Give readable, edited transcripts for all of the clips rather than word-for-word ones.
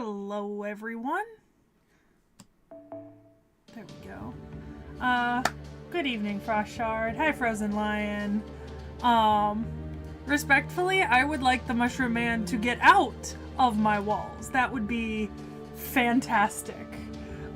Hello, everyone. There we go. Good evening, Frost Shard. Hi, Frozen Lion. Respectfully, I would like the Mushroom Man to get out of my walls. That would be fantastic.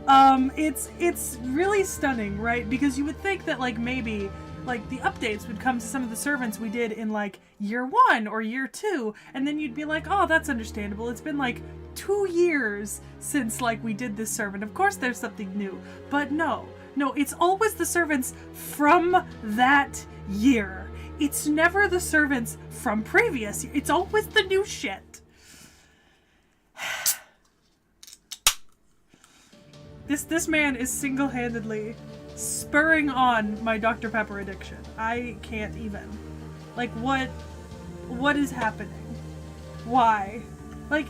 It's really stunning, right? Because you would think that, like, maybe, like, the updates would come to some of the servants we did in, like, year 1 or year 2, and then you'd be like, oh, that's understandable. It's been, like, 2 years since, like, we did this servant. Of course there's something new. But no, it's always the servants from that year. It's never the servants from previous year. It's always the new shit. This man is single-handedly spurring on my Dr. Pepper addiction. I can't even. Like, what is happening? Why? Like,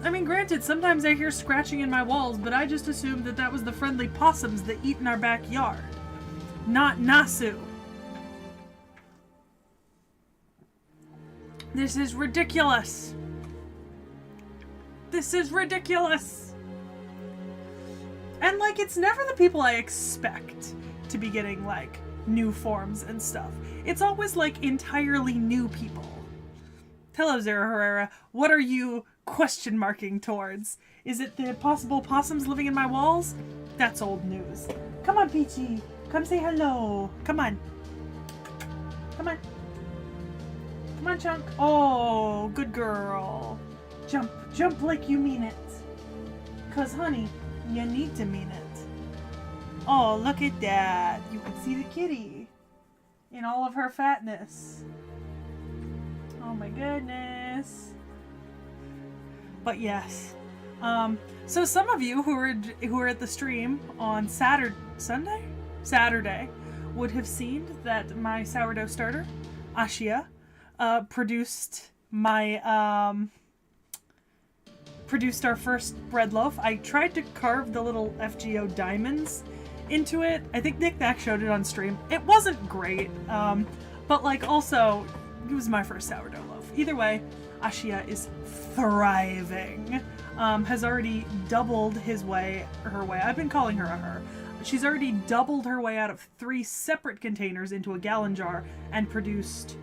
I mean, granted, sometimes I hear scratching in my walls, but I just assumed that that was the friendly possums that eat in our backyard. Not Nasu. This is ridiculous. This is ridiculous. And, like, it's never the people I expect to be getting, like, new forms and stuff. It's always, like, entirely new people. Hello, Zara Herrera. What are you question marking towards? Is it the possible possums living in my walls? That's old news. Come on, Peachy. Come say hello. Come on. Come on. Come on, Chunk. Oh, good girl. Jump. Jump like you mean it. 'Cause, honey, you need to mean it. Oh, look at that. You can see the kitty in all of her fatness. Oh my goodness. But yes. So some of you who were at the stream on Saturday would have seen that my sourdough starter, Ashia, produced our first bread loaf. I tried to carve the little FGO diamonds into it. I think Nick Nack showed it on stream. It wasn't great, but, like, also, it was my first sourdough loaf. Either way, Ashia is thriving. Has already doubled her way. I've been calling her a her. She's already doubled her way out of 3 separate containers into a gallon jar and produced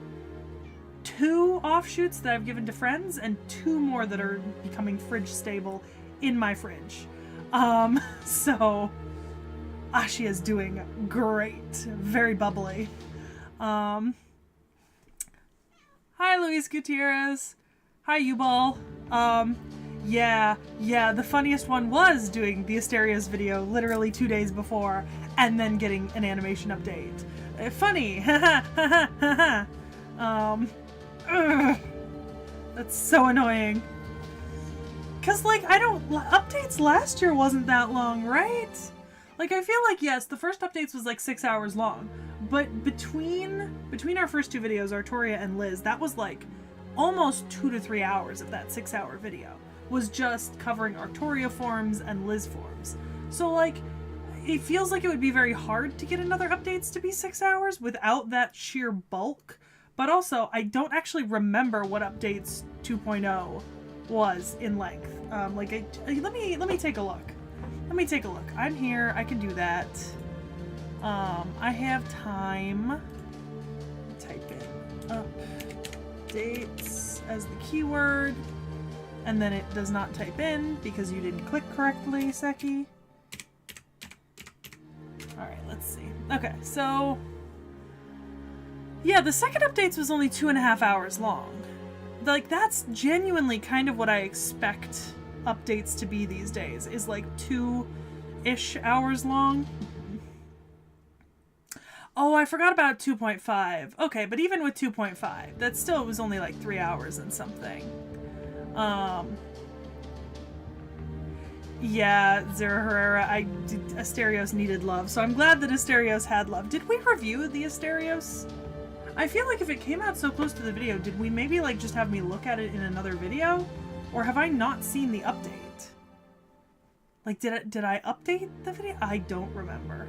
2 offshoots that I've given to friends and 2 more that are becoming fridge stable in my fridge. So Ashia's doing great. Very bubbly. Hi, Luis Gutierrez. Hi, U-Ball. Yeah, the funniest one was doing the Asterios video literally 2 days before and then getting an animation update. Funny. That's so annoying. 'Cause, like, updates last year wasn't that long, right? Like, I feel like, yes, the first updates was like 6 hours long, but between our first 2 videos, Artoria and Liz, that was like almost 2 to 3 hours of that 6-hour video was just covering Artoria forms and Liz forms. So, like, it feels like it would be very hard to get another updates to be 6 hours without that sheer bulk. But also, I don't actually remember what updates 2.0 was in length. Let me take a look. Let me take a look. I'm here. I can do that. I have time. Type in updates as the keyword, and then it does not type in because you didn't click correctly, Seki. All right, let's see. Okay, so yeah, the second updates was only 2.5 hours long. Like, that's genuinely kind of what I expect updates to be these days, is like 2-ish hours long. Oh, I forgot about 2.5. Okay, but even with 2.5, that still was only like 3 hours and something. Yeah, Zara Herrera, Asterios needed love, so I'm glad that Asterios had love. Did we review the Asterios? I feel like if it came out so close to the video, did we maybe, like, just have me look at it in another video? Or have I not seen the update? Like, did I update the video? I don't remember.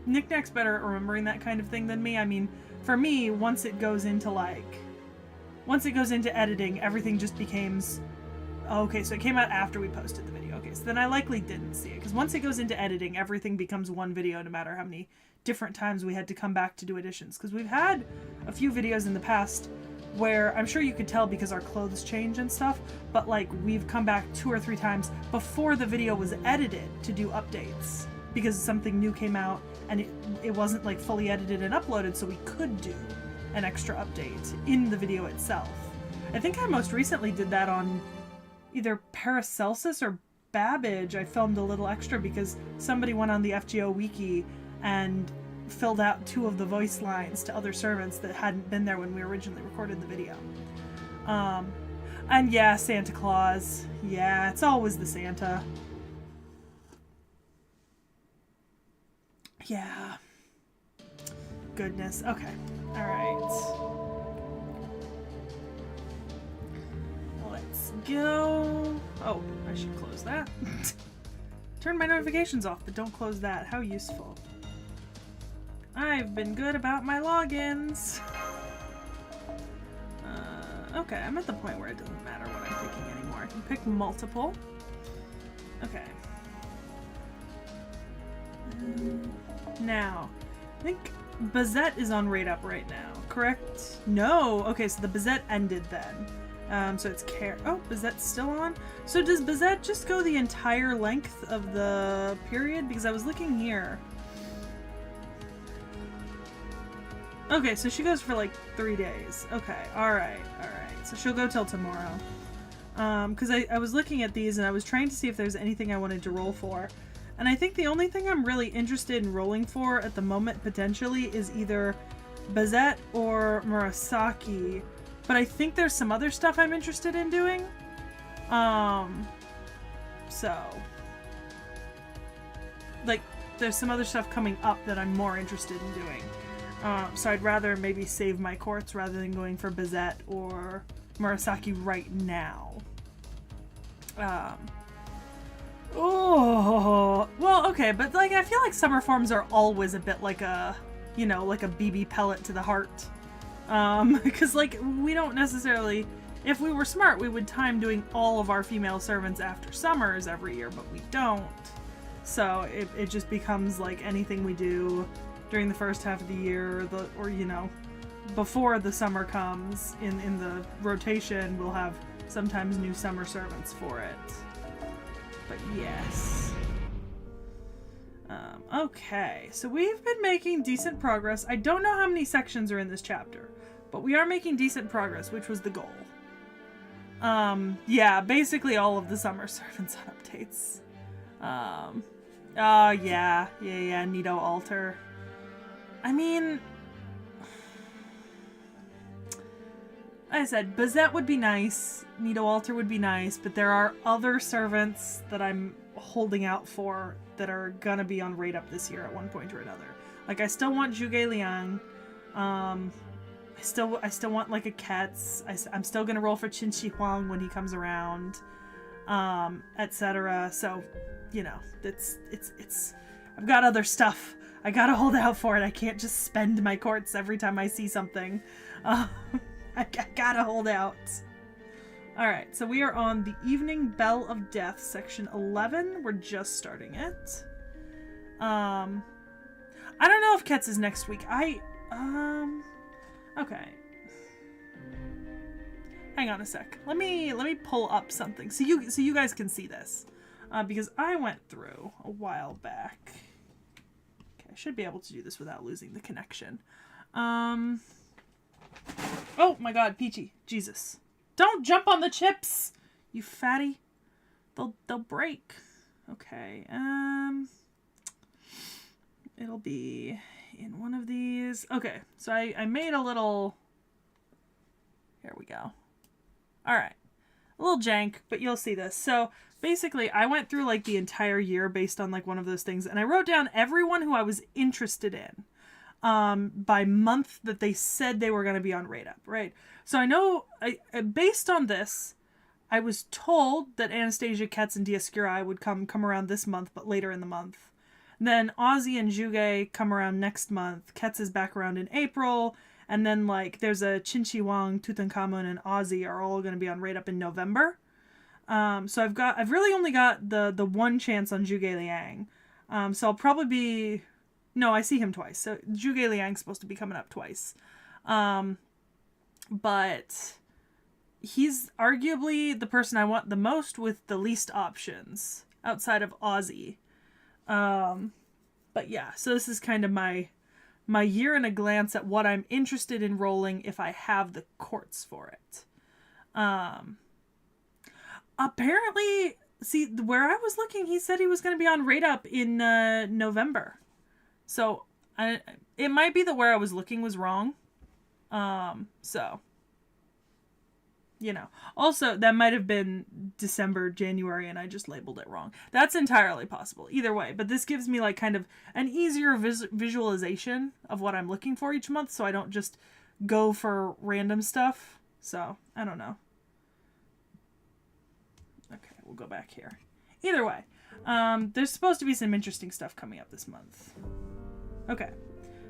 Nick Nack's better at remembering that kind of thing than me. I mean, for me, once it goes into editing, everything just becomes Okay, so it came out after we posted the video. Okay, so then I likely didn't see it, because once it goes into editing, everything becomes one video no matter how many different times we had to come back to do additions. Because we've had a few videos in the past where I'm sure you could tell because our clothes change and stuff, but like we've come back 2 or 3 times before the video was edited to do updates because something new came out and it wasn't like fully edited and uploaded, so we could do an extra update in the video itself. I think I most recently did that on either Paracelsus or Babbage. I filmed a little extra because somebody went on the FGO wiki and filled out 2 of the voice lines to other servants that hadn't been there when we originally recorded the video. And yeah, Santa Claus. Yeah, it's always the Santa. Yeah. Goodness. Okay. All right. Let's go. Oh, I should close that. Turn my notifications off, but don't close that. How useful. I've been good about my logins. Okay, I'm at the point where it doesn't matter what I'm picking anymore. I can pick multiple. Okay. Now, I think Bazette is on rate up right now, correct? No. Okay, so the Bazette ended then. So it's Care. Oh, Bazette's still on? So does Bazette just go the entire length of the period? Because I was looking here. Okay, so she goes for like 3 days. Okay, alright. So she'll go till tomorrow. Because I was looking at these and I was trying to see if there's anything I wanted to roll for. And I think the only thing I'm really interested in rolling for at the moment, potentially, is either Bazette or Murasaki. But I think there's some other stuff I'm interested in doing. So. Like, there's some other stuff coming up that I'm more interested in doing. So I'd rather maybe save my courts rather than going for Bazette or Murasaki right now. Oh, well, okay, but like I feel like summer forms are always a bit like a, you know, like a BB pellet to the heart. Because like we don't necessarily, if we were smart, we would time doing all of our female servants after summers every year, but we don't. So it just becomes like anything we do during the first half of the year, or you know, before the summer comes in the rotation, we'll have sometimes new summer servants for it. But yes. Okay, so we've been making decent progress. I don't know how many sections are in this chapter, but we are making decent progress, which was the goal. Yeah, basically all of the summer servants on updates. Yeah, Nito Altar. I mean, like I said, Bazette would be nice, Nito Altar would be nice, but there are other servants that I'm holding out for that are gonna be on rate up this year at one point or another. Like, I still want Zhuge Liang. I still want like a Ketz. I'm still gonna roll for Qin Shi Huang when he comes around, etc. So, you know, it's. I've got other stuff. I gotta hold out for it. I can't just spend my courts every time I see something. I gotta hold out. Alright, so we are on the Evening Bell of Death, section 11. We're just starting it. I don't know if Ketz is next week. Okay. Hang on a sec. Let me pull up something so you guys can see this. Because I went through a while back. I should be able to do this without losing the connection. Oh my god, Peachy. Jesus. Don't jump on the chips! You fatty. They'll break. Okay, it'll be in one of these. Okay, so I made a little... Here we go. Alright. A little jank, but you'll see this. So basically, I went through like the entire year based on like one of those things, and I wrote down everyone who I was interested in by month that they said they were going to be on rate up, right? So I know, based on this, I was told that Anastasia, Ketz, and Dioscuri would come around this month, but later in the month. Then Ozzy and Zhuge come around next month. Ketz is back around in April. And then, like, there's a Qin Shi Huang, Tutankhamun, and Ozzy are all going to be on rate up in November. So I've really only got the one chance on Zhuge Liang. So I'll probably be, no, I see him twice. So Zhuge Liang's supposed to be coming up twice. But he's arguably the person I want the most with the least options outside of Ozzy. But yeah, so this is kind of my year in a glance at what I'm interested in rolling if I have the courts for it. Apparently, see, where I was looking, he said he was going to be on Rate Up in November. So, it might be that where I was looking was wrong. So, you know. Also, that might have been December, January, and I just labeled it wrong. That's entirely possible. Either way. But this gives me, like, kind of an easier visualization of what I'm looking for each month, so I don't just go for random stuff. So, I don't know. Okay, we'll go back here. Either way, there's supposed to be some interesting stuff coming up this month. Okay,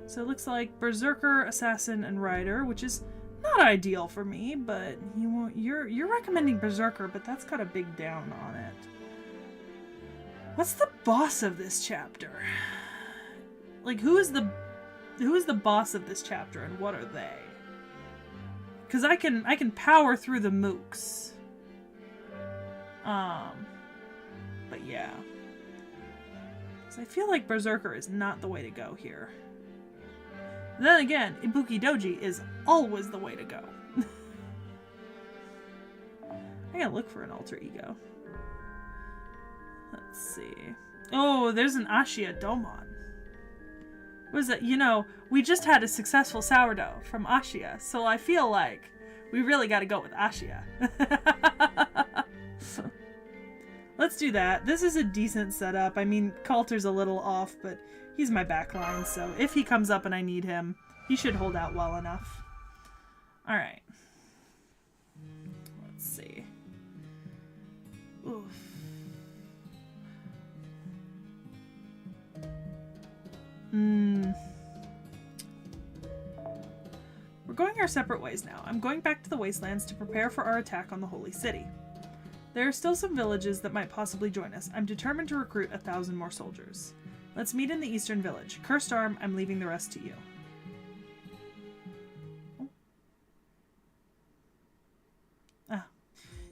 so it looks like Berserker, Assassin, and Rider, which is not ideal for me, but you're recommending Berserker, but that's got a big down on it. What's the boss of this chapter? Like, who is the boss of this chapter, and what are they? Because I can power through the mooks. But yeah. So I feel like Berserker is not the way to go here. Then again, Ibuki Doji is always the way to go. I gotta look for an alter ego. Let's see. Oh, there's an Ashia Domon. What is that? You know, we just had a successful sourdough from Ashia, so I feel like we really gotta go with Ashia. Let's do that. This is a decent setup. I mean, Coulter's a little off, but he's my backline, so if he comes up and I need him, he should hold out well enough. Alright. Let's see. Oof. We're going our separate ways now. I'm going back to the Wastelands to prepare for our attack on the Holy City. There are still some villages that might possibly join us. I'm determined to recruit 1,000 more soldiers. Let's meet in the Eastern Village. Cursed Arm, I'm leaving the rest to you. Ah.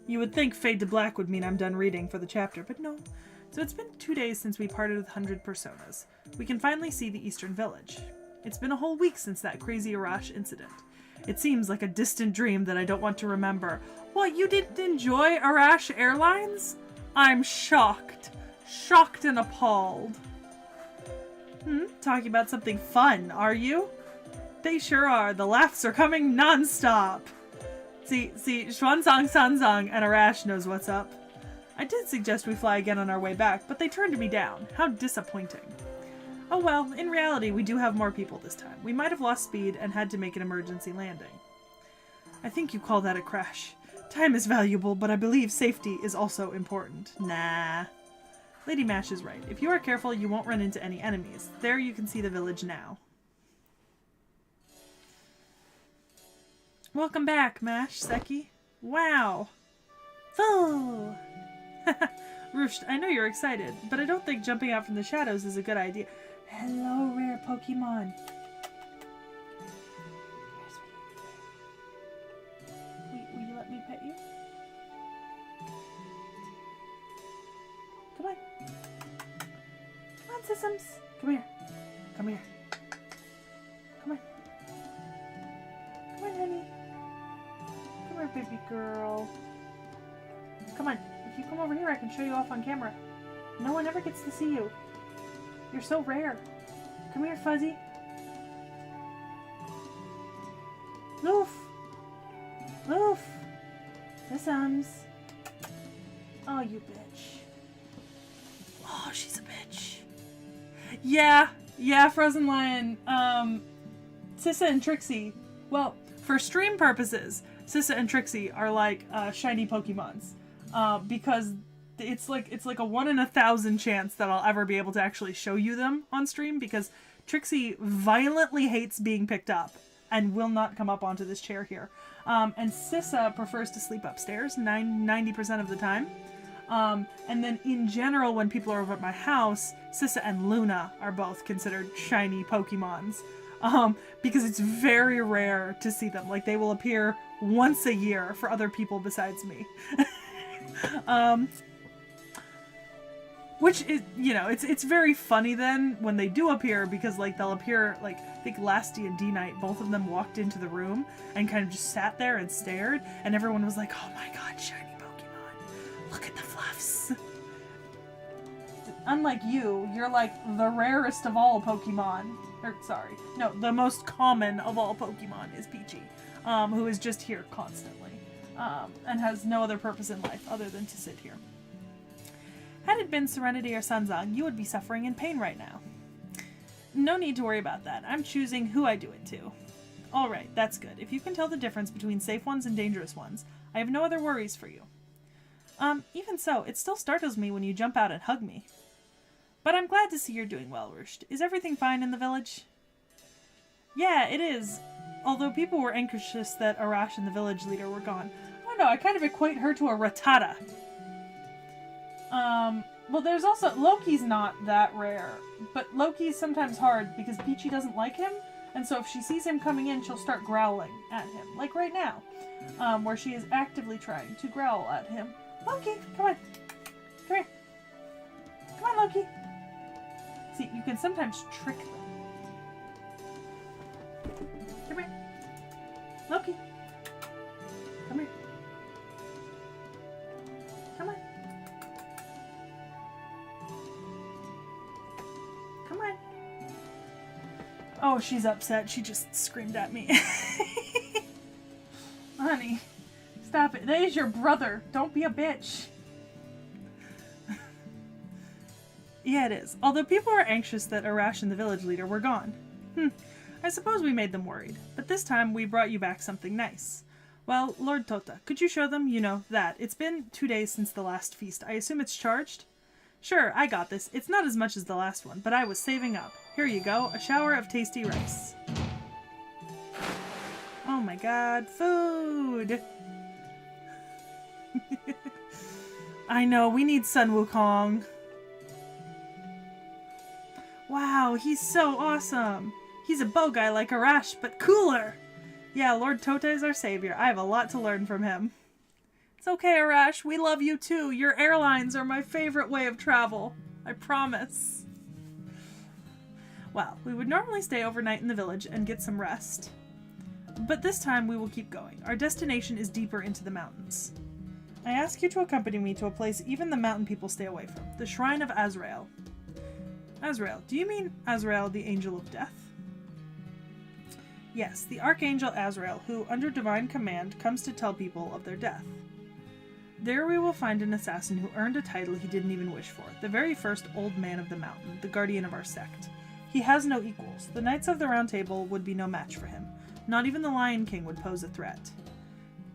You would think Fade to Black would mean I'm done reading for the chapter, but no. So it's been 2 days since we parted with 100 personas. We can finally see the Eastern Village. It's been a whole week since that crazy Arash incident. It seems like a distant dream that I don't want to remember. What, you didn't enjoy Arash Airlines? I'm shocked. Shocked and appalled. Talking about something fun, are you? They sure are. The laughs are coming non-stop. See, Xuanzang, Sanzang, and Arash knows what's up. I did suggest we fly again on our way back, but they turned me down. How disappointing. Oh well, in reality, we do have more people this time. We might have lost speed and had to make an emergency landing. I think you call that a crash. Time is valuable, but I believe safety is also important. Nah. Lady Mash is right. If you are careful, you won't run into any enemies. There you can see the village now. Welcome back, Mash, Seki. Wow. Oh. Roosh, I know you're excited, but I don't think jumping out from the shadows is a good idea. Hello, rare Pokemon. Will you let me pet you? Come on. Come on, Sisums. Come here. Come here. Come on. Come on, honey. Come here, baby girl. Come on. If you come over here, I can show you off on camera. No one ever gets to see you. You're so rare. Come here, Fuzzy. Loof. Loof. Sisums. Oh, you bitch. Oh, she's a bitch. Yeah, Frozen Lion. Sissa and Trixie. Well, for stream purposes, Sissa and Trixie are like shiny Pokemons. Because it's like a 1 in 1,000 chance that I'll ever be able to actually show you them on stream, because Trixie violently hates being picked up. and will not come up onto this chair here. And Sissa prefers to sleep upstairs 90% of the time. And then in general, when people are over at my house, Sissa and Luna are both considered shiny Pokemons. Because it's very rare to see them. Like, they will appear once a year for other people besides me. Which is, you know, it's very funny then when they do appear, because like they'll appear, like, I think last D&D night, both of them walked into the room and kind of just sat there and stared, and everyone was like, oh my god, shiny Pokemon, look at the fluffs. Unlike you, you're like the rarest of all Pokemon. Or, sorry, no, the most common of all Pokemon is Peachy, who is just here constantly, and has no other purpose in life other than to sit here. Had it been Serenity or Sunzong, you would be suffering in pain right now. No need to worry about that. I'm choosing who I do it to. Alright, that's good. If you can tell the difference between safe ones and dangerous ones, I have no other worries for you. Even so, it still startles me when you jump out and hug me. But I'm glad to see you're doing well, Rusht. Is everything fine in the village? Yeah, it is. Although people were anxious that Arash and the village leader were gone. I don't know, I kind of equate her to a Rattata. Well, there's also, Loki's not that rare, but Loki's sometimes hard because Peachy doesn't like him, and so if she sees him coming in, she'll start growling at him, like right now, where she is actively trying to growl at him. Loki, come on. Come here. Come on, Loki. See, you can sometimes trick them. Come here. Loki. Come here. Come on. Come on. Oh, she's upset. She just screamed at me. Honey, stop it. That is your brother. Don't be a bitch. Yeah, it is. Although people are anxious that Arash and the village leader were gone. I suppose we made them worried. But this time we brought you back something nice. Well, Lord Tota, could you show them, you know, that? It's been 2 days since the last feast. I assume it's charged? Sure, I got this. It's not as much as the last one, but I was saving up. Here you go, a shower of tasty rice. Oh my god, food! I know, we need Sun Wukong. Wow, he's so awesome! He's a bow guy like Arash, but cooler! Yeah, Lord Tota is our savior. I have a lot to learn from him. It's okay, Arash. We love you too. Your airlines are my favorite way of travel. I promise. Well, we would normally stay overnight in the village and get some rest. But this time we will keep going. Our destination is deeper into the mountains. I ask you to accompany me to a place even the mountain people stay away from. The Shrine of Azrael. Azrael. Do you mean Azrael, the Angel of Death? Yes, the Archangel Azrael, who, under divine command, comes to tell people of their death. There we will find an assassin who earned a title he didn't even wish for, the very first Old Man of the Mountain, the guardian of our sect. He has no equals. The Knights of the Round Table would be no match for him. Not even the Lion King would pose a threat.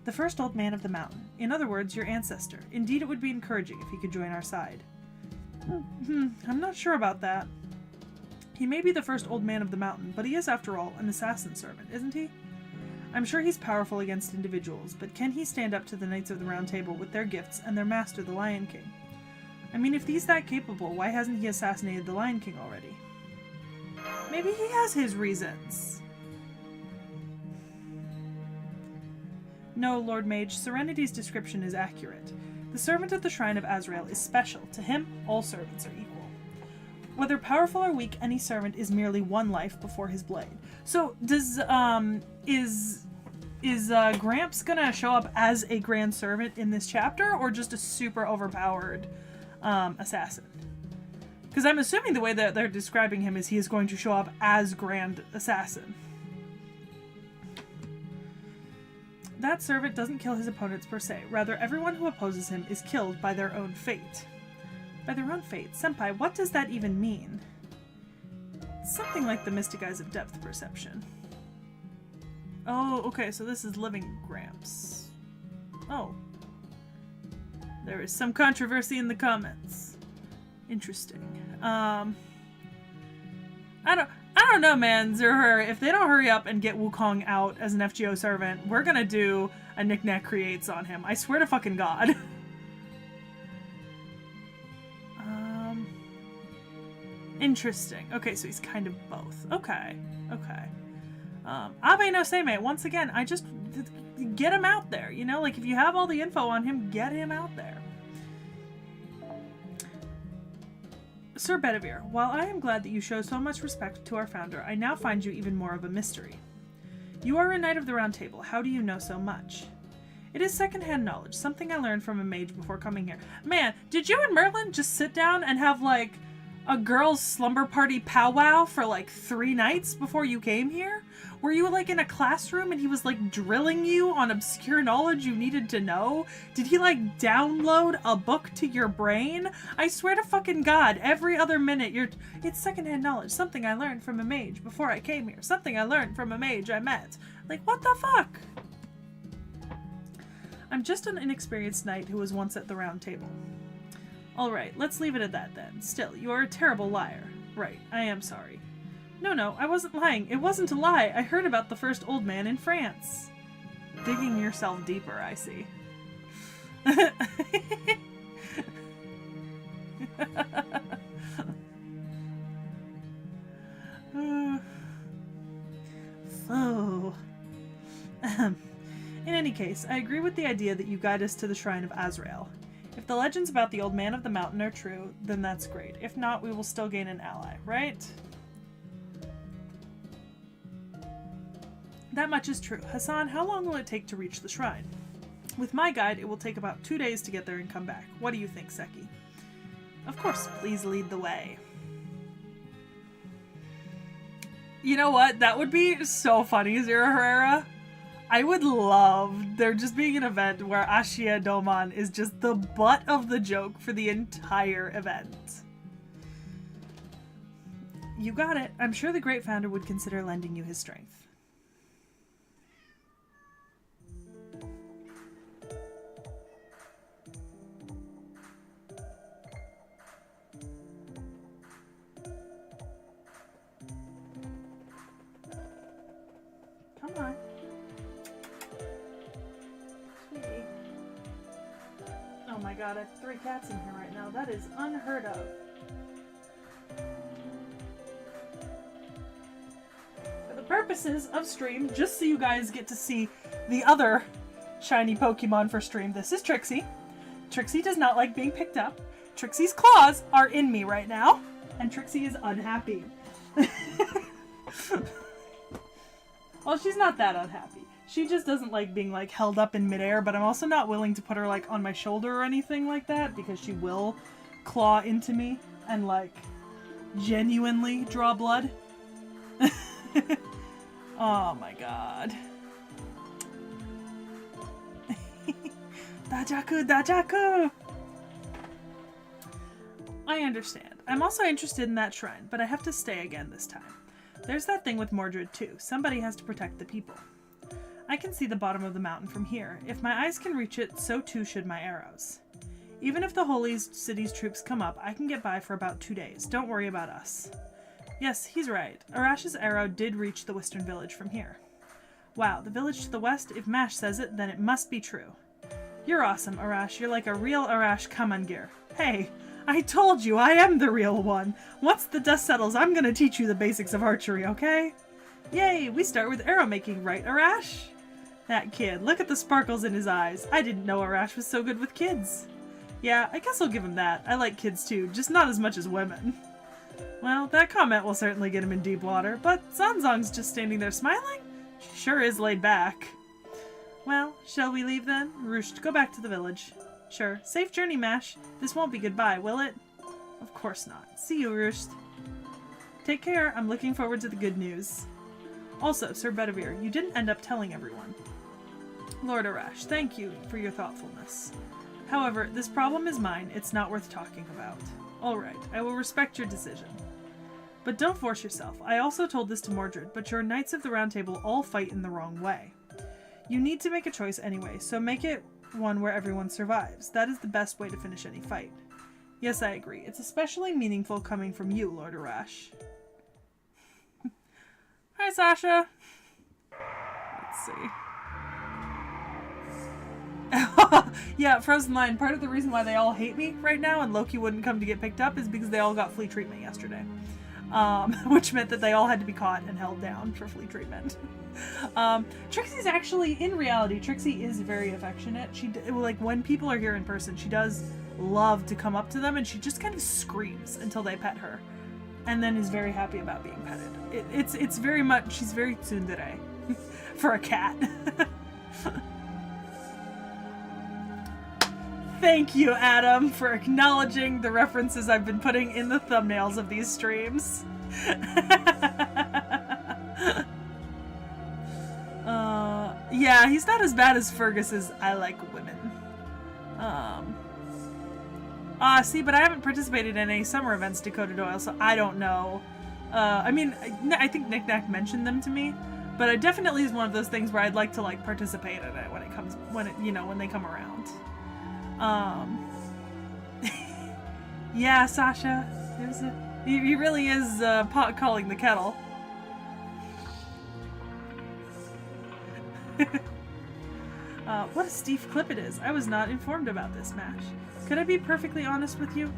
The first Old Man of the Mountain. In other words, your ancestor. Indeed, it would be encouraging if he could join our side. I'm not sure about that. He may be the first Old Man of the Mountain, but he is, after all, an assassin servant, isn't he? I'm sure he's powerful against individuals, but can he stand up to the Knights of the Round Table with their gifts and their master, the Lion King? I mean, if he's that capable, why hasn't he assassinated the Lion King already? Maybe he has his reasons. No, Lord Mage, Serenity's description is accurate. The servant at the Shrine of Azrael is special. To him, all servants are equal. Whether powerful or weak, any servant is merely one life before his blade. So, does, is Gramps gonna show up as a Grand Servant in this chapter, or just a super overpowered, assassin? Because I'm assuming the way that they're describing him is he is going to show up as Grand Assassin. That servant doesn't kill his opponents per se. Rather, everyone who opposes him is killed by their own fate. By their own fate? Senpai, what does that even mean? Something like the Mystic Eyes of Depth Perception. Oh, okay, so this is Living Gramps. Oh. There is some controversy in the comments. Interesting. I don't don't know, man, Zurher. If they don't hurry up and get Wukong out as an FGO servant, we're gonna do a knick-knack creates on him. I swear to fucking God. Interesting. Okay, so he's kind of both. Okay. Okay. Abe no Seimei, once again, I just... get him out there, you know? Like, if you have all the info on him, get him out there. Sir Bedivere, while I am glad that you show so much respect to our founder, I now find you even more of a mystery. You are a Knight of the Round Table. How do you know so much? It is secondhand knowledge, something I learned from a mage before coming here. Man, did you and Merlin just sit down and have, like, a girls' slumber party powwow for, like, 3 nights before you came here? Were you, like, in a classroom and he was, like, drilling you on obscure knowledge you needed to know? Did he, like, download a book to your brain? I swear to fucking God, every other minute it's secondhand knowledge. Something I learned from a mage before I came here. Something I learned from a mage I met. Like, what the fuck? I'm just an inexperienced knight who was once at the Round Table. Alright, let's leave it at that then. Still, you are a terrible liar. Right, I am sorry. No, I wasn't lying. It wasn't a lie. I heard about the first old man in France. Digging yourself deeper, I see. Foe. In any case, I agree with the idea that you guide us to the Shrine of Azrael. If the legends about the Old Man of the Mountain are true, then that's great. If not, we will still gain an ally, right? That much is true. Hassan, how long will it take to reach the shrine? With my guide, it will take about 2 days to get there and come back. What do you think, Seki? Of course, please lead the way. You know what? That would be so funny, Zero Herrera. I would love there just being an event where Ashia Doman is just the butt of the joke for the entire event. You got it. I'm sure the great founder would consider lending you his strength. Come on. Sweetie. Oh my god, I have 3 cats in here right now. That is unheard of. For the purposes of stream, just so you guys get to see the other shiny Pokemon for stream, this is Trixie. Trixie does not like being picked up. Trixie's claws are in me right now, and Trixie is unhappy. Well, she's not that unhappy. She just doesn't like being, like, held up in midair, but I'm also not willing to put her, like, on my shoulder or anything like that, because she will claw into me and, like, genuinely draw blood. Oh my god. Dajaku, Dajaku! I understand. I'm also interested in that shrine, but I have to stay again this time. There's that thing with Mordred too. Somebody has to protect the people. I can see the bottom of the mountain from here. If my eyes can reach it, so too should my arrows. Even if the Holy City's troops come up, I can get by for about 2 days. Don't worry about us. Yes, he's right. Arash's arrow did reach the western village from here. Wow, the village to the west? If Mash says it, then it must be true. You're awesome, Arash. You're like a real Arash Kamangir. Hey, I told you, I am the real one. Once the dust settles, I'm gonna teach you the basics of archery, okay? Yay, we start with arrow making, right, Arash? That kid, look at the sparkles in his eyes. I didn't know Arash was so good with kids. Yeah, I guess I'll give him that. I like kids too, just not as much as women. Well, that comment will certainly get him in deep water, but Zanzong's just standing there smiling? She sure is laid back. Well, shall we leave then? Roost, go back to the village. Sure. Safe journey, Mash. This won't be goodbye, will it? Of course not. See you, Roost. Take care. I'm looking forward to the good news. Also, Sir Bedivere, you didn't end up telling everyone. Lord Arash, thank you for your thoughtfulness. However, this problem is mine. It's not worth talking about. Alright, I will respect your decision. But don't force yourself. I also told this to Mordred, but your Knights of the Round Table all fight in the wrong way. You need to make a choice anyway, so make it one where everyone survives. That is the best way to finish any fight. Yes, I agree. It's especially meaningful coming from you, Lord Arash. Hi, Sasha. Let's see. Yeah, Frozen Line, part of the reason why they all hate me right now and Loki wouldn't come to get picked up is because they all got flea treatment yesterday. Which meant that they all had to be caught and held down for flea treatment. Trixie's actually, in reality, Trixie is very affectionate. Like, when people are here in person, she does love to come up to them and she just kind of screams until they pet her. And then is very happy about being petted. It's very much, she's very tsundere for a cat. Thank you, Adam, for acknowledging the references I've been putting in the thumbnails of these streams. Yeah, he's not as bad as Fergus's I like women. See, but I haven't participated in any summer events, Dakota Doyle, so I don't know. I mean, I think Nick Nack mentioned them to me, but it definitely is one of those things where I'd like to, like, participate in it when they come around. Yeah, Sasha, he really is pot calling the kettle. What a Steve clip it is. I was not informed about this, Mash. Could I be perfectly honest with you?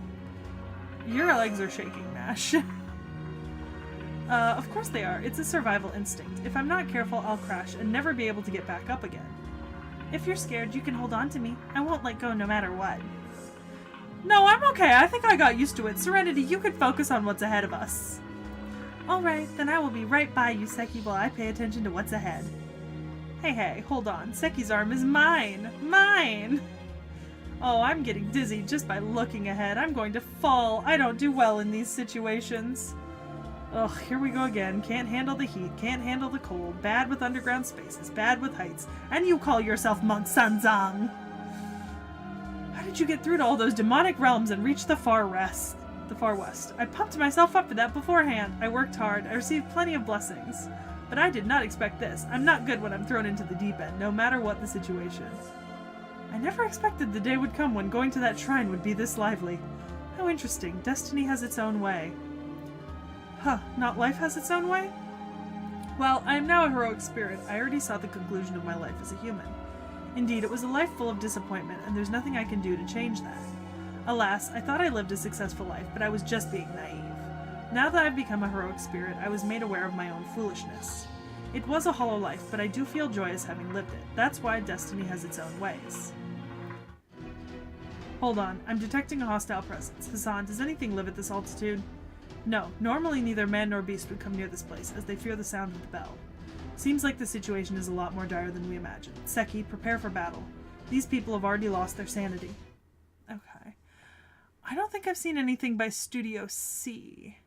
Your legs are shaking, Mash. Of course they are. It's a survival instinct. If I'm not careful, I'll crash and never be able to get back up again. If you're scared, you can hold on to me. I won't let go no matter what. No, I'm okay. I think I got used to it. Serenity, you could focus on what's ahead of us. Alright, then I will be right by you, Seki, while I pay attention to what's ahead. Hey, hold on. Seki's arm is mine! Mine! Oh, I'm getting dizzy just by looking ahead. I'm going to fall. I don't do well in these situations. Ugh, here we go again. Can't handle the heat, can't handle the cold, bad with underground spaces, bad with heights, and you call yourself Monk Sanzang! How did you get through to all those demonic realms and reach the far west? I pumped myself up for that beforehand. I worked hard, I received plenty of blessings. But I did not expect this. I'm not good when I'm thrown into the deep end, no matter what the situation. I never expected the day would come when going to that shrine would be this lively. How interesting. Destiny has its own way. Huh, not life has its own way? Well, I am now a heroic spirit. I already saw the conclusion of my life as a human. Indeed, it was a life full of disappointment, and there's nothing I can do to change that. Alas, I thought I lived a successful life, but I was just being naive. Now that I've become a heroic spirit, I was made aware of my own foolishness. It was a hollow life, but I do feel joyous having lived it. That's why destiny has its own ways. Hold on, I'm detecting a hostile presence. Hassan, does anything live at this altitude? No, normally neither man nor beast would come near this place, as they fear the sound of the bell. Seems like the situation is a lot more dire than we imagined. Seki, prepare for battle. These people have already lost their sanity. Okay. I don't think I've seen anything by Studio C.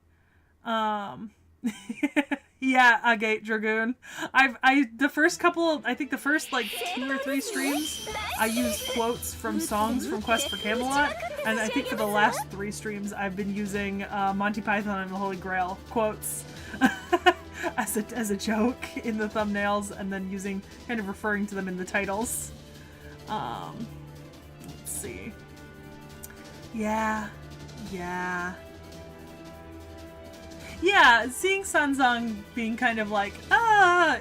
Yeah, Agate Dragoon. The first couple, I think the first like 2 or 3 streams, I used quotes from songs from Quest for Camelot, and I think for the last 3 streams, I've been using Monty Python and the Holy Grail quotes as a joke in the thumbnails, and then kind of referring to them in the titles. Let's see. Yeah, seeing Sanzang being kind of like,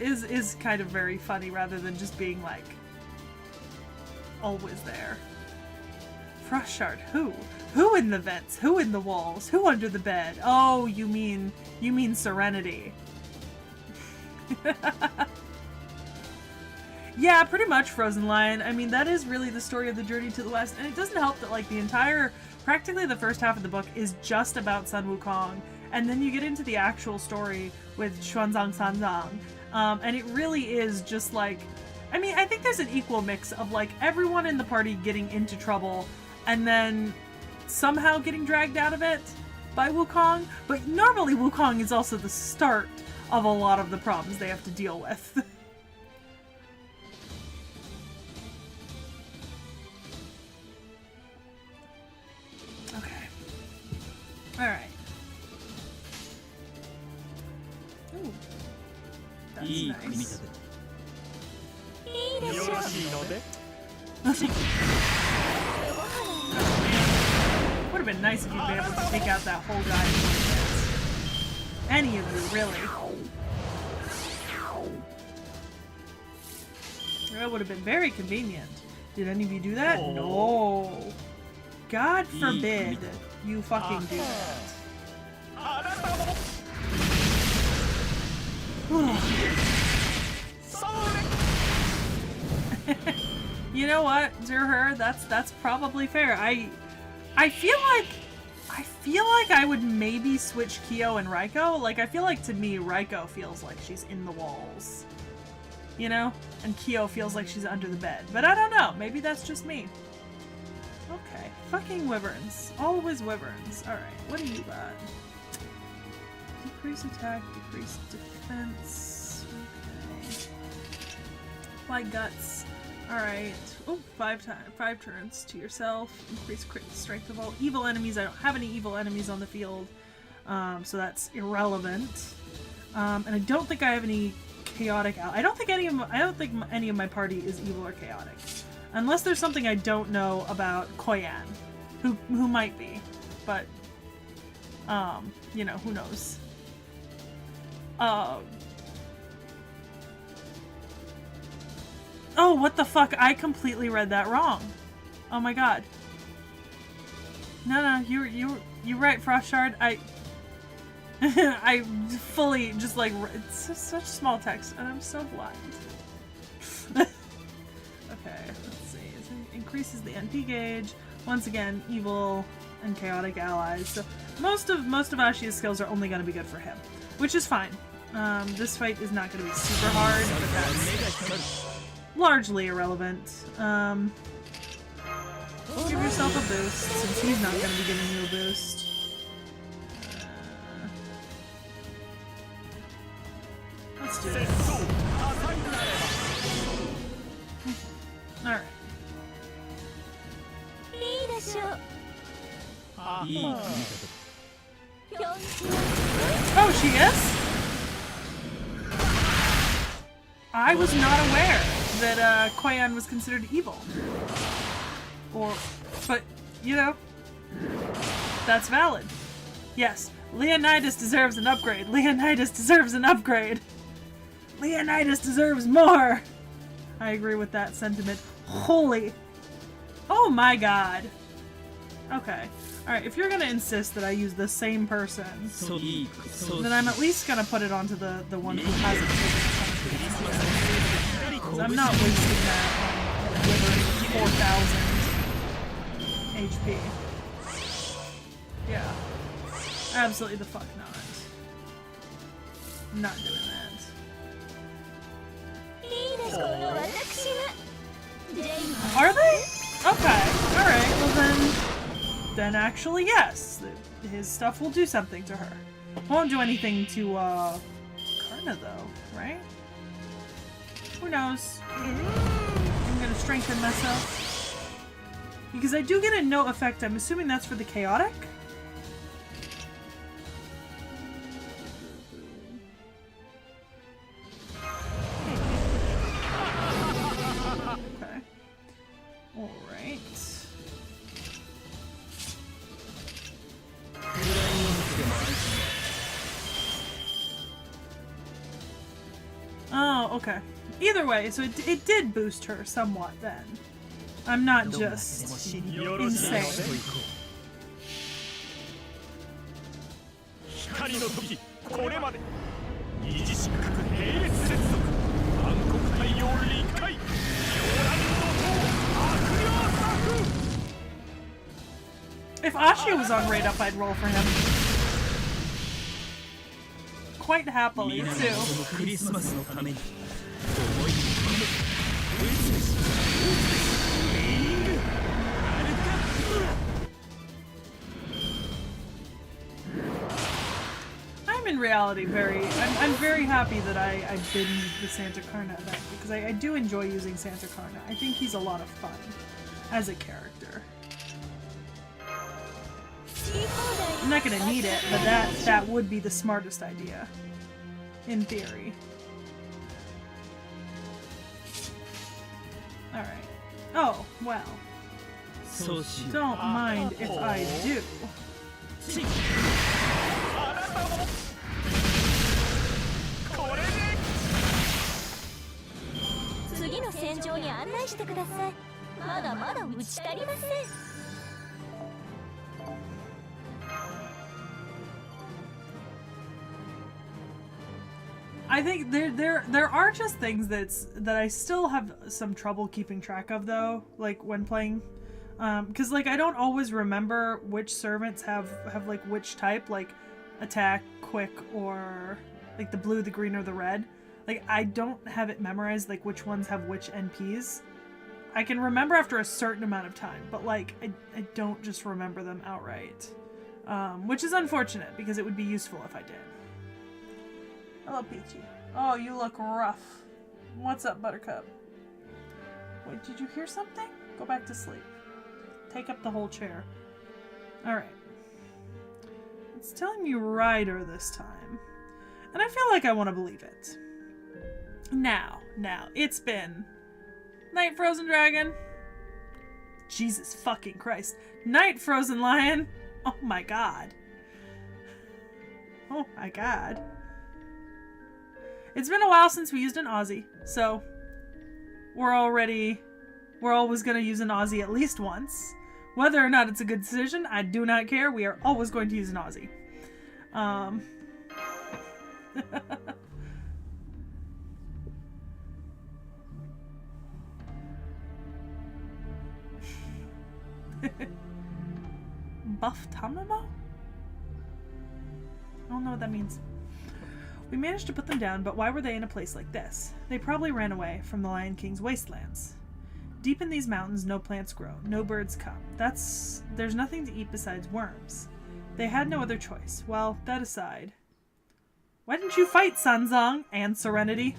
is kind of very funny rather than just being like, always there. Frost Shard, who? Who in the vents? Who in the walls? Who under the bed? Oh, you mean Serenity. Yeah, pretty much Frozen Lion. I mean, that is really the story of the journey to the west, and it doesn't help that like practically the first half of the book is just about Sun Wukong. And then you get into the actual story with Xuanzang Sanzang. And it really is just like, I mean, I think there's an equal mix of like everyone in the party getting into trouble and then somehow getting dragged out of it by Wukong. But normally Wukong is also the start of a lot of the problems they have to deal with. Okay. Alright. Ooh, that's nice. Would have been nice if you'd been able to take out that whole guy. Any of you, really. That would have been very convenient. Did any of you do that? No. God forbid you fucking do that. You know what, Zerher? That's probably fair. I feel like I would maybe switch Kyo and Raiko. Like, I feel like to me, Raiko feels like she's in the walls. You know? And Kyo feels like she's under the bed. But I don't know. Maybe that's just me. Okay. Fucking wyverns. Always wyverns. Alright. What do you got? Decrease attack, decrease defense. Okay. Fly guts. Alright. Oh, 5 turns to yourself. Increase crit strength of all evil enemies. I don't have any evil enemies on the field. So that's irrelevant. And I don't think I have any chaotic I don't think any of my party is evil or chaotic. Unless there's something I don't know about Koyan. Who might be. But you know, who knows. Oh, what the fuck? I completely read that wrong. Oh my god. No, you're right, Frostshard. I fully just like it's such small text, and I'm so blind. Okay, let's see. It increases the NP gauge. Once again, evil and chaotic allies. So most of Ashia's skills are only going to be good for him, which is fine. This fight is not going to be super hard, but that's largely irrelevant. Give yourself a boost, since he's not going to be giving you a boost. Let's do this. Alright. Oh, she is? I was not aware that Koyan was considered evil. But, you know, that's valid. Yes, Leonidas deserves an upgrade. Leonidas deserves an upgrade. Leonidas deserves more. I agree with that sentiment. Holy. Oh my god. Okay. Alright, if you're gonna insist that I use the same person, then I'm at least gonna put it onto the one who hasn't taken a ton of damage. Because I'm not wasting that on delivering 4,000 HP. Yeah. Absolutely the fuck not. I'm not doing that. Are they? Okay. Alright, well then actually yes. His stuff will do something to her. Won't do anything to Karna though, right? Who knows? I'm gonna strengthen myself. Because I do get a no effect. I'm assuming that's for the chaotic. Okay. Alright. Oh, okay. Either way, so it did boost her somewhat then. I'm not just insane. If Ashia was on raid up, I'd roll for him. Quite happily, too. I'm in reality I'm very happy that I did the Santa Karna event, because I do enjoy using Santa Karna. I think he's a lot of fun as a character. I'm not gonna need it, but that would be the smartest idea. In theory. Alright. Oh, well. Don't mind if I do. の戦場に案内してください。まだまだ打ち足りません。I think there are just things that I still have some trouble keeping track of though, like when playing, because like I don't always remember which servants have like which type, like attack, quick, or like the blue, the green, or the red. Like I don't have it memorized like which ones have which NPs. I can remember after a certain amount of time, but like I don't just remember them outright, which is unfortunate because it would be useful if I did. Hello, Peachy. Oh, you look rough. What's up, Buttercup? Wait, did you hear something? Go back to sleep. Take up the whole chair. Alright. It's telling me Ryder this time. And I feel like I want to believe it. Now, it's been... Night Frozen Dragon. Jesus fucking Christ. Night Frozen Lion. Oh my god. Oh my god. It's been a while since we used an Aussie, so we're always gonna use an Aussie at least once. Whether or not it's a good decision, I do not care. We are always going to use an Aussie. Buff Tamamo? I don't know what that means. We managed to put them down, but why were they in a place like this? They probably ran away from the Lion King's wastelands. Deep in these mountains, no plants grow, no birds come. There's nothing to eat besides worms. They had no other choice. Well, that aside. Why didn't you fight, Sanzong and Serenity?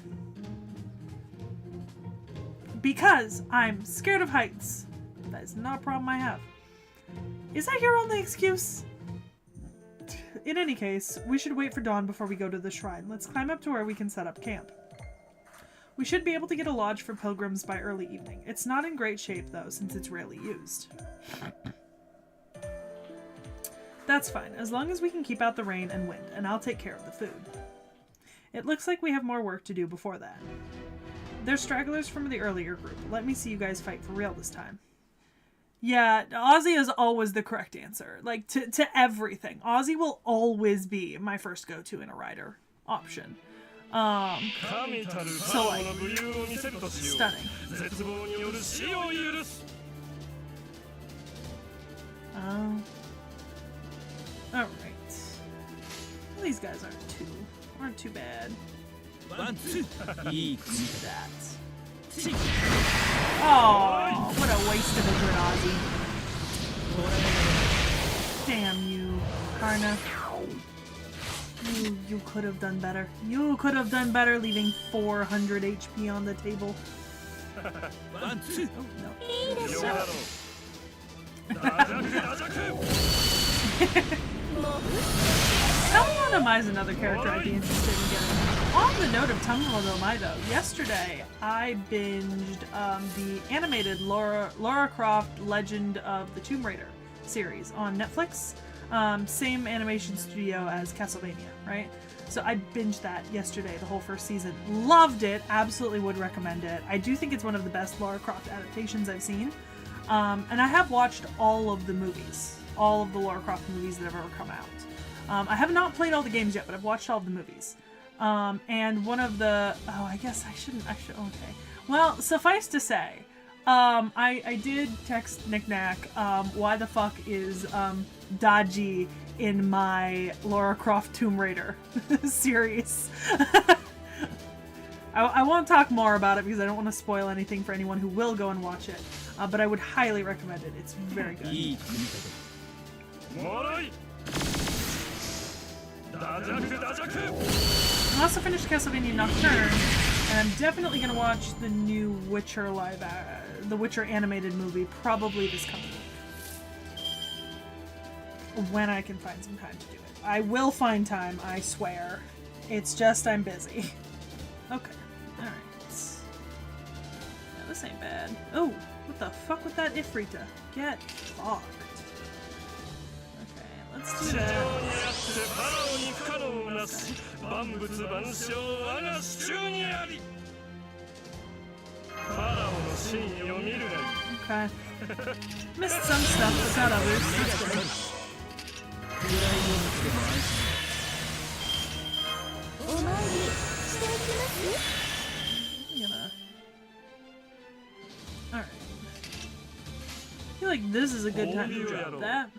Because I'm scared of heights. That is not a problem I have. Is that your only excuse? In any case, we should wait for dawn before we go to the shrine. Let's climb up to where we can set up camp. We should be able to get a lodge for pilgrims by early evening. It's not in great shape, though, since it's rarely used. That's fine, as long as we can keep out the rain and wind, and I'll take care of the food. It looks like we have more work to do before that. There's stragglers from the earlier group. Let me see you guys fight for real this time. Yeah, Aussie is always the correct answer. Like, to everything. Aussie will always be my first go-to in a rider option. So, like, stunning. Alright. Well, these guys aren't too bad. Eat that. Oh, what a waste of a good Aussie. Damn you, Karna. You could have done better. You could have done better leaving 400 HP on the table. Oh, no. Tamanoma is another character I'd be interested in getting. On the note of Tamanoma, though, yesterday I binged the animated Lara Croft Legend of the Tomb Raider series on Netflix. Same animation studio as Castlevania, right? So I binged that yesterday, the whole first season. Loved it. Absolutely would recommend it. I do think it's one of the best Lara Croft adaptations I've seen. And I have watched all of the movies. All of the Lara Croft movies that have ever come out. I have not played all the games yet, but I've watched all of the movies. And one of the... Oh, I guess I should... Okay. Well, suffice to say, I did text Nick Knack, why the fuck is Daji in my Lara Croft Tomb Raider series? I won't talk more about it because I don't want to spoil anything for anyone who will go and watch it. But I would highly recommend it. It's very good. I also finished Castlevania Nocturne, and I'm definitely going to watch the new Witcher the Witcher animated movie probably this coming week. When I can find some time to do it. I will find time, I swear. It's just I'm busy. Okay, alright. Yeah, this ain't bad. Oh, what the fuck with that Ifrita? Get fucked. Let's do that. Okay. Missed some stuff, but got others. That's good. I'm gonna... Alright. I feel like this is a good time to drop that.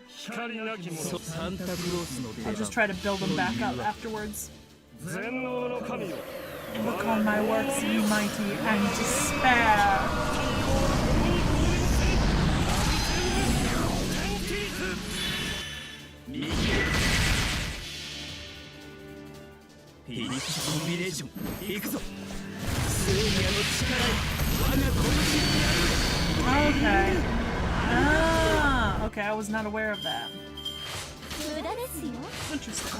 I'll just try to build them back up afterwards. Look on my works, ye mighty, and despair. Okay. Ah, okay, I was not aware of that. Interesting.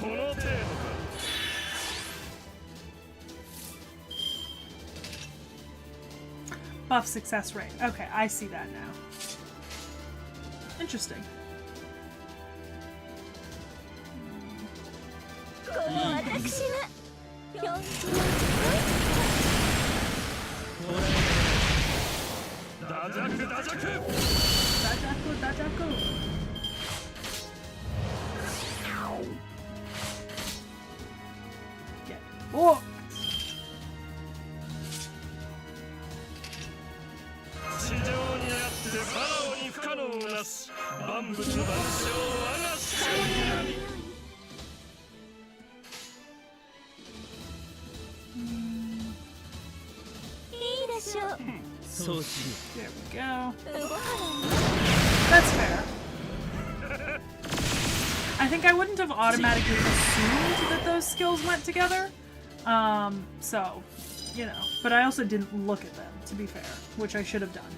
Buff success rate. Okay, I see that now. Interesting. Dajaku. Get booked. There we go. That's fair. I think I wouldn't have automatically assumed that those skills went together. So, you know. But I also didn't look at them, to be fair, which I should have done.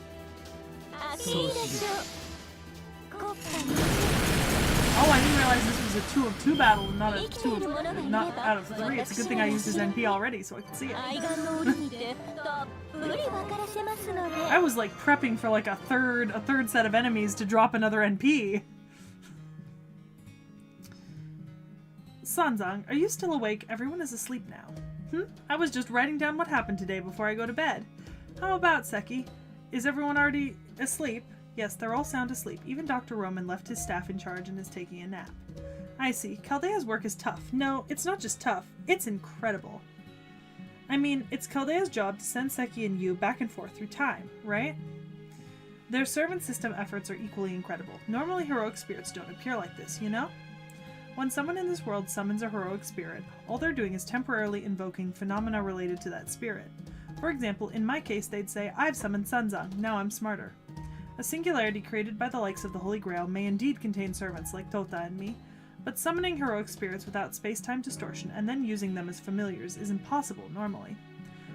Oh, I didn't realize this was a 2 of 2 battle and not a 2 of, not out of 3. It's a good thing I used his NP already so I could see it. I was like prepping for like a third set of enemies to drop another NP. Sanzang, are you still awake? Everyone is asleep now. I was just writing down what happened today before I go to bed. How about Seki? Is everyone already asleep? Yes, they're all sound asleep. Even Dr. Roman left his staff in charge and is taking a nap. I see. Chaldea's work is tough. No, it's not just tough. It's incredible. I mean, it's Chaldea's job to send Seki and you back and forth through time, right? Their servant system efforts are equally incredible. Normally heroic spirits don't appear like this, you know? When someone in this world summons a heroic spirit, all they're doing is temporarily invoking phenomena related to that spirit. For example, in my case, they'd say, I've summoned Sanzang, now I'm smarter. A singularity created by the likes of the Holy Grail may indeed contain servants like Tota and me, but summoning heroic spirits without space-time distortion and then using them as familiars is impossible normally.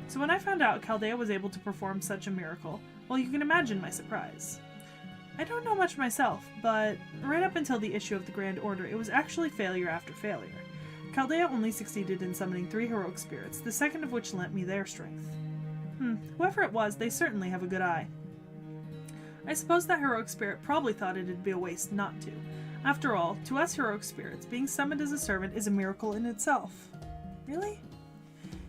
So when I found out Chaldea was able to perform such a miracle, well, you can imagine my surprise. I don't know much myself, but right up until the issue of the Grand Order, it was actually failure after failure. Chaldea only succeeded in summoning 3 heroic spirits, the second of which lent me their strength. Whoever it was, they certainly have a good eye. I suppose that heroic spirit probably thought it'd be a waste not to. After all, to us heroic spirits, being summoned as a servant is a miracle in itself. Really?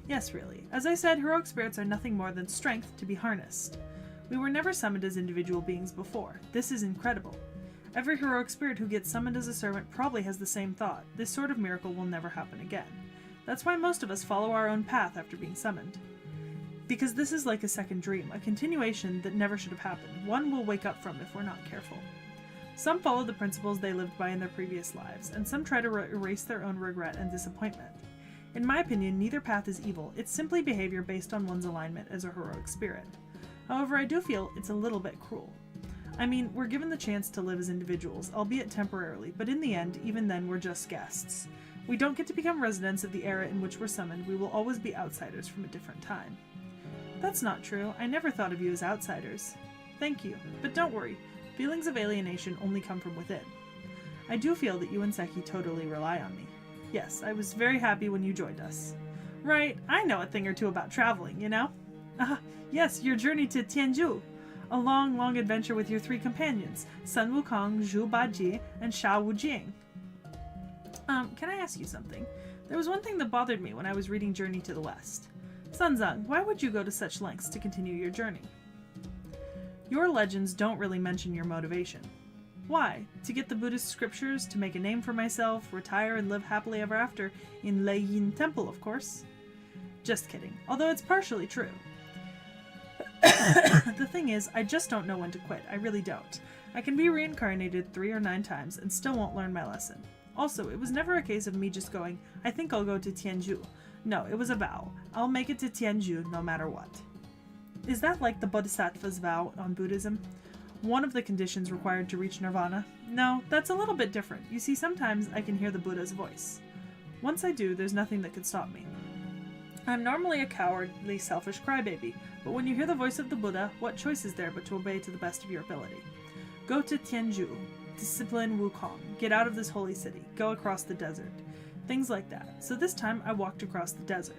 Yes, really. As I said, heroic spirits are nothing more than strength to be harnessed. We were never summoned as individual beings before. This is incredible. Every heroic spirit who gets summoned as a servant probably has the same thought. This sort of miracle will never happen again. That's why most of us follow our own path after being summoned. Because this is like a second dream, a continuation that never should have happened, one we'll wake up from if we're not careful. Some follow the principles they lived by in their previous lives, and some try to erase their own regret and disappointment. In my opinion, neither path is evil, it's simply behavior based on one's alignment as a heroic spirit. However, I do feel it's a little bit cruel. I mean, we're given the chance to live as individuals, albeit temporarily, but in the end, even then, we're just guests. We don't get to become residents of the era in which we're summoned, we will always be outsiders from a different time. That's not true. I never thought of you as outsiders. Thank you. But don't worry. Feelings of alienation only come from within. I do feel that you and Seki totally rely on me. Yes, I was very happy when you joined us. Right, I know a thing or two about traveling, you know? Yes, your journey to Tianzhu. A long, long adventure with your 3 companions, Sun Wukong, Zhu Baji, and Sha Wujing. Can I ask you something? There was one thing that bothered me when I was reading Journey to the West. Sanzang, why would you go to such lengths to continue your journey? Your legends don't really mention your motivation. Why? To get the Buddhist scriptures, to make a name for myself, retire and live happily ever after in Lei Yin Temple, of course. Just kidding, although it's partially true. The thing is, I just don't know when to quit. I really don't. I can be reincarnated 3 or 9 times and still won't learn my lesson. Also, it was never a case of me just going, I think I'll go to T.H.E. No, it was a vow. I'll make it to T.H.E. no matter what. Is that like the Bodhisattva's vow on Buddhism? One of the conditions required to reach nirvana? No, that's a little bit different. You see, sometimes I can hear the Buddha's voice. Once I do, there's nothing that could stop me. I'm normally a cowardly, selfish crybaby, but when you hear the voice of the Buddha, what choice is there but to obey to the best of your ability? Go to T.H.E. Discipline Wukong. Get out of this holy city. Go across the desert. Things like that. So this time I walked across the desert.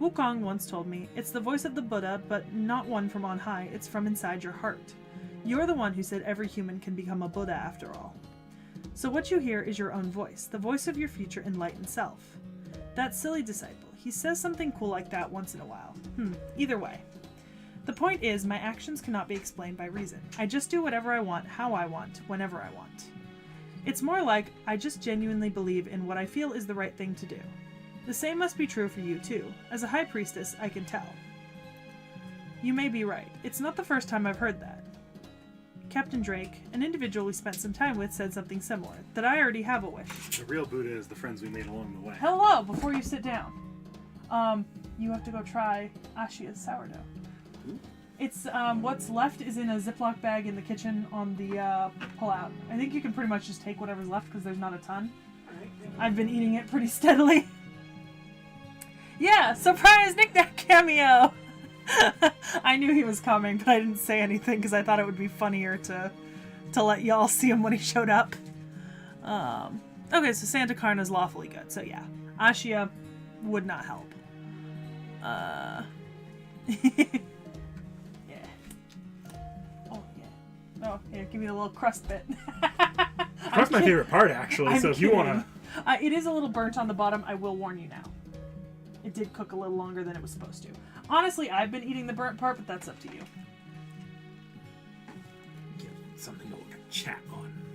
Wukong once told me, it's the voice of the Buddha, but not one from on high, it's from inside your heart. You're the one who said every human can become a Buddha after all. So what you hear is your own voice, the voice of your future enlightened self. That silly disciple, he says something cool like that once in a while. Either way. The point is, my actions cannot be explained by reason. I just do whatever I want, how I want, whenever I want. It's more like, I just genuinely believe in what I feel is the right thing to do. The same must be true for you too. As a high priestess, I can tell. You may be right. It's not the first time I've heard that. Captain Drake, an individual we spent some time with, said something similar, that I already have a wish. The real Buddha is the friends we made along the way. Hello, before you sit down. You have to go try Ashia's sourdough. Ooh. It's, what's left is in a Ziploc bag in the kitchen on the, pull-out. I think you can pretty much just take whatever's left because there's not a ton. I've been eating it pretty steadily. Yeah, surprise Nick Nack cameo! I knew he was coming, but I didn't say anything because I thought it would be funnier to let y'all see him when he showed up. Okay, so Santa Carna's lawfully good, so yeah. Ashia would not help. Yeah. Oh, yeah. Oh, here, give me the little crust bit. That's my favorite part, actually, so if you want to... It is a little burnt on the bottom, I will warn you now. It did cook a little longer than it was supposed to. Honestly, I've been eating the burnt part, but that's up to you. Get something to look at chat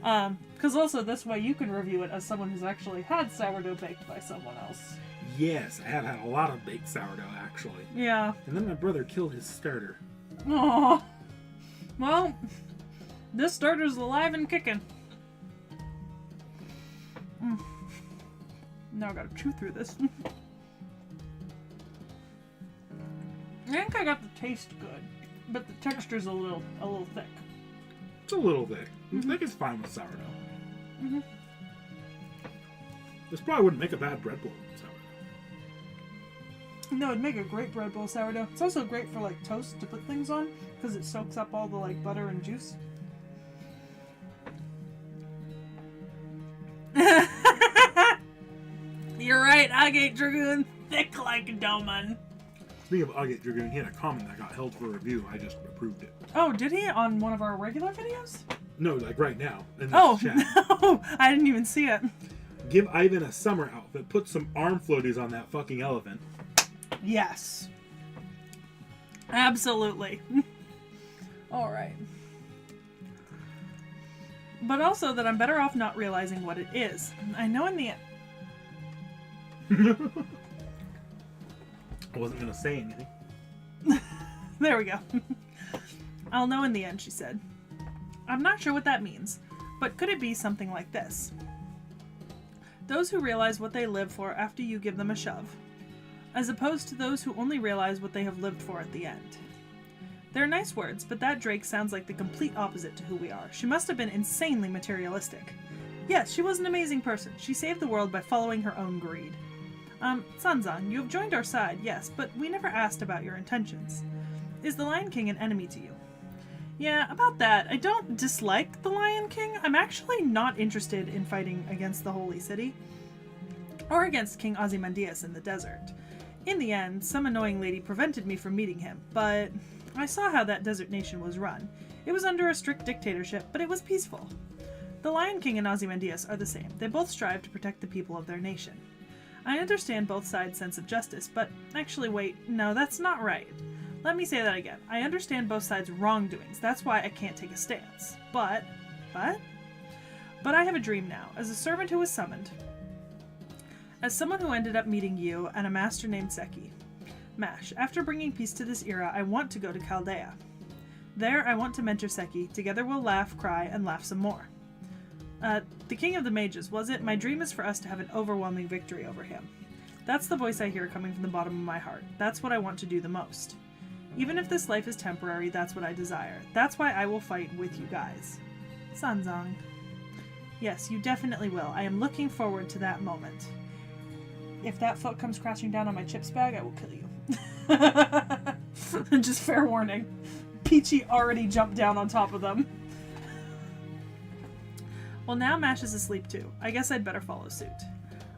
on. Because also this way you can review it as someone who's actually had sourdough baked by someone else. Yes, I have had a lot of baked sourdough, actually. Yeah. And then my brother killed his starter. Aww. Well, this starter's alive and kicking. Now I gotta chew through this. I think I got the taste good, but the texture's a little thick. It's a little thick. I think it's fine with sourdough. This probably wouldn't make a bad bread bowl sourdough. No, it'd make a great bread bowl sourdough. It's also great for like toast to put things on because it soaks up all the like butter and juice. You're right, Agate Dragoon, thick like a Doman. Speaking of Agate Dragoon, he had a comment that got held for review. I just approved it. Oh, did he? On one of our regular videos? No, like right now. In this Oh, chat. no! I didn't even see it. Give Ivan a summer outfit. Put some arm floaties on that fucking elephant. Yes. Absolutely. Alright. But also that I'm better off not realizing what it is. I know in the end... I wasn't gonna say anything. There we go. I'll know in the end, she said. I'm not sure what that means, but could it be something like this? Those who realize what they live for after you give them a shove, as opposed to those who only realize what they have lived for at the end. They're nice words, but that Drake sounds like the complete opposite to who we are. She must have been insanely materialistic. Yes, she was an amazing person. She saved the world by following her own greed. Sanzan, you have joined our side, yes, but we never asked about your intentions. Is the Lion King an enemy to you? Yeah, about that, I don't dislike the Lion King. I'm actually not interested in fighting against the Holy City, or against King Ozymandias in the desert. In the end, some annoying lady prevented me from meeting him, but I saw how that desert nation was run. It was under a strict dictatorship, but it was peaceful. The Lion King and Ozymandias are the same. They both strive to protect the people of their nation. I understand both sides' sense of justice, but actually wait, no, that's not right. Let me say that again. I understand both sides' wrongdoings. That's why I can't take a stance. But I have a dream now. As a servant who was summoned. As someone who ended up meeting you and a master named Seki. Mash, after bringing peace to this era, I want to go to Chaldea. There, I want to mentor Seki. Together we'll laugh, cry, and laugh some more. The King of the Mages, was it? My dream is for us to have an overwhelming victory over him. That's the voice I hear coming from the bottom of my heart. That's what I want to do the most. Even if this life is temporary, that's what I desire. That's why I will fight with you guys. Sanzang. Yes, you definitely will. I am looking forward to that moment. If that foot comes crashing down on my chips bag, I will kill you. Just fair warning. Peachy already jumped down on top of them. Well, now Mash is asleep too. I guess I'd better follow suit.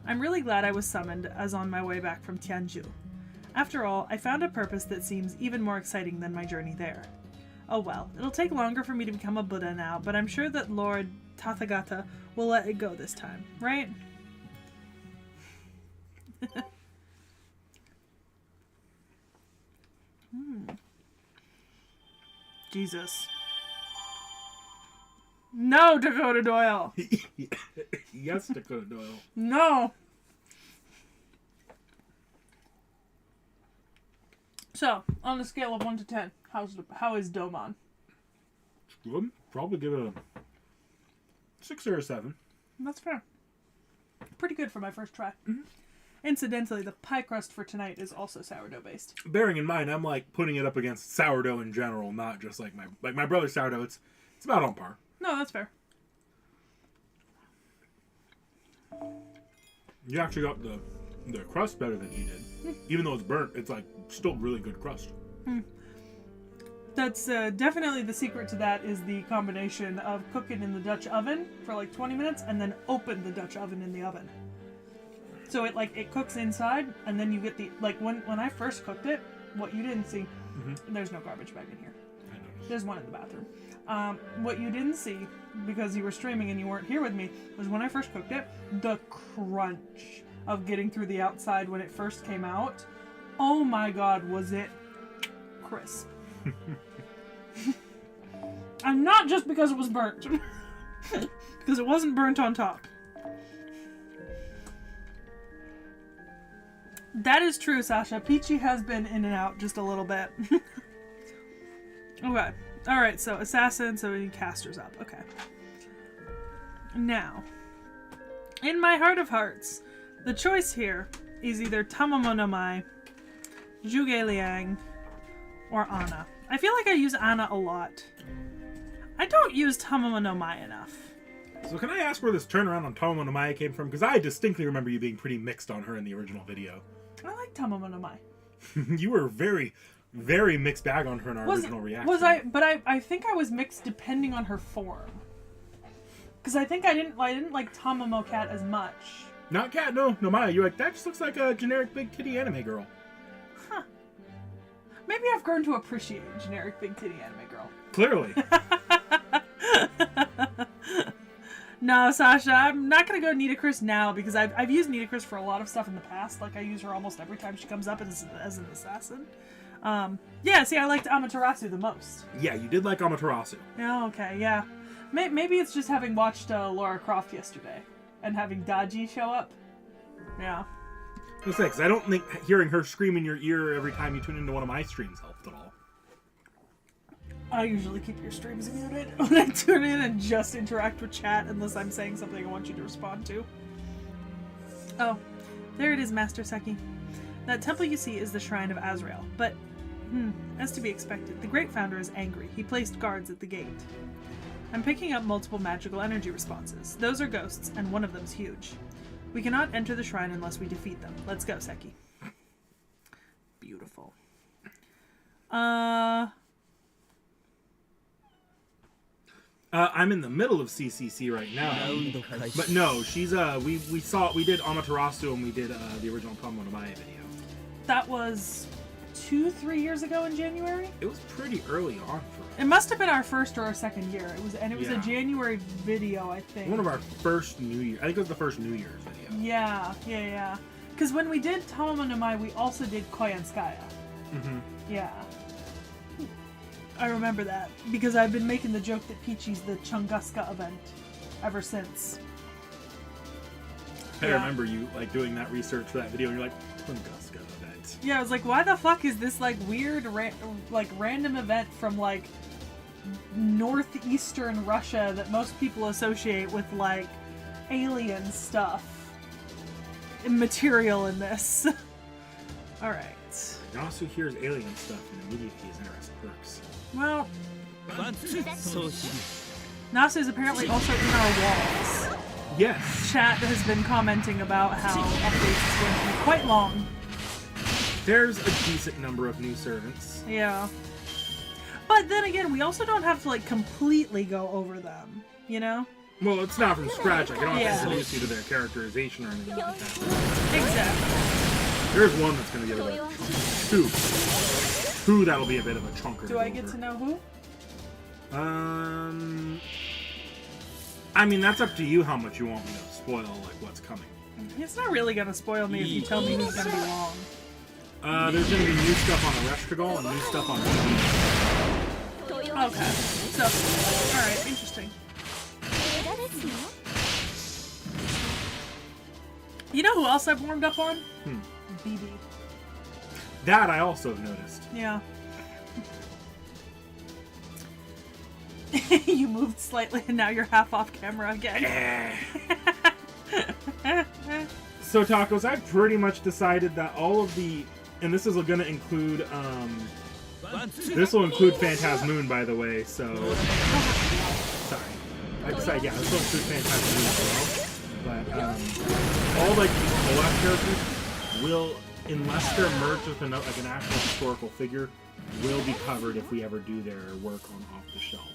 I'm really glad I was summoned as on my way back from Tianzhu. After all, I found a purpose that seems even more exciting than my journey there. Oh well, it'll take longer for me to become a Buddha now, but I'm sure that Lord Tathagata will let it go this time, right? Jesus. No, Dakota Doyle! Yes, Dakota Doyle. No! So, on a scale of 1 to 10, how is Domon? It's good. Probably give it a 6 or a 7. That's fair. Pretty good for my first try. Mm-hmm. Incidentally, the pie crust for tonight is also sourdough based. Bearing in mind, I'm like putting it up against sourdough in general, not just like my brother's sourdough. It's about on par. No, that's fair. You actually got the crust better than he did. Even though it's burnt, it's like still really good crust. That's definitely the secret to that is the combination of cook it in the Dutch oven for like 20 minutes and then open the Dutch oven in the oven. So it cooks inside and then you get the, like when I first cooked it, what you didn't see, there's no garbage bag in here. I noticed. There's one in the bathroom. What you didn't see, because you were streaming and you weren't here with me, was when I first cooked it, the crunch of getting through the outside when it first came out. Oh my god, was it crisp. And not just because it was burnt. Because it wasn't burnt on top. That is true, Sasha. Peachy has been in and out just a little bit. Okay. Alright, so assassin, so we need casters up. Okay. Now, in my heart of hearts, the choice here is either Tamamo no Mai, Zhuge Liang, or Ana. I feel like I use Ana a lot. I don't use Tamamo no Mai enough. So can I ask where this turnaround on Tamamo no Mai came from? Because I distinctly remember you being pretty mixed on her in the original video. I like Tamamo no Mai. You were very, very mixed bag on her in our original reaction. Was I? But I think I was mixed depending on her form. Because I think I didn't like Tamamo Cat as much. Not Cat, no Maya. You're like, that just looks like a generic big titty anime girl. Huh. Maybe I've grown to appreciate generic big titty anime girl. Clearly. No, Sasha, I'm not going to go Nitocris now because I've used Nitocris for a lot of stuff in the past. Like, I use her almost every time she comes up as an assassin. Yeah, see, I liked Amaterasu the most. Yeah, you did like Amaterasu. Oh, okay, yeah. Maybe it's just having watched Lara Croft yesterday and having Daji show up. Yeah. I was saying, because I don't think hearing her scream in your ear every time you tune into one of my streams helped at all. I usually keep your streams muted when I tune in and just interact with chat unless I'm saying something I want you to respond to. Oh, there it is, Master Seki. That temple you see is the Shrine of Azrael, but, as to be expected, the Great Founder is angry. He placed guards at the gate. I'm picking up multiple magical energy responses. Those are ghosts, and one of them's huge. We cannot enter the shrine unless we defeat them. Let's go, Seki. Beautiful. I'm in the middle of CCC right now, but no, she's we did Amaterasu and we did the original Tamamo no Mai video. That was 2-3 years ago in January. It was pretty early on for us. It must have been our first or our second year. It was a January video, I think. One of our first New Year. I think it was the first New Year's video. Yeah. Because when we did Tamamo no Mai, we also did Koyanskaya. Mm-hmm. Yeah. I remember that because I've been making the joke that Peachy's the Chunguska event ever since. I remember you like doing that research for that video, and you're like, Tunguska event. Yeah, I was like, why the fuck is this like weird, random event from like northeastern Russia that most people associate with like alien stuff and material in this? All right. Nasu hears alien stuff and immediately is interested perks. Well, Nasu's apparently also in our walls. Yes. Chat has been commenting about how updates is going to be quite long. There's a decent number of new servants. Yeah. But then again, we also don't have to like completely go over them, you know? Well, it's not from scratch. I don't have Yeah. to introduce you to their characterization or anything like that. Exactly. There's one that's going to give it a 2. 2 that'll be a bit of a chunker. Do I get to know who? I mean, that's up to you how much you want me to spoil, like, what's coming. It's not really gonna spoil me if you tell me who's gonna be long. There's gonna be new stuff on Ereshkigal and new stuff on TV. Okay. So, alright, interesting. You know who else I've warmed up on? BB. That I also have noticed. Yeah. You moved slightly and now you're half off camera again. So, Tacos, I've pretty much decided that all of the... And this is going to include... this will include Phantasmoon, by the way, so... Sorry. I decided, yeah, this will include Phantasmoon as well. But, all, like, the last characters will, unless they're merged with an actual historical figure, will be covered if we ever do their work on Off the Shelf.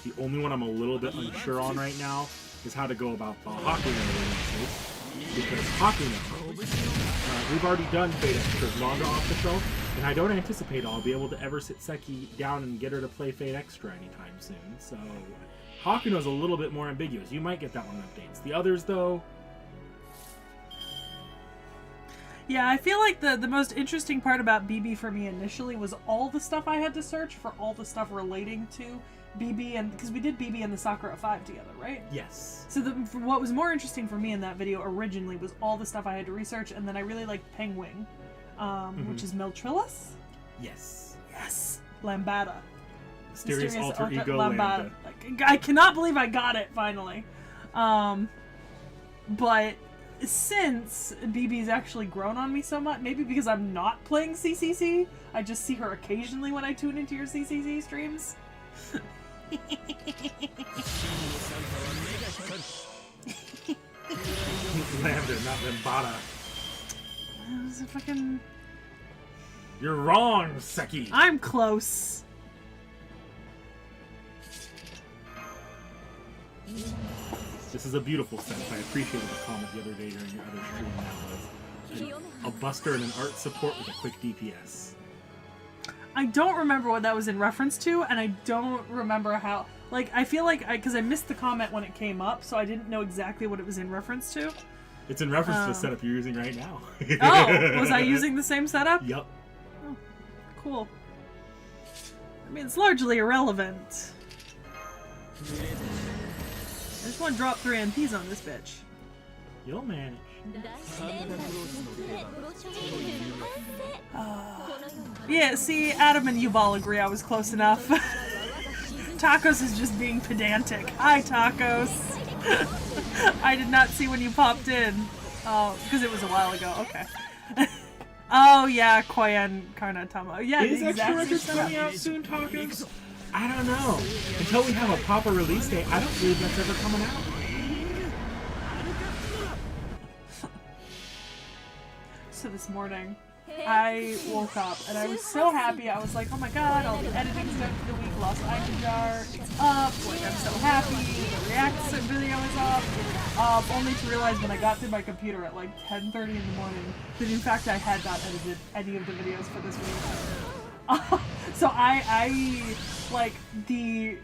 The only one I'm a little bit unsure on right now is how to go about the Hakuno releases. Because Hakuno, we've already done Fate Extra's manga Off the Shelf, and I don't anticipate I'll be able to ever sit Seki down and get her to play Fate Extra anytime soon. So, Hakuno's a little bit more ambiguous. You might get that one in updates. The others, though... Yeah, I feel like the most interesting part about BB for me initially was all the stuff I had to search for all the stuff relating to BB, and because we did BB and the Sakura 5 together, right? Yes. So what was more interesting for me in that video originally was all the stuff I had to research, and then I really liked Penguin, which is Meltrilus? Yes. Yes! Lambada. Mysterious alter ego Lambda. Like, I cannot believe I got it, finally. But since BB's actually grown on me so much, maybe because I'm not playing CCC, I just see her occasionally when I tune into your CCC streams. Lambda, not Lambada. That was a fucking... You're wrong, Seki! I'm close. This is a beautiful sense. I appreciated the comment the other day during your other stream now was a buster and an art support with a quick DPS. I don't remember what that was in reference to, and I don't remember how... Like, I feel like... Because I missed the comment when it came up, so I didn't know exactly what it was in reference to. It's in reference to the setup you're using right now. Oh! Was I using the same setup? Yep. Oh, cool. I mean, it's largely irrelevant. I just want to drop 3 MPs on this bitch. You'll manage. Yeah, see, Adam and Yuval agree I was close enough. Tacos is just being pedantic. Hi, Tacos. I did not see when you popped in. Oh, because it was a while ago. Okay. Oh, yeah, Koyan Karnatama. Yeah, Is the Extra exact Records same coming setup. out soon, Tacos? I don't know. Until we have a proper release date, I don't believe that's ever coming out. So this morning, I woke up and I was so happy. I was like, oh my god, all the editing's done for the week. Lost Item Jar, it's up. Like, I'm so happy. The React video is up. Only to realize when I got to my computer at like 10:30 in the morning that in fact I had not edited any of the videos for this week. So I like the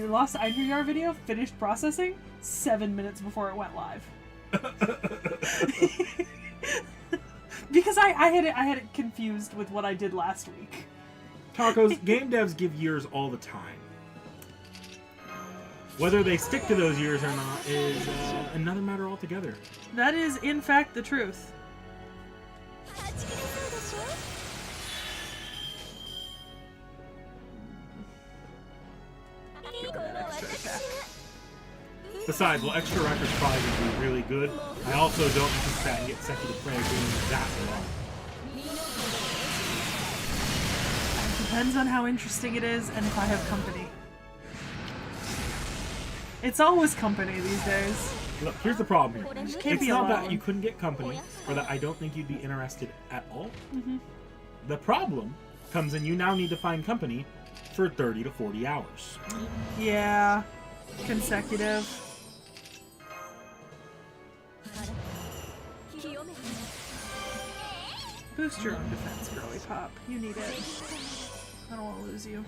Lost Item Jar video finished processing 7 minutes before it went live. Because I had it confused with what I did last week. Tacos, game devs give years all the time. Whether they stick to those years or not is another matter altogether. That is, in fact, the truth. Besides, while extra records probably going to be really good, I also don't anticipate I can get Seki to play a game that long. Depends on how interesting it is and if I have company. It's always company these days. Look, here's the problem here. Can't It's be not alone. that you couldn't get company, or that I don't think you'd be interested at all. Mm-hmm. The problem comes in you now need to find company for 30 to 40 hours. Yeah. Consecutive. Boost your own defense, girly pop. You need it. I don't want to lose you.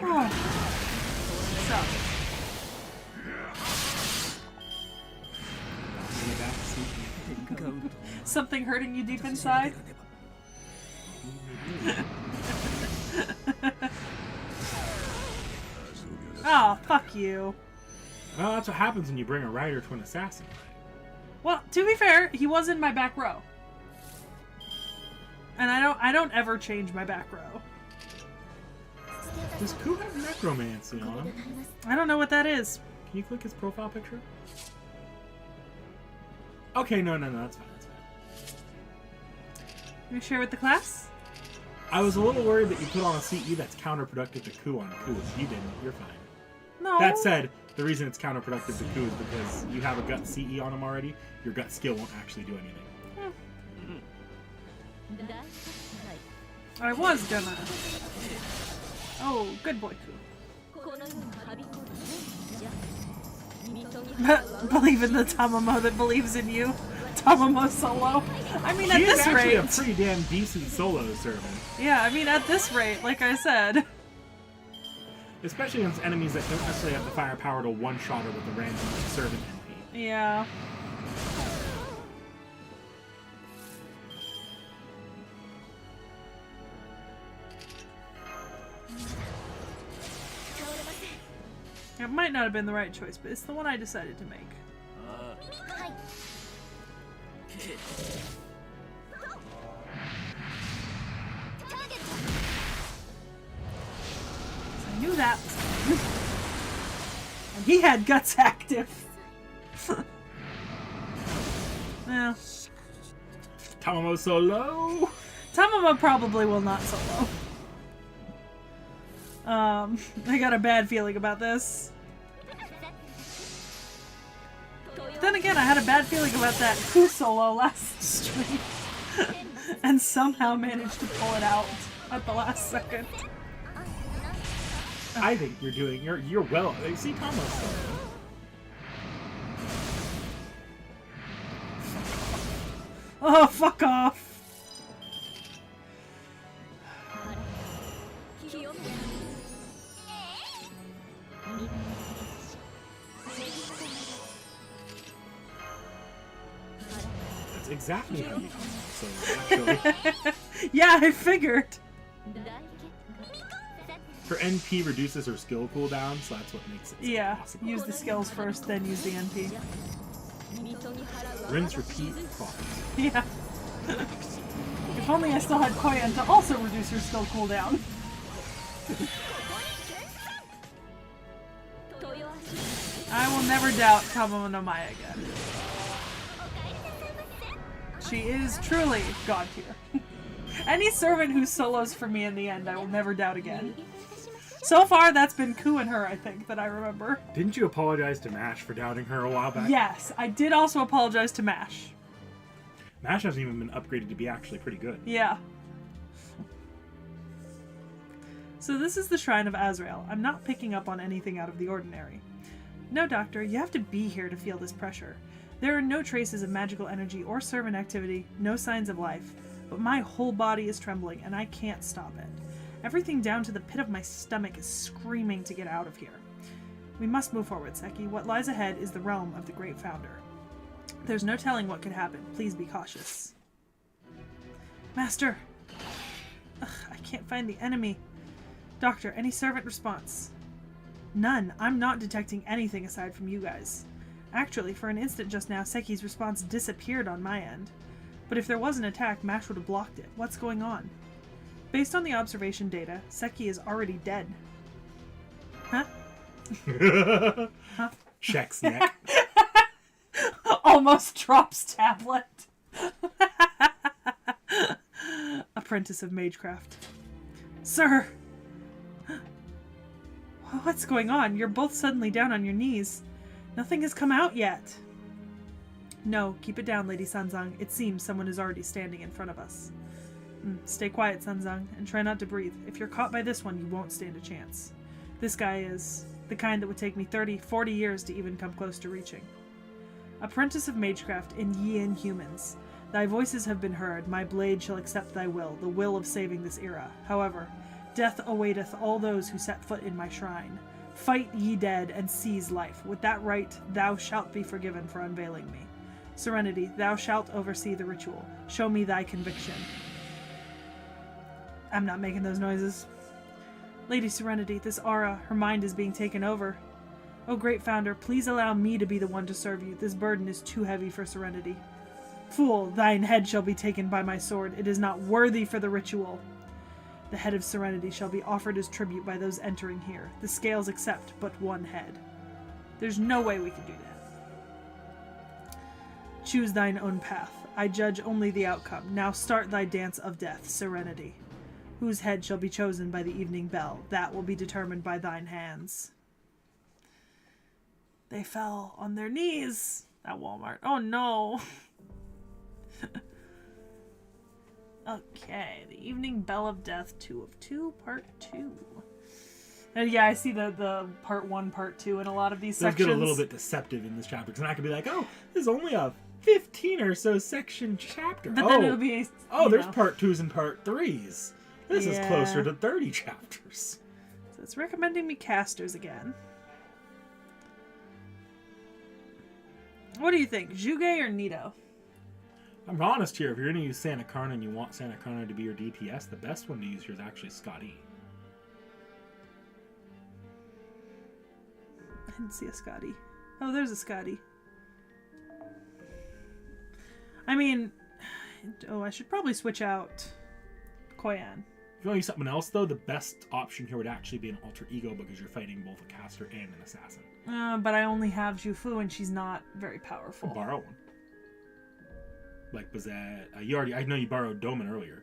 Oh. So. Something hurting you deep inside? Oh, fuck you. Well, that's what happens when you bring a rider to an assassin. Well, to be fair, he was in my back row. And I don't ever change my back row. Does Ku have necromancy on him? I don't know what that is. Can you click his profile picture? Okay, no, that's fine, that's fine. You share with the class? I was a little worried that you put on a CE that's counterproductive to Ku on Ku. You didn't, you're fine. No. That said, the reason it's counterproductive to Ku is because you have a gut CE on him already. Your gut skill won't actually do anything. I was gonna. Oh, good boy, Ku. Believe in the Tamamo that believes in you. Tamamo solo. I mean, at He is this actually rate. a pretty damn decent solo servant. Yeah, I mean, at this rate, like I said. Especially against enemies that don't necessarily have the firepower to one-shot her with a random servant MP. Yeah. It might not have been the right choice, but it's the one I decided to make. I knew that was coming. And he had guts active. Yeah. Tamamo solo! Tamamo probably will not solo. I got a bad feeling about this. Then again, I had a bad feeling about that Ku solo last stream. And somehow managed to pull it out at the last second. I think you're well. See Tamamo solo. Oh, fuck off. That's exactly how you Tamamo solo, actually. Yeah, I figured. Her NP reduces her skill cooldown, so that's what makes it so Yeah, possible. use the skills first, then use the NP. Rinse, repeat, fuck. Yeah. If only I still had Koyan to also reduce her skill cooldown. I will never doubt Tamamo no Maya again. She is truly god tier. Any servant who solos for me in the end, I will never doubt again. So far, that's been Ku and her, I think, that I remember. Didn't you apologize to Mash for doubting her a while back? Yes, I did also apologize to Mash. Mash hasn't even been upgraded to be actually pretty good. Yeah. So this is the Shrine of Azrael. I'm not picking up on anything out of the ordinary. No, Doctor, you have to be here to feel this pressure. There are no traces of magical energy or servant activity, no signs of life. But my whole body is trembling, and I can't stop it. Everything down to the pit of my stomach is screaming to get out of here. We must move forward, Seki. What lies ahead is the realm of the Great Founder. There's no telling what could happen. Please be cautious. Master! Ugh, I can't find the enemy. Doctor, any servant response? None. I'm not detecting anything aside from you guys. Actually, for an instant just now, Seki's response disappeared on my end. But if there was an attack, Mash would have blocked it. What's going on? Based on the observation data, Seki is already dead. Huh? Huh? Checks neck. Almost drops tablet. Apprentice of Magecraft. Sir! What's going on? You're both suddenly down on your knees. Nothing has come out yet. No, keep it down, Lady Sanzang. It seems someone is already standing in front of us. Stay quiet, Sanzang, and try not to breathe. If you're caught by this one, you won't stand a chance. This guy is the kind that would take me 30, 40 years to even come close to reaching. Apprentice of Magecraft and ye inhumans, thy voices have been heard. My blade shall accept thy will, the will of saving this era. However, death awaiteth all those who set foot in my shrine. Fight, ye dead, and seize life. With that right, thou shalt be forgiven for unveiling me. Serenity, thou shalt oversee the ritual. Show me thy conviction. I'm not making those noises. Lady Serenity, this aura, her mind is being taken over. O great founder, please allow me to be the one to serve you. This burden is too heavy for Serenity. Fool, thine head shall be taken by my sword. It is not worthy for the ritual. The head of Serenity shall be offered as tribute by those entering here. The scales accept but one head. There's no way we can do that. Choose thine own path. I judge only the outcome. Now start thy dance of death, Serenity. Whose head shall be chosen by the evening bell? That will be determined by thine hands. They fell on their knees at Walmart. Oh no. Okay, the evening bell of death, 2 of 2, part 2. And yeah, I see the part 1, part 2 in a lot of these sections. Those get a little bit deceptive in this chapter, because I could be like, oh, this is only a 15 or so section chapter. But then it'll be, there's part 2s and part 3s. This is closer to 30 chapters. So it's recommending me casters again. What do you think, Juge or Nito? I'm honest here. If you're going to use Santa Carna and you want Santa Carna to be your DPS, the best one to use here is actually Scotty. I didn't see a Scotty. Oh, there's a Scotty. I mean, I should probably switch out Koyan. If you want to use something else, though, the best option here would actually be an alter ego because you're fighting both a caster and an assassin. But I only have Jufu and she's not very powerful. I'll borrow one. Like Bazette. I know you borrowed Doman earlier.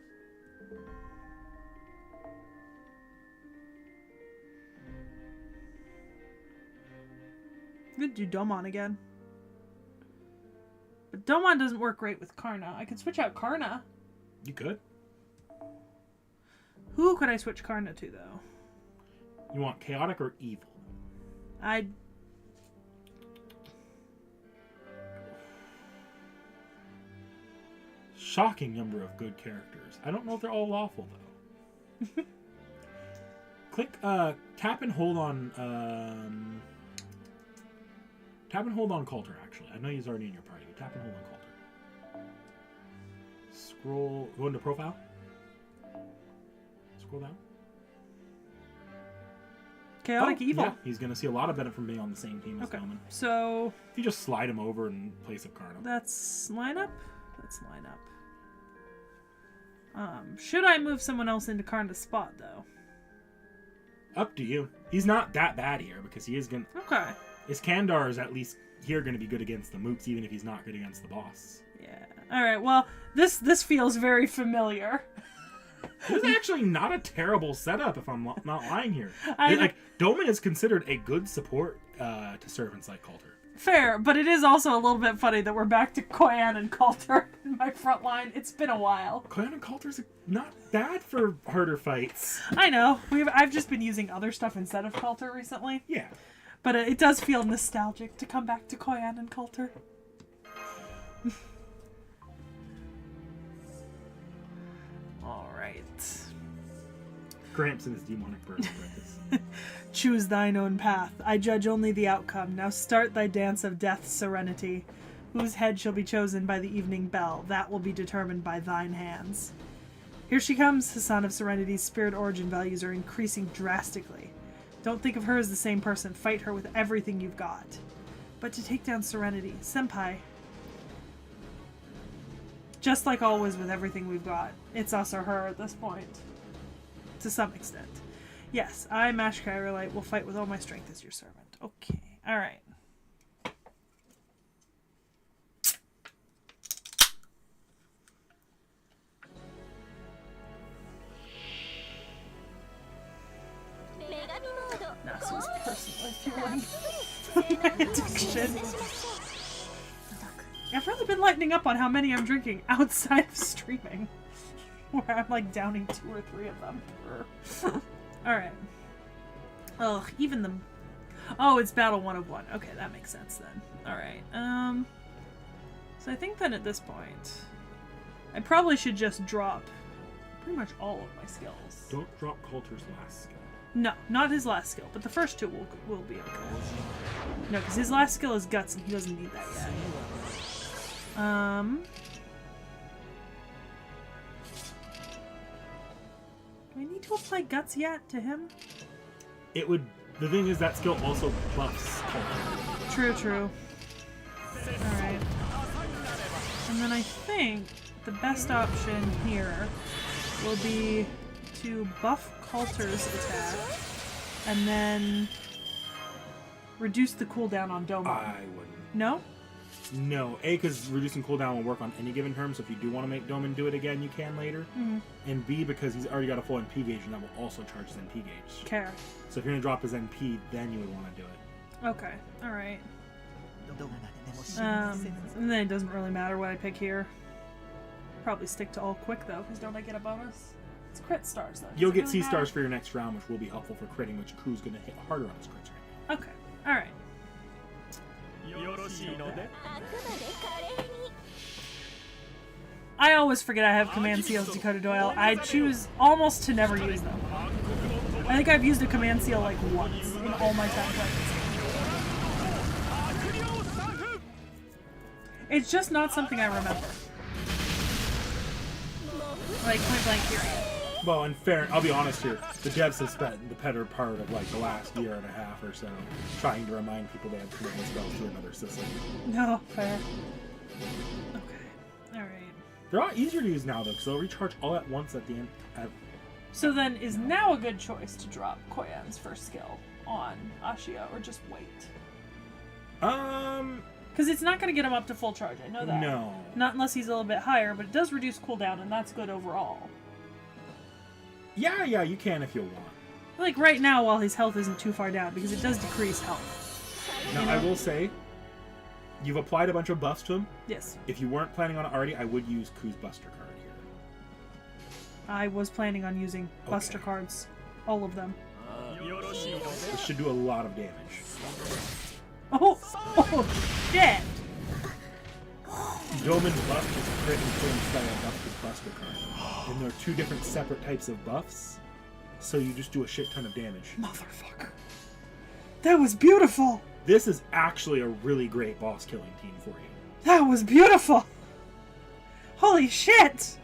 I'm gonna do Domon again. But Domon doesn't work great with Karna. I could switch out Karna. You could. Who could I switch Karna to, though? You want chaotic or evil? Shocking number of good characters. I don't know if they're all lawful, though. Click, tap and hold on, Coulter, actually. I know he's already in your party. Tap and hold on Coulter. Scroll, go into profile. Scroll down. Chaotic evil. Yeah, he's going to see a lot of benefit from being on the same team as Doman. So if you just slide him over in place of Karna. That's lineup? Let's line up. Should I move someone else into Karna's spot, though? Up to you. He's not that bad here because he is going to... Okay. Iskandar is at least here going to be good against the mooks, even if he's not good against the boss. Yeah. Alright, well, this feels very familiar. This is actually not a terrible setup, if I'm not lying here. Doman is considered a good support to servants like Coulter. Fair, but it is also a little bit funny that we're back to Koyan and Coulter in my front line. It's been a while. Koyan and Coulter's not bad for harder fights. I know. I've just been using other stuff instead of Coulter recently. Yeah. But it does feel nostalgic to come back to Koyan and Coulter. Gramps and his demonic bird apprentice. Choose thine own path. I judge only the outcome. Now start thy dance of death's serenity. Whose head shall be chosen by the evening bell? That will be determined by thine hands. Here she comes, Hassan of Serenity's spirit origin values are increasing drastically. Don't think of her as the same person. Fight her with everything you've got. But to take down Serenity, Senpai, just like always with everything we've got, it's us or her at this point. To some extent. Yes, I, Mash Kyrolite, will fight with all my strength as your servant. Okay, alright. Nasu's personally fueling my addiction. I've really been lightening up on how many I'm drinking outside of streaming. Where I'm like downing 2 or 3 of them. Alright. Ugh, even the... Oh, it's Battle 1 of 1. Okay, that makes sense then. Alright, so I think then at this point, I probably should just drop pretty much all of my skills. Don't drop Coulter's last skill. No, not his last skill, but the first 2 will be okay. No, because his last skill is Guts and he doesn't need that yet. Do I need to apply Guts yet to him? It would... The thing is, that skill also buffs Coulter. True, true. Alright. And then I think the best option here will be to buff Coulter's attack and then reduce the cooldown on Doma. I wouldn't. No? No. A, because reducing cooldown will work on any given turn, so if you do want to make Doman do it again, you can later. Mm-hmm. And B, because he's already got a full NP gauge, and that will also charge his NP gauge. Okay. So if you're going to drop his NP, then you would want to do it. Okay. Alright. And then it doesn't really matter what I pick here. Probably stick to all quick, though, because don't I get a bonus? It's crit stars, though. You'll get C stars for your next round, which will be helpful for critting, which Ku's going to hit harder on his crits right now. Okay. Alright. I always forget I have command seals, Dakota Doyle. I choose almost to never use them. I think I've used a command seal like once in all my time playing this game. It's just not something I remember. Like point blank period. Well, and fair, I'll be honest here, the devs have spent the better part of like the last year and a half or so trying to remind people they have commitment spells to another system. No, fair. Okay, alright. They're a lot easier to use now though, because they'll recharge all at once at the end. So then, is now a good choice to drop Koyan's first skill on Ashia, or just wait? Because it's not going to get him up to full charge, I know that. No. Not unless he's a little bit higher, but it does reduce cooldown, and that's good overall. Yeah, you can if you want. Like right now, while his health isn't too far down, because it does decrease health. Now, I will say, you've applied a bunch of buffs to him. Yes. If you weren't planning on it already, I would use Ku's Buster card here. I was planning on using Buster cards. All of them. This should do a lot of damage. Oh shit! Doman's buff is crit influenced by a buff with Buster card. And there are 2 different separate types of buffs, so you just do a shit ton of damage. Motherfucker. That was beautiful! This is actually a really great boss killing team for you. That was beautiful! Holy shit!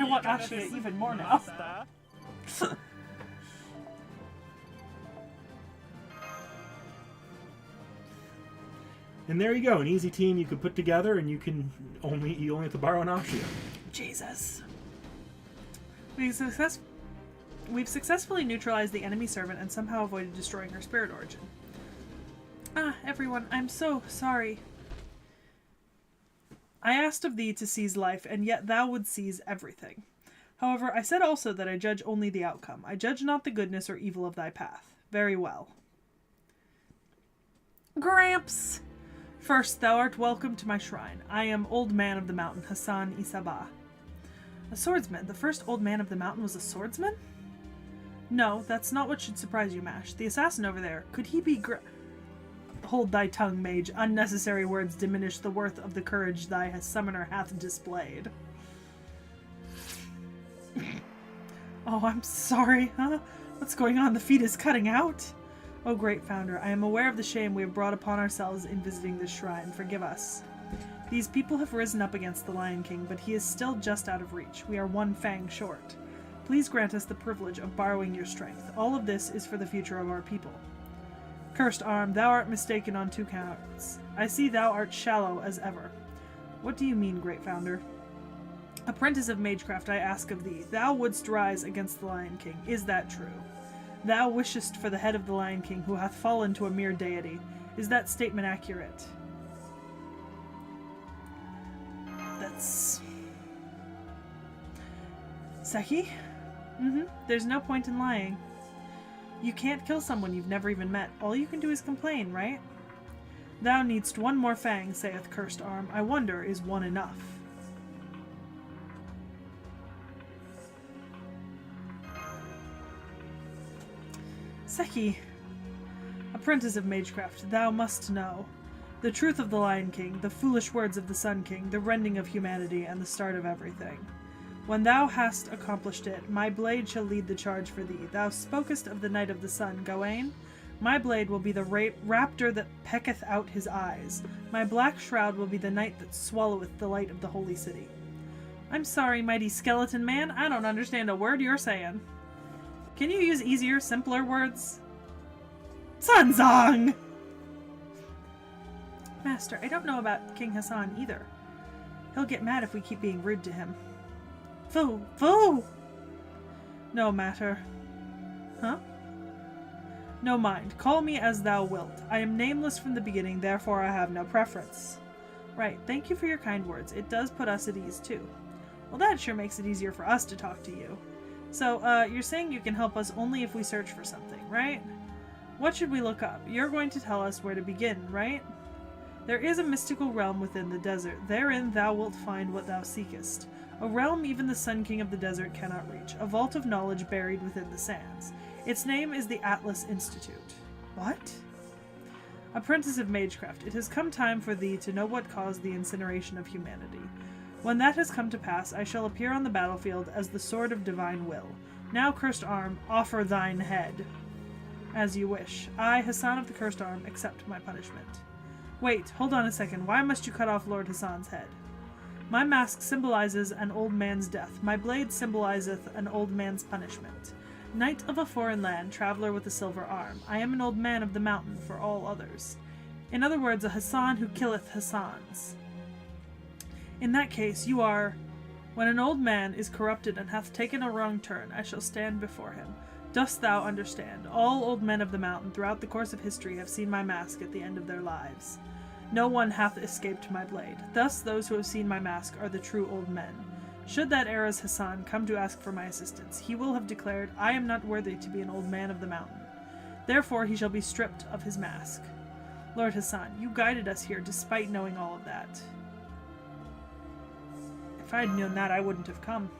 I want Ashia even more now. And there you go, an easy team you could put together, and you only have to borrow an Ashia. Jesus. We've successfully neutralized the enemy servant and somehow avoided destroying her spirit origin. Ah, everyone, I'm so sorry. I asked of thee to seize life, and yet thou wouldst seize everything. However, I said also that I judge only the outcome. I judge not the goodness or evil of thy path. Very well. Gramps! First, thou art welcome to my shrine. I am Old Man of the Mountain, Hassan Isaba. A swordsman? The first Old Man of the Mountain was a swordsman? No, that's not what should surprise you, Mash. The assassin over there, could he be Hold thy tongue, mage. Unnecessary words diminish the worth of the courage thy summoner hath displayed. Oh, I'm sorry, huh? What's going on? The feet is cutting out? Oh, great founder, I am aware of the shame we have brought upon ourselves in visiting this shrine. Forgive us. These people have risen up against the Lion King, but he is still just out of reach. We are one fang short. Please grant us the privilege of borrowing your strength. All of this is for the future of our people. Cursed arm, thou art mistaken on 2 counts. I see thou art shallow as ever. What do you mean, great founder? Apprentice of magecraft, I ask of thee, thou wouldst rise against the Lion King. Is that true? Thou wishest for the head of the Lion King, who hath fallen to a mere deity. Is that statement accurate? That's... Seki? There's no point in lying. You can't kill someone you've never even met. All you can do is complain, right? Thou needst one more fang, saith Cursed Arm. I wonder, is one enough? Seki, apprentice of magecraft, thou must know. The truth of the Lion King, the foolish words of the Sun King, the rending of humanity, and the start of everything. When thou hast accomplished it, my blade shall lead the charge for thee. Thou spokest of the Night of the Sun, Gawain. My blade will be the raptor that pecketh out his eyes. My black shroud will be the night that swalloweth the light of the holy city. I'm sorry, mighty skeleton man, I don't understand a word you're saying. Can you use easier, simpler words? Sunzong! Master, I don't know about King Hassan either. He'll get mad if we keep being rude to him. Foo! Foo! No matter. Huh? No mind. Call me as thou wilt. I am nameless from the beginning, therefore I have no preference. Right. Thank you for your kind words. It does put us at ease, too. Well, that sure makes it easier for us to talk to you. So, you're saying you can help us only if we search for something, right? What should we look up? You're going to tell us where to begin, right? There is a mystical realm within the desert. Therein thou wilt find what thou seekest. A realm even the Sun King of the desert cannot reach. A vault of knowledge buried within the sands. Its name is the Atlas Institute. What? Apprentice of Magecraft, it has come time for thee to know what caused the incineration of humanity. When that has come to pass, I shall appear on the battlefield as the sword of divine will. Now, Cursed Arm, offer thine head. As you wish. I, Hassan of the Cursed Arm, accept my punishment. Wait, hold on a second. Why must you cut off Lord Hassan's head? My mask symbolizes an old man's death. My blade symbolizeth an old man's punishment. Knight of a foreign land, traveler with a silver arm. I am an old man of the mountain for all others. In other words, a Hassan who killeth Hassans. In that case, you are... When an old man is corrupted and hath taken a wrong turn, I shall stand before him. Dost thou understand? All old men of the mountain throughout the course of history have seen my mask at the end of their lives. No one hath escaped my blade. Thus those who have seen my mask are the true old men. Should that era's Hassan come to ask for my assistance, he will have declared, I am not worthy to be an old man of the mountain. Therefore he shall be stripped of his mask. Lord Hassan, you guided us here despite knowing all of that. If I had known that, I wouldn't have come.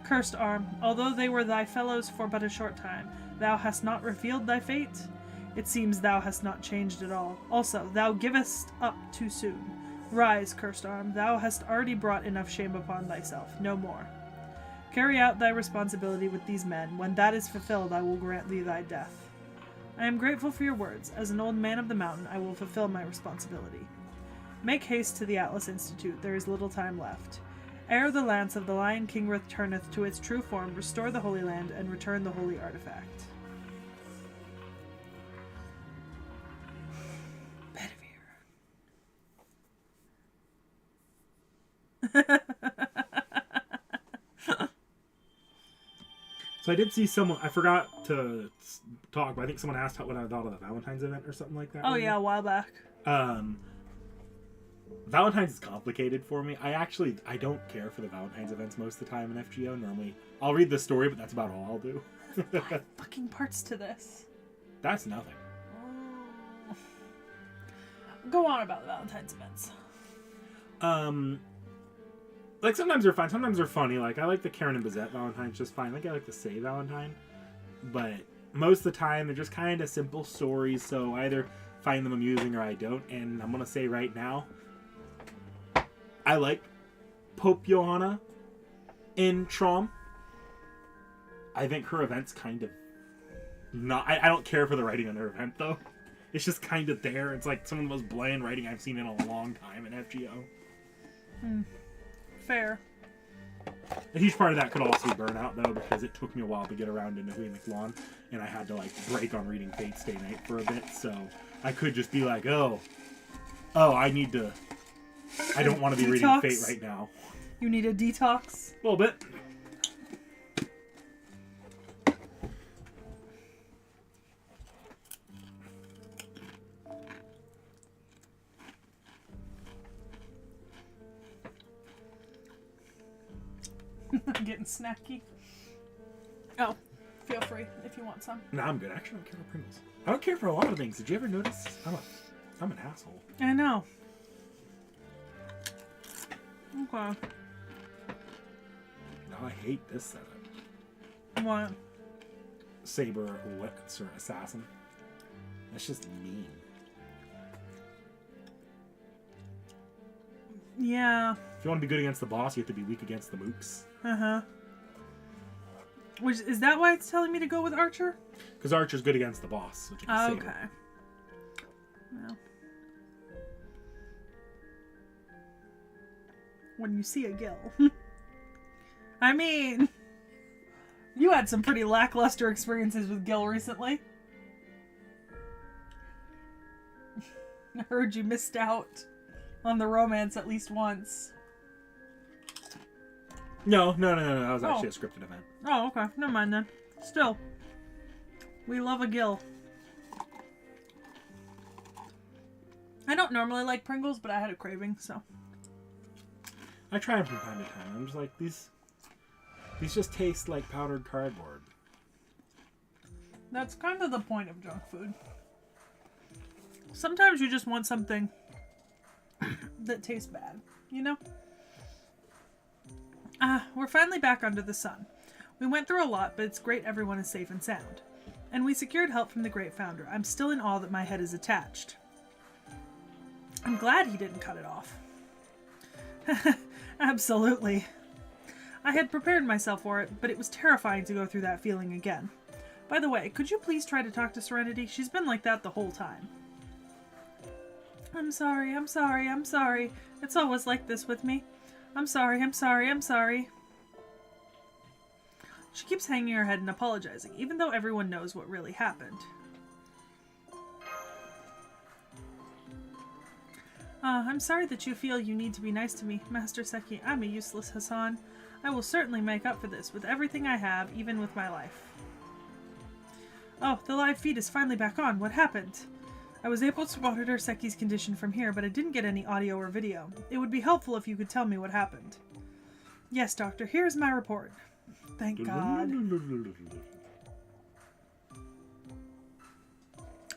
Cursed Arm, although they were thy fellows for but a short time, thou hast not revealed thy fate? It seems thou hast not changed at all. Also, thou givest up too soon. Rise, Cursed Arm, thou hast already brought enough shame upon thyself, no more. Carry out thy responsibility with these men. When that is fulfilled, I will grant thee thy death. I am grateful for your words. As an old man of the mountain, I will fulfill my responsibility. Make haste to the Atlas Institute. There is little time left. Ere the lance of the Lion King returneth to its true form, restore the Holy Land and return the holy artifact. So I did see someone, I forgot to talk, but I think someone asked what I thought of the Valentine's event or something like that. Oh, yeah, a while back. Valentine's is complicated for me. I don't care for the Valentine's events most of the time in FGO. Normally, I'll read the story, but that's about all I'll do. 5 fucking parts to this. That's nothing. Go on about the Valentine's events. Like, sometimes they're fine, sometimes they're funny. Like, I like the Karen and Bizette Valentine's just fine. Like, I like the Say Valentine. But most of the time they're just kind of simple stories, so I either find them amusing or I don't. And I'm gonna say right now, I like Pope Johanna in Trom. I think her event's kind of not. I don't care for the writing on her event though. It's just kind of there. It's like some of the most bland writing I've seen in a long time in FGO. Fair. A huge part of that could also be burnout though, because it took me a while to get around into Hui McLawn, and I had to like break on reading Fate Stay Night for a bit, so I could just be like, oh, I don't want to be reading Fate right now. You need a detox? A little bit. I'm getting snacky. Oh, feel free if you want some. No, I'm good. Actually, I don't care for Pringles. I don't care for a lot of things. Did you ever notice? I'm an asshole. I know. Okay. No, I hate this setup. What? Saber or assassin. That's just mean. Yeah. If you want to be good against the boss, you have to be weak against the mooks. Uh-huh. Which, is that why it's telling me to go with Archer? Because Archer's good against the boss. Which is Saber. Okay. Well. When you see a Gil. I mean, you had some pretty lackluster experiences with Gil recently. I heard you missed out on the romance at least once. No. That was actually a scripted event. Oh, okay. Never mind then. Still. We love a Gil. I don't normally like Pringles, but I had a craving, so. I try them from time to time. I'm just like, these just taste like powdered cardboard. That's kind of the point of junk food. Sometimes you just want something that tastes bad, you know? We're finally back under the sun. We went through a lot, but it's great everyone is safe and sound. And we secured help from the Great Founder. I'm still in awe that my head is attached. I'm glad he didn't cut it off. Absolutely. I had prepared myself for it, but it was terrifying to go through that feeling again. By the way, could you please try to talk to Serenity? She's been like that the whole time. I'm sorry. It's always like this with me. I'm sorry. She keeps hanging her head and apologizing, even though everyone knows what really happened. I'm sorry that you feel you need to be nice to me, Master Seki. I'm a useless Hassan. I will certainly make up for this with everything I have, even with my life. Oh, the live feed is finally back on. What happened? I was able to monitor Seki's condition from here, but I didn't get any audio or video. It would be helpful if you could tell me what happened. Yes, Doctor, here's my report. Thank God.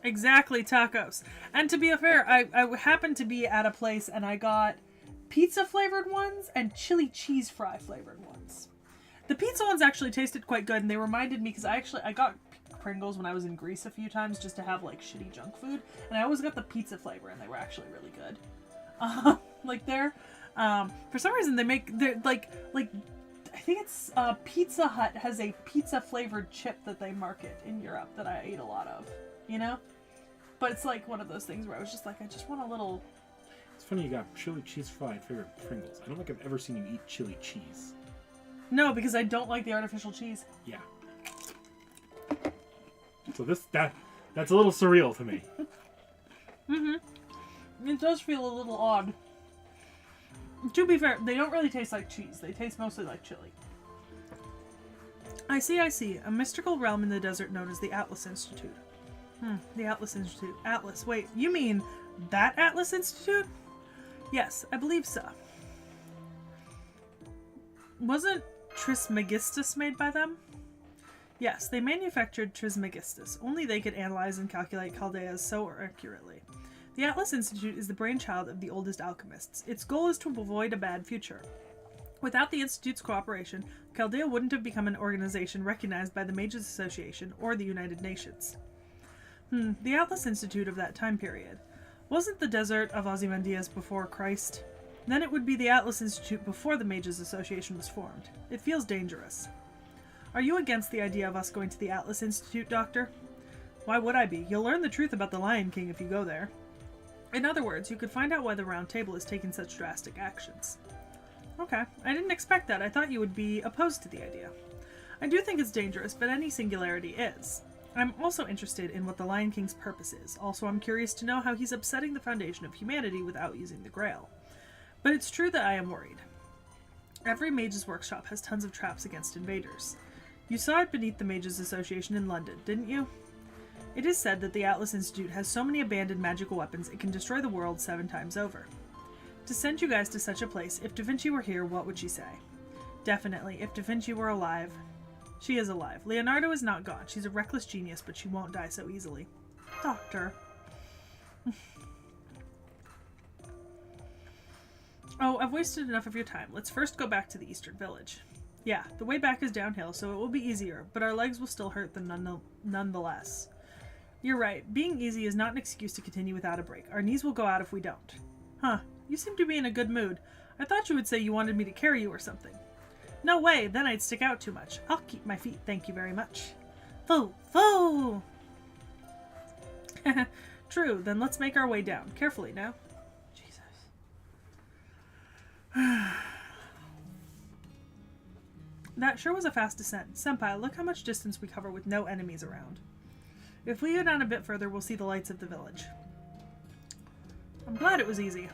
Exactly, tacos. And to be fair, I happened to be at a place and I got pizza flavored ones and chili cheese fry flavored ones. The pizza ones actually tasted quite good, and they reminded me, because I got Pringles when I was in Greece a few times just to have like shitty junk food, and I always got the pizza flavor, and they were actually really good. Like they're for some reason they're like I think it's Pizza Hut has a pizza flavored chip that they market in Europe that I ate a lot of, you know? But it's like one of those things where I was just like, I just want a little. It's funny you got chili cheese fried favorite Pringles. I don't think I've ever seen you eat chili cheese. No, because I don't like the artificial cheese. Yeah. So that's a little surreal to me. It does feel a little odd. To be fair, they don't really taste like cheese. They taste mostly like chili. I see. A mystical realm in the desert known as the Atlas Institute. The Atlas Institute. Atlas. Wait, you mean that Atlas Institute? Yes, I believe so. Wasn't Trismegistus made by them? Yes, they manufactured Trismegistus. Only they could analyze and calculate Chaldeas so accurately. The Atlas Institute is the brainchild of the oldest alchemists. Its goal is to avoid a bad future. Without the Institute's cooperation, Chaldea wouldn't have become an organization recognized by the Mages Association or the United Nations. The Atlas Institute of that time period. Wasn't the desert of Ozymandias before Christ? Then it would be the Atlas Institute before the Mages Association was formed. It feels dangerous. Are you against the idea of us going to the Atlas Institute, Doctor? Why would I be? You'll learn the truth about the Lion King if you go there. In other words, you could find out why the Round Table is taking such drastic actions. Okay, I didn't expect that. I thought you would be opposed to the idea. I do think it's dangerous, but any singularity is. I'm also interested in what the Lion King's purpose is. Also, I'm curious to know how he's upsetting the foundation of humanity without using the Grail. But it's true that I am worried. Every Mage's Workshop has tons of traps against invaders. You saw it beneath the Mages Association in London, didn't you? It is said that the Atlas Institute has so many abandoned magical weapons it can destroy the world 7 times over. To send you guys to such a place, if Da Vinci were here, what would she say? Definitely, if Da Vinci were alive. She is alive. Leonardo is not gone. She's a reckless genius, but she won't die so easily. Doctor. Oh, I've wasted enough of your time. Let's first go back to the Eastern Village. Yeah, the way back is downhill, so it will be easier, but our legs will still hurt them nonetheless. You're right. Being easy is not an excuse to continue without a break. Our knees will go out if we don't. Huh. You seem to be in a good mood. I thought you would say you wanted me to carry you or something. No way, then I'd stick out too much. I'll keep my feet, thank you very much. Foo! Foo! True, then let's make our way down. Carefully now. Jesus. That sure was a fast descent. Senpai, look how much distance we cover with no enemies around. If we go down a bit further, we'll see the lights of the village. I'm glad it was easy.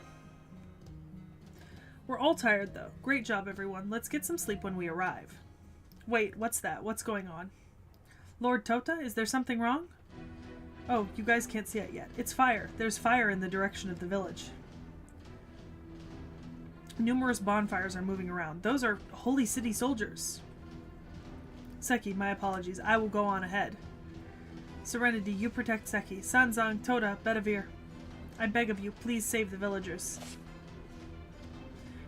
We're all tired, though. Great job, everyone. Let's get some sleep when we arrive. Wait, what's that? What's going on? Lord Tota, is there something wrong? Oh, you guys can't see it yet. It's fire. There's fire in the direction of the village. Numerous bonfires are moving around. Those are Holy City soldiers. Seki, my apologies. I will go on ahead. Serenity, you protect Seki. Sanzang, Tota, Bedivere. I beg of you, please save the villagers.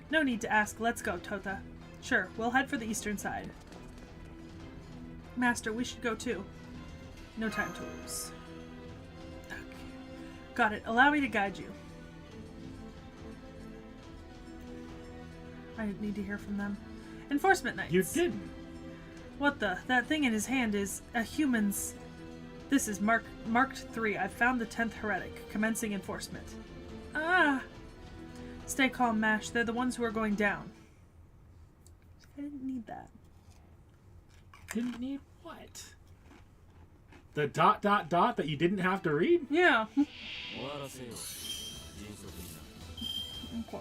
No need to ask. Let's go, Tota. Sure, we'll head for the eastern side. Master, we should go too. No time to lose. Okay. Got it. Allow me to guide you. I didn't need to hear from them. Enforcement Knights. You didn't. What the? That thing in his hand is a human's... This is marked 3. I've found the 10th heretic. Commencing enforcement. Ah! Stay calm, Mash. They're the ones who are going down. I didn't need that. Didn't need what? The ... that you didn't have to read? Yeah. Okay.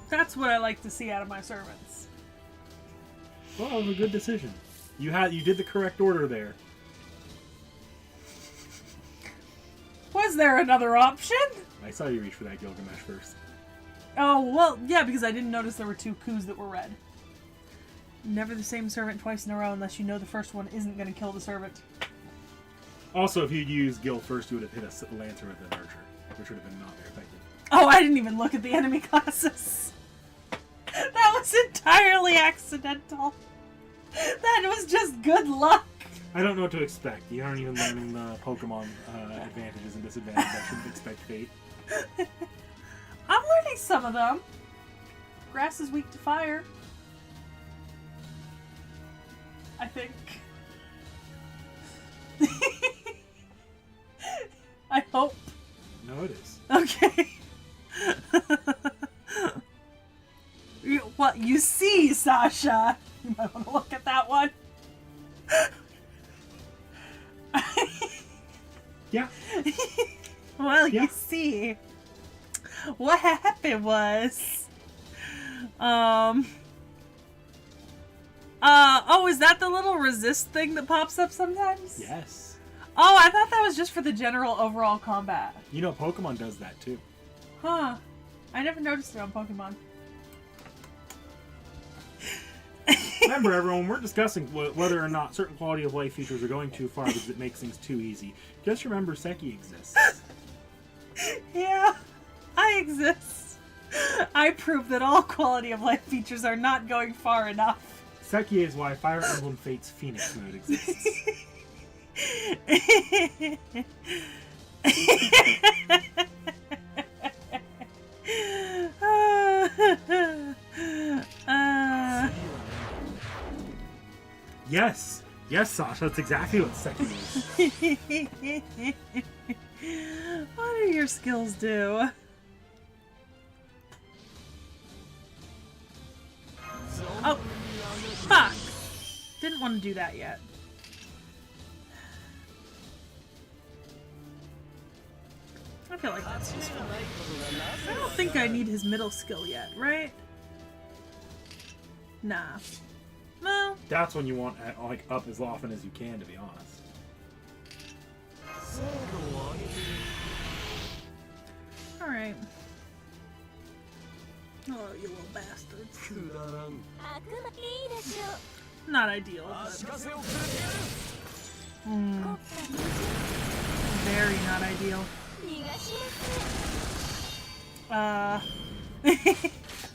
That's what I like to see out of my servants. Well, it was a good decision. You did the correct order there. Was there another option? I saw you reach for that Gilgamesh first. Oh, well, yeah, because I didn't notice there were 2 coups that were red. Never the same servant twice in a row unless you know the first one isn't going to kill the servant. Also, if you'd used Gil first, you would have hit a Lancer with an Archer, which would have been not very effective. Oh, I didn't even look at the enemy classes. That was entirely accidental. That was just good luck. I don't know what to expect. You aren't even learning the Pokemon advantages and disadvantages. I shouldn't expect fate. I'm learning some of them. Grass is weak to fire. I think. I hope. No, it is. Okay. What you see, Sasha. You might want to look at that one. Yeah. Well, yeah. You see. What happened was... oh, is that the little resist thing that pops up sometimes? Yes. Oh, I thought that was just for the general overall combat. You know, Pokemon does that too. Huh. I never noticed it on Pokemon. Remember, everyone, we're discussing whether or not certain quality of life features are going too far because it makes things too easy. Just remember, Seki exists. Yeah, I exist. I prove that all quality of life features are not going far enough. Seki is why Fire Emblem Fate's Phoenix mode exists. Yes, Sasha, that's exactly what Seki is. What do your skills do? Oh, fuck! Didn't want to do that yet. I feel like that's useful. I don't think I need his middle skill yet, right? Nah. No. That's when you want like up as often as you can, to be honest. Alright. Oh, you little bastards. Not ideal, but... Very not ideal.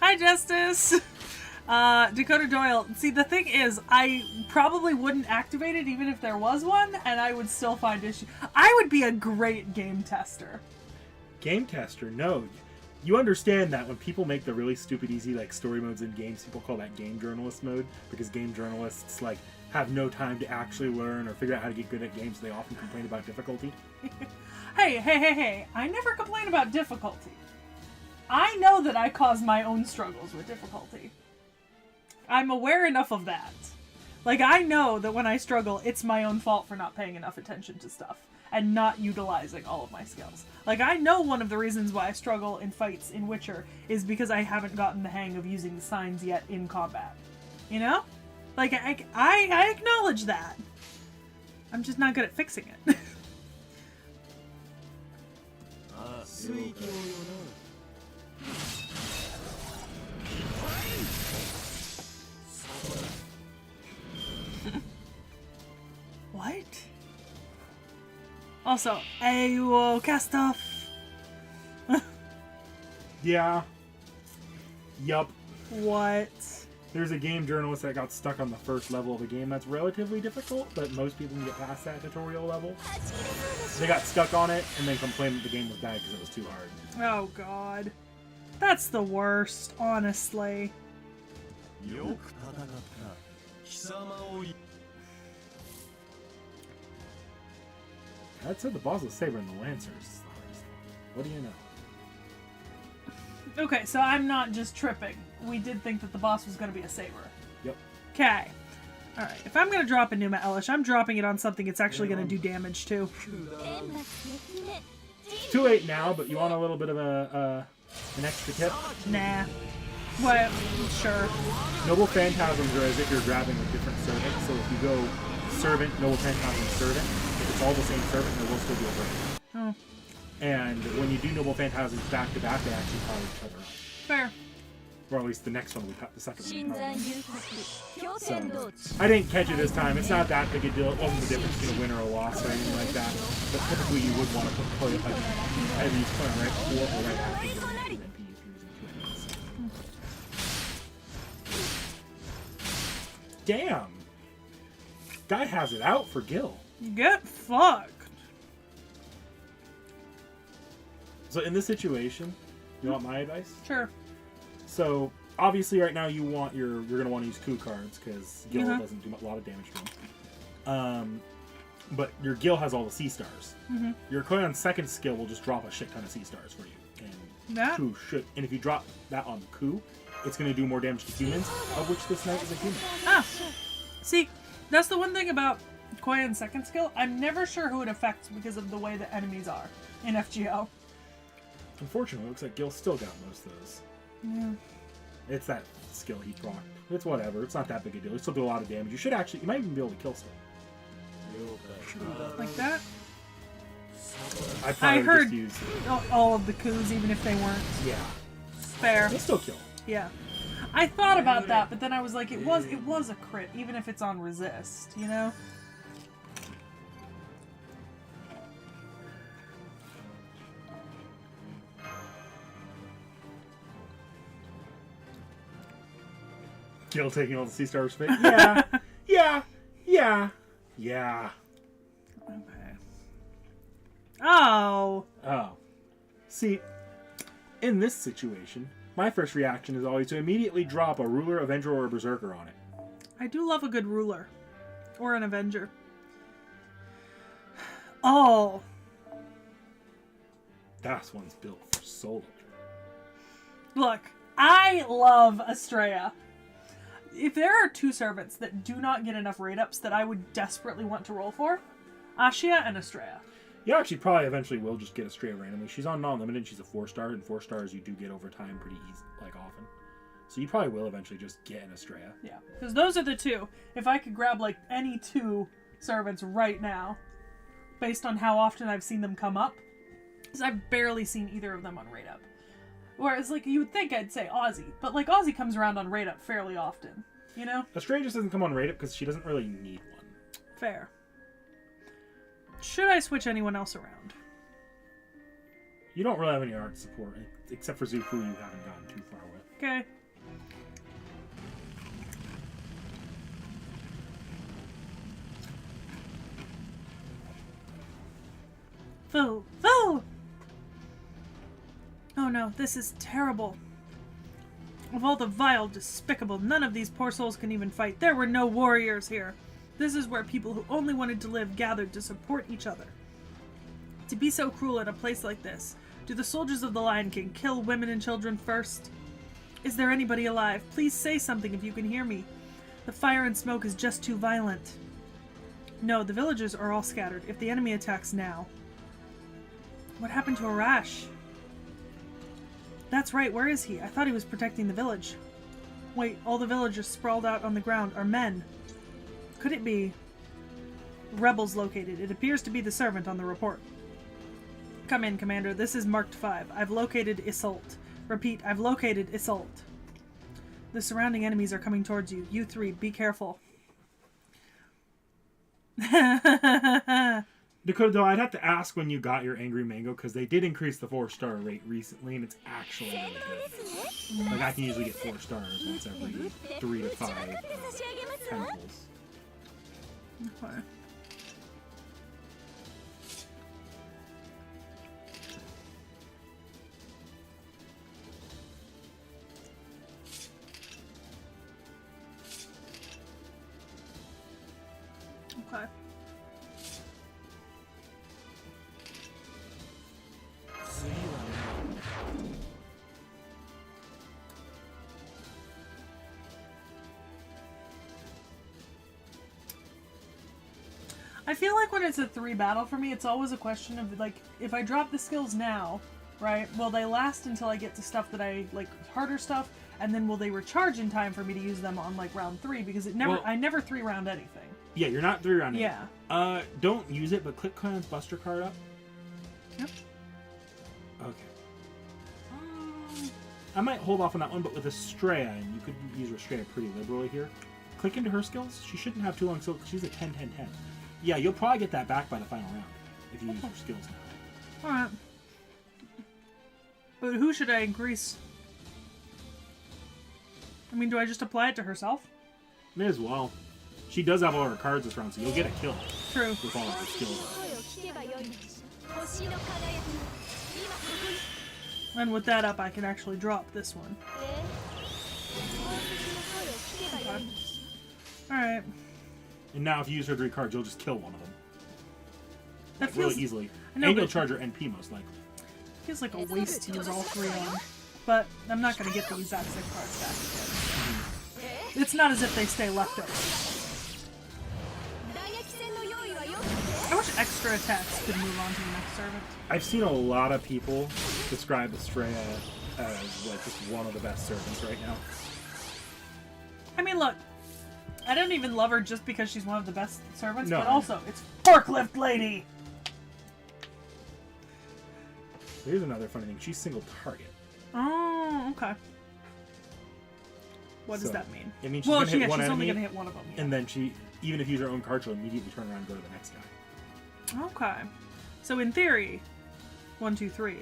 Hi, Justice! Dakota Doyle. See, the thing is, I probably wouldn't activate it even if there was one, and I would still find issues. I would be a great game tester. Game tester? No. You understand that when people make the really stupid easy like story modes in games, people call that game journalist mode, because game journalists like have no time to actually learn or figure out how to get good at games, so they often complain about difficulty. Hey. I never complain about difficulty. I know that I cause my own struggles with difficulty. I'm aware enough of that. Like, I know that when I struggle, it's my own fault for not paying enough attention to stuff and not utilizing all of my skills. Like, I know one of the reasons why I struggle in fights in Witcher is because I haven't gotten the hang of using the signs yet in combat. You know? Like, I acknowledge that. I'm just not good at fixing it. What? Also, Ayo, cast off. Yeah. Yup. What? There's a game journalist that got stuck on the first level of a game that's relatively difficult, but most people can get past that tutorial level. They got stuck on it and then complained that the game was bad because it was too hard. Oh god. That's the worst, honestly. I'd say the boss was Saber and the Lancers. What do you know? Okay, so I'm not just tripping. We did think that the boss was going to be a Saber. Yep. Okay. Alright, if I'm going to drop a Numa Elish, I'm dropping it on something it's actually going to do damage to. It's too late now, but you want a little bit of an extra tip? Nah. What? Sure. Noble Phantasms are as if you're grabbing a different servant, so if you go Servant, Noble Phantasm, Servant, if it's all the same servant, there will still be a break. Oh. And when you do Noble Phantasms back to back, they actually power each other up. Fair. Or at least the next one, the second one. So, そ I didn't catch it this time. It's not that big a deal. It wasn't the difference between a win or a loss or anything like that. But typically you would want to play it like either you play right before or right after the MP if you're using two enemies. Damn! Guy has it out for Gil. Get fucked. So in this situation, you want my advice? Sure. So obviously right now you're gonna want to use coup cards because Gil doesn't do a lot of damage to him. But your Gil has all the C stars. Your Koyon's second skill will just drop a shit ton of C stars for you. And coup should, and if you drop that on coup, it's gonna do more damage to humans, of which this knight is a human. Ah, see, that's the one thing about Koyon's second skill. I'm never sure who it affects because of the way the enemies are in FGO. Unfortunately, it looks like Gil still got most of those. Yeah. It's that skill he procced. It's whatever. It's not that big a deal. You still do a lot of damage. You might even be able to kill stuff. Like that? I heard just use all of the coups, even if they weren't. Yeah. Fair. They'll still kill. Yeah. I thought about that, but then I was like, it was a crit, even if it's on resist, you know? Gil taking all the sea stars face. Yeah, yeah. Okay. Oh. See, in this situation, my first reaction is always to immediately drop a ruler, avenger, or a berserker on it. I do love a good ruler. Or an avenger. Oh. That one's built for solo. Look, I love Estrella. If there are two servants that do not get enough rate ups that I would desperately want to roll for, Ashia and Estrella. You actually probably eventually will just get Estrella randomly. She's on non-limited. She's a 4-star, and 4-stars you do get over time pretty easy, like often. So you probably will eventually just get an Estrella. Yeah, because those are the two. If I could grab like any two servants right now, based on how often I've seen them come up, because I've barely seen either of them on rate up. Whereas, like, you would think I'd say Aussie, but, like, Aussie comes around on rate up fairly often, you know? Estrella just doesn't come on rate up because she doesn't really need one. Fair. Should I switch anyone else around? You don't really have any art support, except for Zufu you haven't gotten too far with. Okay. Foo! Foo! Oh no, this is terrible. Of all the vile, despicable, none of these poor souls can even fight. There were no warriors here. This is where people who only wanted to live gathered to support each other. To be so cruel in a place like this. Do the soldiers of the Lion King kill women and children first? Is there anybody alive? Please say something if you can hear me. The fire and smoke is just too violent. No, the villagers are all scattered. If the enemy attacks now. What happened to Arash? That's right, where is he? I thought he was protecting the village. Wait, all the villagers sprawled out on the ground are men. Could it be? Rebels located. It appears to be the servant on the report. Come in, Commander. This is Marked 5. I've located Isolt. Repeat, I've located Isolt. The surrounding enemies are coming towards you. You three, be careful. Dakota, though, I'd have to ask when you got your Angry Mango, because they did increase the 4-star rate recently, and it's actually really good. Like, I can usually get 4 stars once every 3 to 5 temples. Okay. Okay. I feel like when it's a 3 battle for me, it's always a question of, like, if I drop the skills now, right, will they last until I get to stuff that I, like, harder stuff, and then will they recharge in time for me to use them on, like, round 3? Because I never 3-round anything. Yeah, you're not 3-rounding. Yeah. Don't use it, but click Conan's Buster card up. Yep. Okay. I might hold off on that one, but with Estrella, and you could use Estrella pretty liberally here. Click into her skills. She shouldn't have too long, so she's a 10-10-10. Yeah, you'll probably get that back by the final round if you use your skills now. Alright. But who should I increase? I mean, do I just apply it to herself? May as well. She does have all her cards this round, so you'll get a kill. True. With all of her skills. And with that up, I can actually drop this one. Okay. Alright. And now if you use her 3 cards, you'll just kill one of them. That like, feels really easily. know, And you'll charge her NP most likely. Feels like a waste to use all 3 on. But I'm not going to get the exact same cards back again. It's not as if they stay left over. How much extra attacks could move on to the next servant? I've seen a lot of people describe Estrella as like just one of the best servants right now. I mean, look. I don't even love her just because she's one of the best servants, No. but also, it's Forklift Lady! Here's another funny thing. She's single target. Oh, okay. What does that mean? It means she's Well, gonna hit one she's only enemy, going to hit one of them. Yeah. and then she, even if you use her own card, she'll immediately turn around and go to the next guy. Okay. So in theory, 1, 2, 3.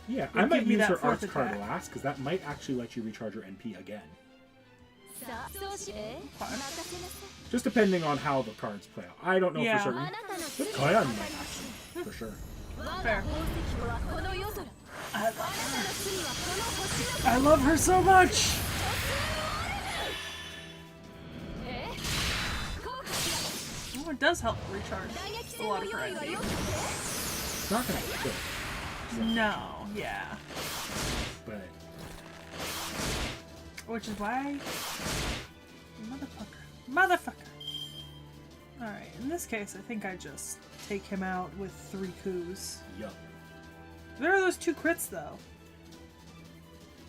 Yeah, It'll I might give me use that her fourth arts card attack. last, because that might actually let you recharge your NP again. さあそうし任せなさい Just depending on how the cards play out. I don't know Yeah. for certain. あなたの But 罪を Kayan 測 might ります actually, for sure. 我が Fair. 宝石はこの夜空 I あなたの罪はこの星の I love her so much! え効果し Oh, it does help recharge 打撃 a 戦 lot の of her 用意は NP. よくて It's not gonna kill, No, yeah. but Which is why... Motherfucker. Alright, in this case, I think I just take him out with 3 coups. yup. There are those 2 crits, though.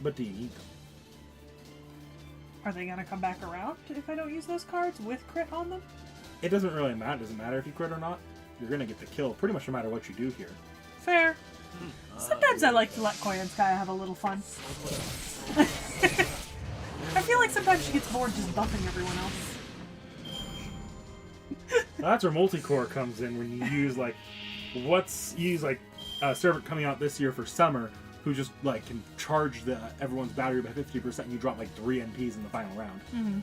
But do you need them? Are they gonna come back around if I don't use those cards with crit on them? It doesn't really matter. It doesn't matter if you crit or not. You're gonna get the kill pretty much no matter what you do here. Fair. Sometimes I like to let Koyan Sky have a little fun. I feel like sometimes she gets bored just buffing everyone else. That's where multi-core comes in when you use like a servant coming out this year for summer who just like can charge everyone's battery by 50% and you drop like 3 NPs in the final round. Mm-hmm.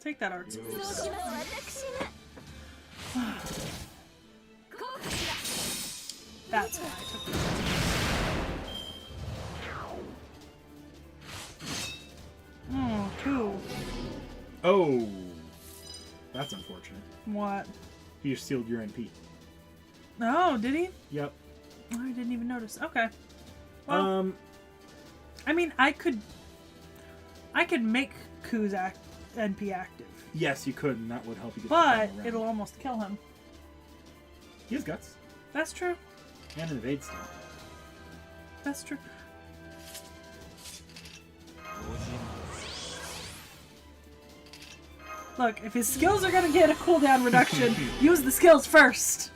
Take that, Arts. そうします私が効果し That's why I took it. Oh, 2. Oh, that's unfortunate. What? You just sealed your NP. Oh, did he? Yep. Oh, I didn't even notice. Okay. Well, I mean, I could make Ku's NP active, Yes, you could, and that would help you get the but final round. it'll almost kill him. He has guts That's true. and an evade skill. That's true. Look, if his skills are gonna get a cooldown reduction, use the skills first.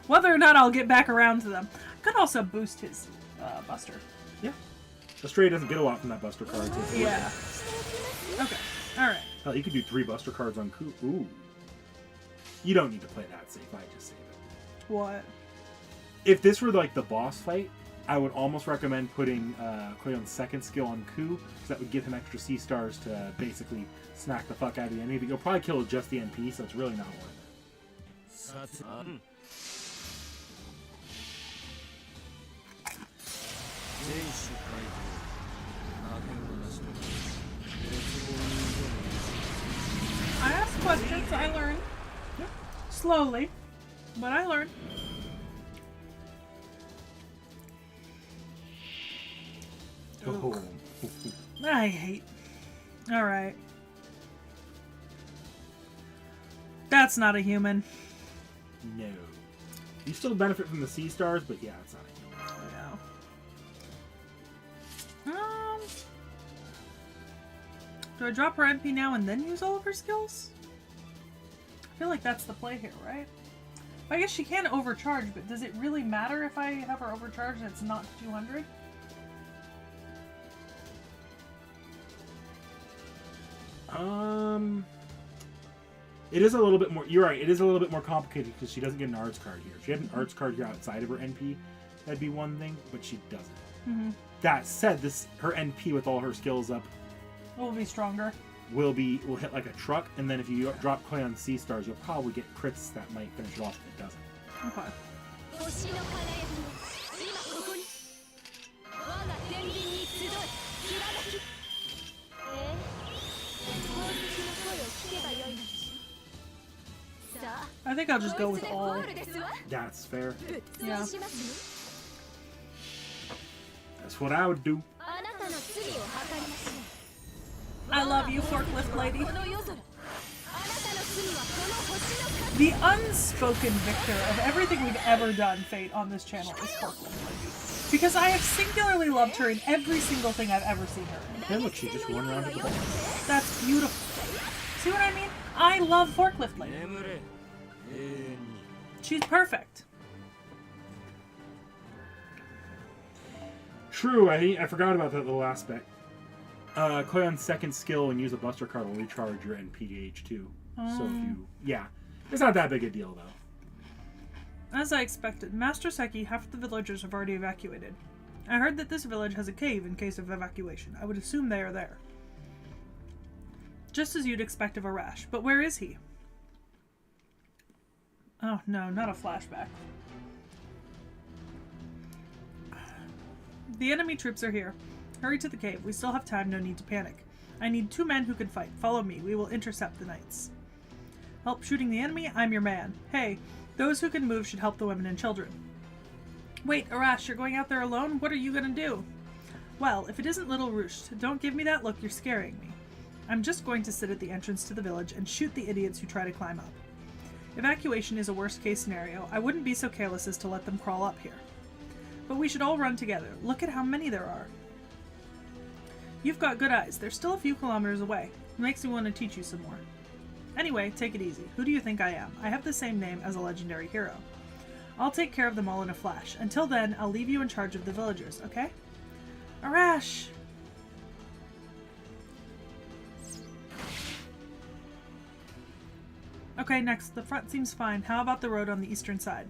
Whether or not I'll get back around to them. Could also boost his Buster. Yeah. The Stray doesn't get a lot from that Buster card. So it's worth Yeah. Okay. Alright. it. Hell, you could do 3 Buster cards on Ku. Ooh. You don't need to play that safe. I just save it. What? If this were like the boss fight, I would almost recommend putting Clayon's second skill on Ku, because that would give him extra C stars to basically smack the fuck out of the enemy. But you'll probably kill just the NP, so it's really not worth it. I ask questions, I learn. Slowly, but I learn. Oh. I hate. Alright. That's not a human. No. You still benefit from the C stars, but yeah, it's not a human. Yeah. Do I drop her NP now and then use all of her skills? I feel like that's the play here, right? I guess she can overcharge, but does it really matter if I have her overcharged and it's not 200? It is a little bit more. You're right. It is a little bit more complicated because she doesn't get an arts card here. If she had an arts card here outside of her NP, that'd be one thing, but she doesn't. Mm-hmm. That said, her NP with all her skills up Will be stronger. will hit like a truck, and then if you drop Clay on C stars, you'll probably get crits that might finish it off if it doesn't. Okay. 星の輝きが今ここに我が天秤に集いきらめき宝石の声を聞けばよいのでしょさあ I think I'll just go こい with つでゴ all. ールですわ That's fair. そうしますね That's what I would do. あなたの罪を測りましょう I love you, forklift lady. この夜空あなたの罪はこの星の数 The unspoken victor of everything we've ever done, Fate, on this channel is forklift lady. Because I have singularly loved her in every single thing I've ever seen her in. Hey, look, she just run around with the ball. That's beautiful. See what I mean? I love forklift lady. She's perfect. True, I forgot about that little aspect. Koyon's second skill when you use a Buster card will recharge your NPH too. So if you... Yeah. It's not that big a deal, though. As I expected, Master Seki, half the villagers have already evacuated. I heard that this village has a cave in case of evacuation. I would assume they are there. Just as you'd expect of Arash. But where is he? Oh, no, not a flashback. The enemy troops are here. Hurry to the cave. We still have time, no need to panic. I need 2 men who can fight. Follow me. We will intercept the knights. Help shooting the enemy? I'm your man. Hey, those who can move should help the women and children. Wait, Arash, you're going out there alone? What are you gonna do? Well, if it isn't little Roosh, don't give me that look, you're scaring me. I'm just going to sit at the entrance to the village and shoot the idiots who try to climb up. Evacuation is a worst-case scenario. I wouldn't be so careless as to let them crawl up here. But we should all run together. Look at how many there are. You've got good eyes. They're still a few kilometers away. It makes me want to teach you some more. Anyway, take it easy. Who do you think I am? I have the same name as a legendary hero. I'll take care of them all in a flash. Until then, I'll leave you in charge of the villagers, okay? Arash! Okay, next. The front seems fine. How about the road on the eastern side?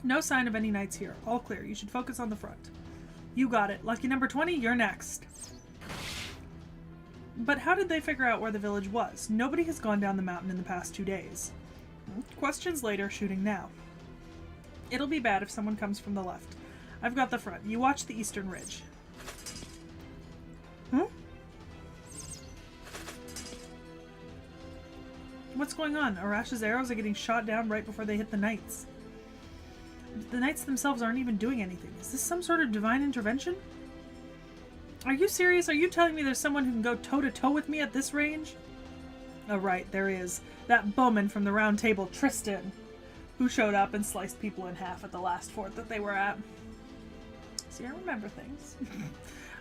No sign of any knights here. All clear. You should focus on the front. You got it. Lucky number 20, you're next. But how did they figure out where the village was? Nobody has gone down the mountain in the past 2 days. Questions later, shooting now. It'll be bad if someone comes from the left. I've got the front. You watch the eastern ridge. Huh? What's going on? Arash's arrows are getting shot down right before they hit the knights. The knights themselves aren't even doing anything. Is this some sort of divine intervention? Are you serious? Are you telling me there's someone who can go toe-to-toe with me at this range? Oh, right, there is. That bowman from the Round Table, Tristan, who showed up and sliced people in half at the last fort that they were at. See, I remember things.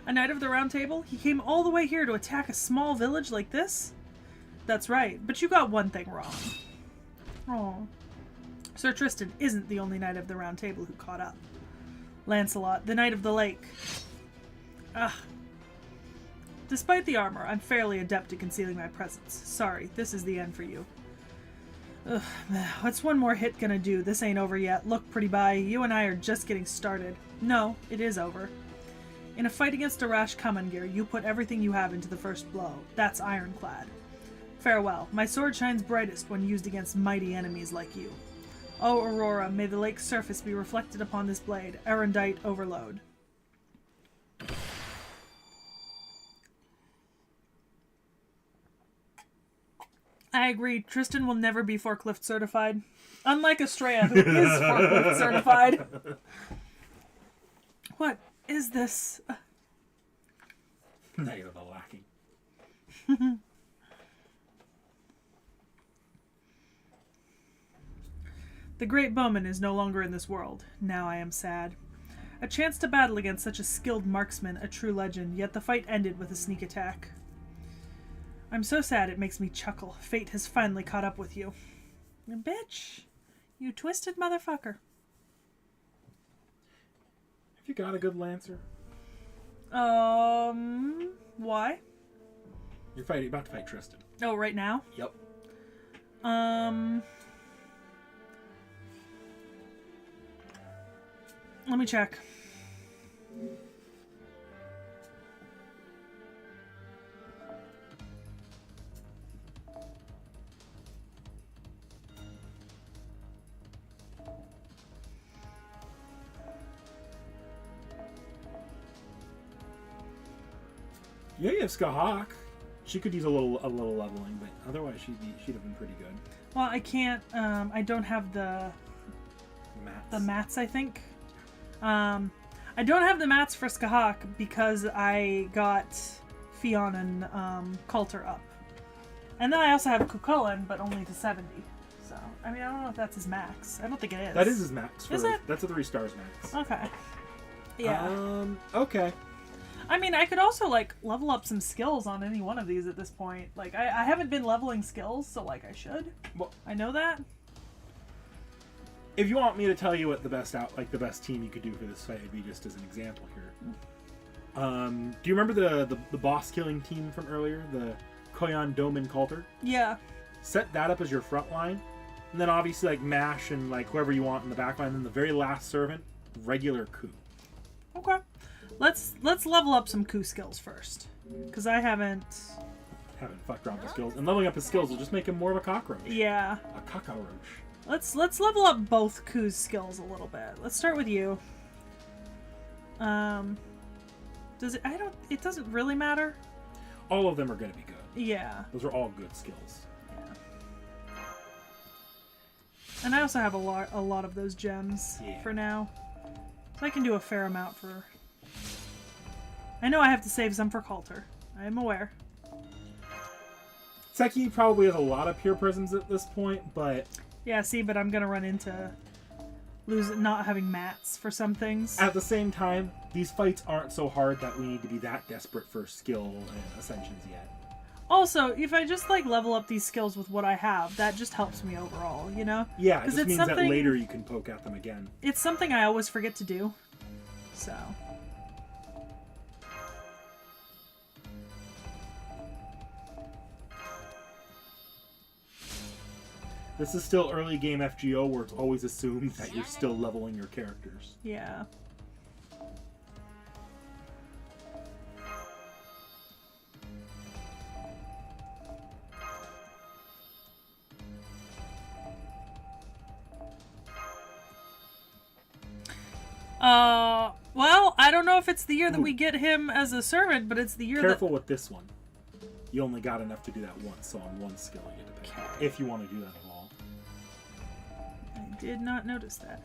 A knight of the Round Table? He came all the way here to attack a small village like this? That's right, but you got one thing wrong. Oh. Sir Tristan isn't the only knight of the Round Table who caught up. Lancelot, the Knight of the Lake. Ugh. Despite the armor, I'm fairly adept at concealing my presence. Sorry, this is the end for you. Ugh, what's one more hit gonna do? This ain't over yet. Look, pretty bye, you and I are just getting started. No, it is over. In a fight against Arash Kamangir, you put everything you have into the first blow. That's ironclad. Farewell. My sword shines brightest when used against mighty enemies like you. O Aurora, may the lake's surface be reflected upon this blade. Erudite overload. I agree. Tristan will never be forklift certified. Unlike Estrella, who is forklift certified. What is this? Now you're the lackey. The great bowman is no longer in this world. Now I am sad. A chance to battle against such a skilled marksman, a true legend, yet the fight ended with a sneak attack. I'm so sad it makes me chuckle. Fate has finally caught up with you. Bitch. You twisted motherfucker. Have you got a good Lancer? Why? You're about to fight Tristan. Oh, right now? Yep. Let me check. Yeah, you have Skahawk. She could use a little leveling, but otherwise she'd have been pretty good. Well, I can't. I don't have the mats. I think. I don't have the mats for Skahawk because I got Fionn and Coulter up, and then I also have Cucullin, but only to 70. So I mean, I don't know if that's his max. I don't think it is. That is his max. Is it? That's a 3 stars max. Okay. Yeah. Okay. I mean, I could also, like, level up some skills on any one of these at this point. Like, I haven't been leveling skills, so, like, I should. Well, I know that. If you want me to tell you what the best team you could do for this fight would be, just as an example here. Do you remember the boss killing team from earlier? The Koyan, Dome, and Coulter? Yeah. Set that up as your front line. And then obviously like Mash and like whoever you want in the back line. And then the very last servant, regular Ku. Okay. Let's level up some Ku skills first. Because I haven't fucked around with skills. And leveling up his skills will just make him more of a cockroach. Yeah. A cockroach. Let's level up both Ku's skills a little bit. Let's start with you. It doesn't really matter. All of them are going to be good. Yeah. Those are all good skills. Yeah. And I also have a lot of those gems for now. So I can do a fair amount for... I know I have to save some for Coulter. I am aware. T.H.E probably has a lot of pure prisms at this point, but... Yeah, see, but I'm going to run into not having mats for some things. At the same time, these fights aren't so hard that we need to be that desperate for skill and ascensions yet. Also, if I just like level up these skills with what I have, that just helps me overall, you know? Yeah, it just means that later you can poke at them again. It's something I always forget to do, so... This is still early game FGO where it's always assumed that you're still leveling your characters. Yeah. Well, I don't know if it's the year that we get him as a servant, but it's the year Careful with this one. You only got enough to do that once, so on one skill you get to pay. If you want to do that at all. I did not notice that.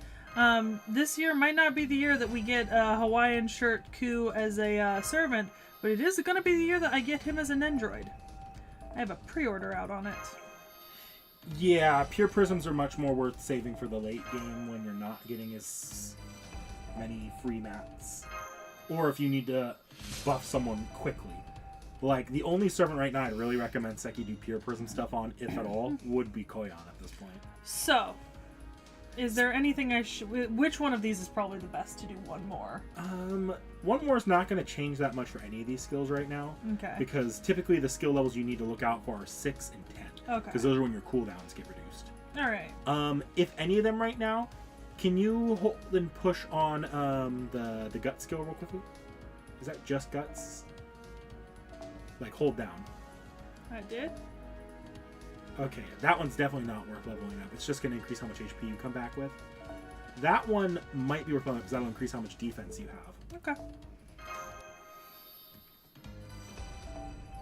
This year might not be the year that we get Hawaiian shirt Ku as a servant, but it is going to be the year that I get him as an Nendroid. I have a pre-order out on it. Yeah, pure prisms are much more worth saving for the late game when you're not getting as many free mats. Or if you need to buff someone quickly. Like, the only servant right now I'd really recommend T.H.E do pure prism stuff on, if at all, would be Koyan at this point. So, is there anything I should... Which one of these is probably the best to do one more? One more is not going to change that much for any of these skills right now. Okay. Because typically the skill levels you need to look out for are 6 and 10. Okay. Because those are when your cooldowns get reduced. Alright. If any of them right now, can you hold and push on the gut skill real quickly? Is that just guts? Like, hold down. I did? Okay, that one's definitely not worth leveling up. It's just going to increase how much HP you come back with. That one might be worth leveling up because that'll increase how much defense you have. Okay.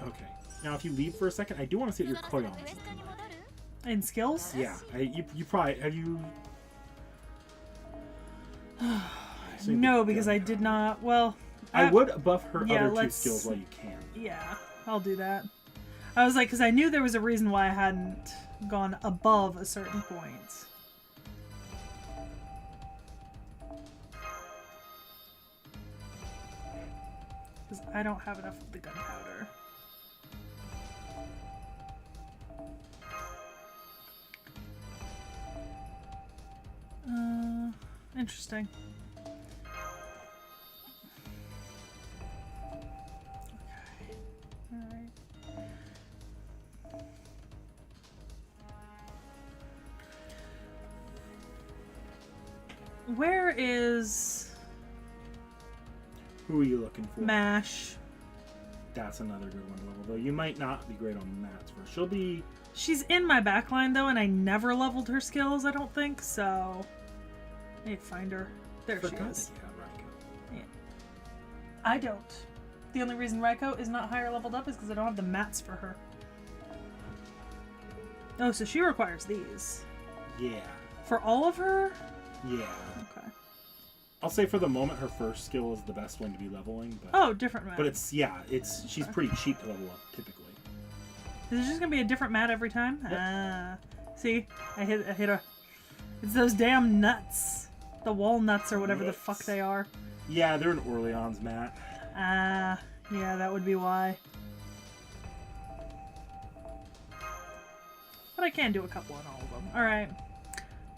Okay. Now, if you leave for a second, I do want to see what your Koyan is. In skills? Yeah. You probably... Have you... No, because I did not... Well... I would buff her yeah, other two skills while you can. Yeah, I'll do that. I was like, because I knew there was a reason why I hadn't gone above a certain point. Because I don't have enough of the gunpowder. Interesting. Where is... Who are you looking for? Mash. That's another good one to level, though. You might not be great on mats first. She'll be... She's in my backline, though, and I never leveled her skills, I don't think, so... I need to find her. There she is. That you have Raiko. Yeah. I don't. The only reason Raiko is not higher leveled up is because I don't have the mats for her. Oh, so she requires these. Yeah. For all of her? Yeah. Okay. I'll say for the moment her first skill is the best one to be leveling, but oh, different mat. But she's pretty cheap to level up typically. Is it just gonna be a different mat every time? Yep. See, I hit a. It's those damn nuts, the walnuts or whatever the fuck they are. Yeah, they're an Orleans mat. Yeah, that would be why. But I can do a couple on all of them. All right,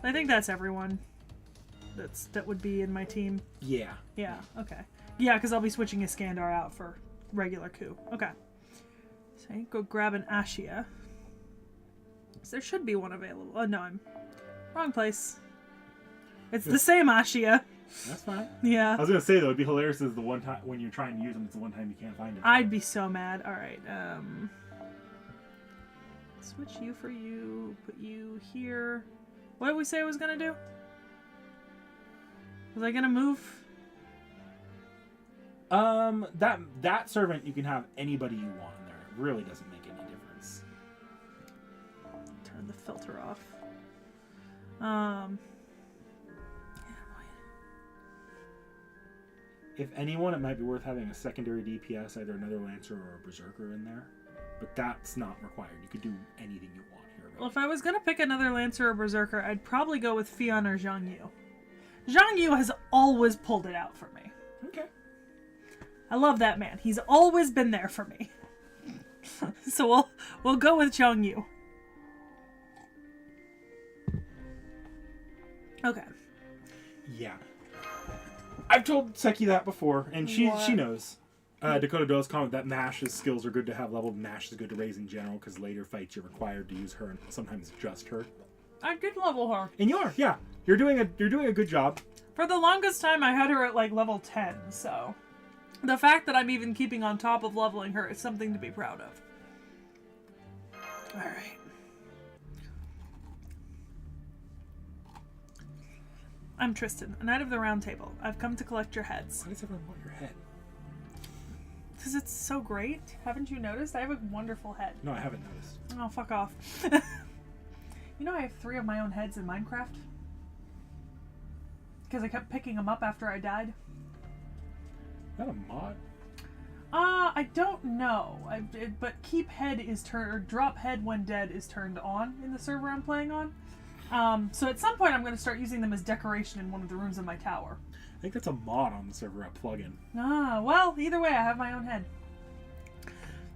I think that's everyone. That would be in my team. Yeah. Yeah. Okay. Yeah, because I'll be switching Iskandar out for regular Ku. Okay. So go grab an Ashia. So there should be one available. Oh, no, I'm wrong place. It's the same Ashia. That's fine. Yeah. I was gonna say though, it'd be hilarious is the one time when you're trying to use them, it's the one time you can't find it. I'd be so mad. All right. Switch you for you. Put you here. What did we say I was gonna do? Was I gonna move? That servant you can have anybody you want in there. It really doesn't make any difference. Turn the filter off. If anyone, it might be worth having a secondary DPS, either another Lancer or a Berserker in there. But that's not required. You could do anything you want here. Really. Well, if I was gonna pick another Lancer or Berserker, I'd probably go with Fion or Zhang Yu. Zhang Yu has always pulled it out for me. Okay. I love that man. He's always been there for me. So we'll go with Zhang Yu. Okay. Yeah. I've told Seki that before, and she knows. Dakota does comment that Mash's skills are good to have leveled. Mash is good to raise in general, because later fights you're required to use her, and sometimes just her. I did level her. And you are, yeah. You're doing a good job. For the longest time, I had her at like level 10, so the fact that I'm even keeping on top of leveling her is something to be proud of. All right. I'm Tristan, a knight of the Round Table. I've come to collect your heads. Why does everyone want your head? Because it's so great. Haven't you noticed? I have a wonderful head. No, I haven't noticed. Oh, fuck off. You know I have 3 of my own heads in Minecraft? Because I kept picking them up after I died. Is that a mod? I don't know. But keep head is turned, or drop head when dead is turned on in the server I'm playing on. So at some point I'm going to start using them as decoration in one of the rooms of my tower. I think that's a mod on the server, a plugin. Ah, well, either way, I have my own head.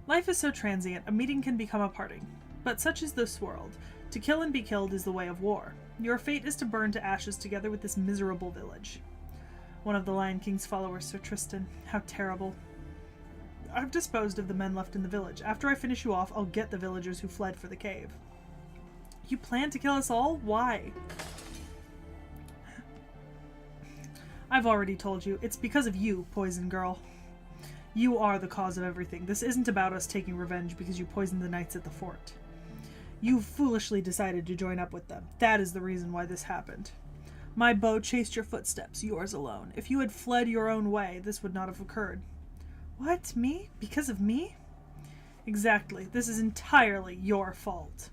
Life is so transient, a meeting can become a parting. But such is this world. To kill and be killed is the way of war. Your fate is to burn to ashes together with this miserable village. One of the Lion King's followers, Sir Tristan. How terrible. I've disposed of the men left in the village. After I finish you off, I'll get the villagers who fled for the cave. You plan to kill us all? Why? I've already told you. It's because of you, Poison Girl. You are the cause of everything. This isn't about us taking revenge because you poisoned the knights at the fort. You foolishly decided to join up with them. That is the reason why this happened. My bow chased your footsteps, yours alone. If you had fled your own way, this would not have occurred. What? Me? Because of me? Exactly. This is entirely your fault.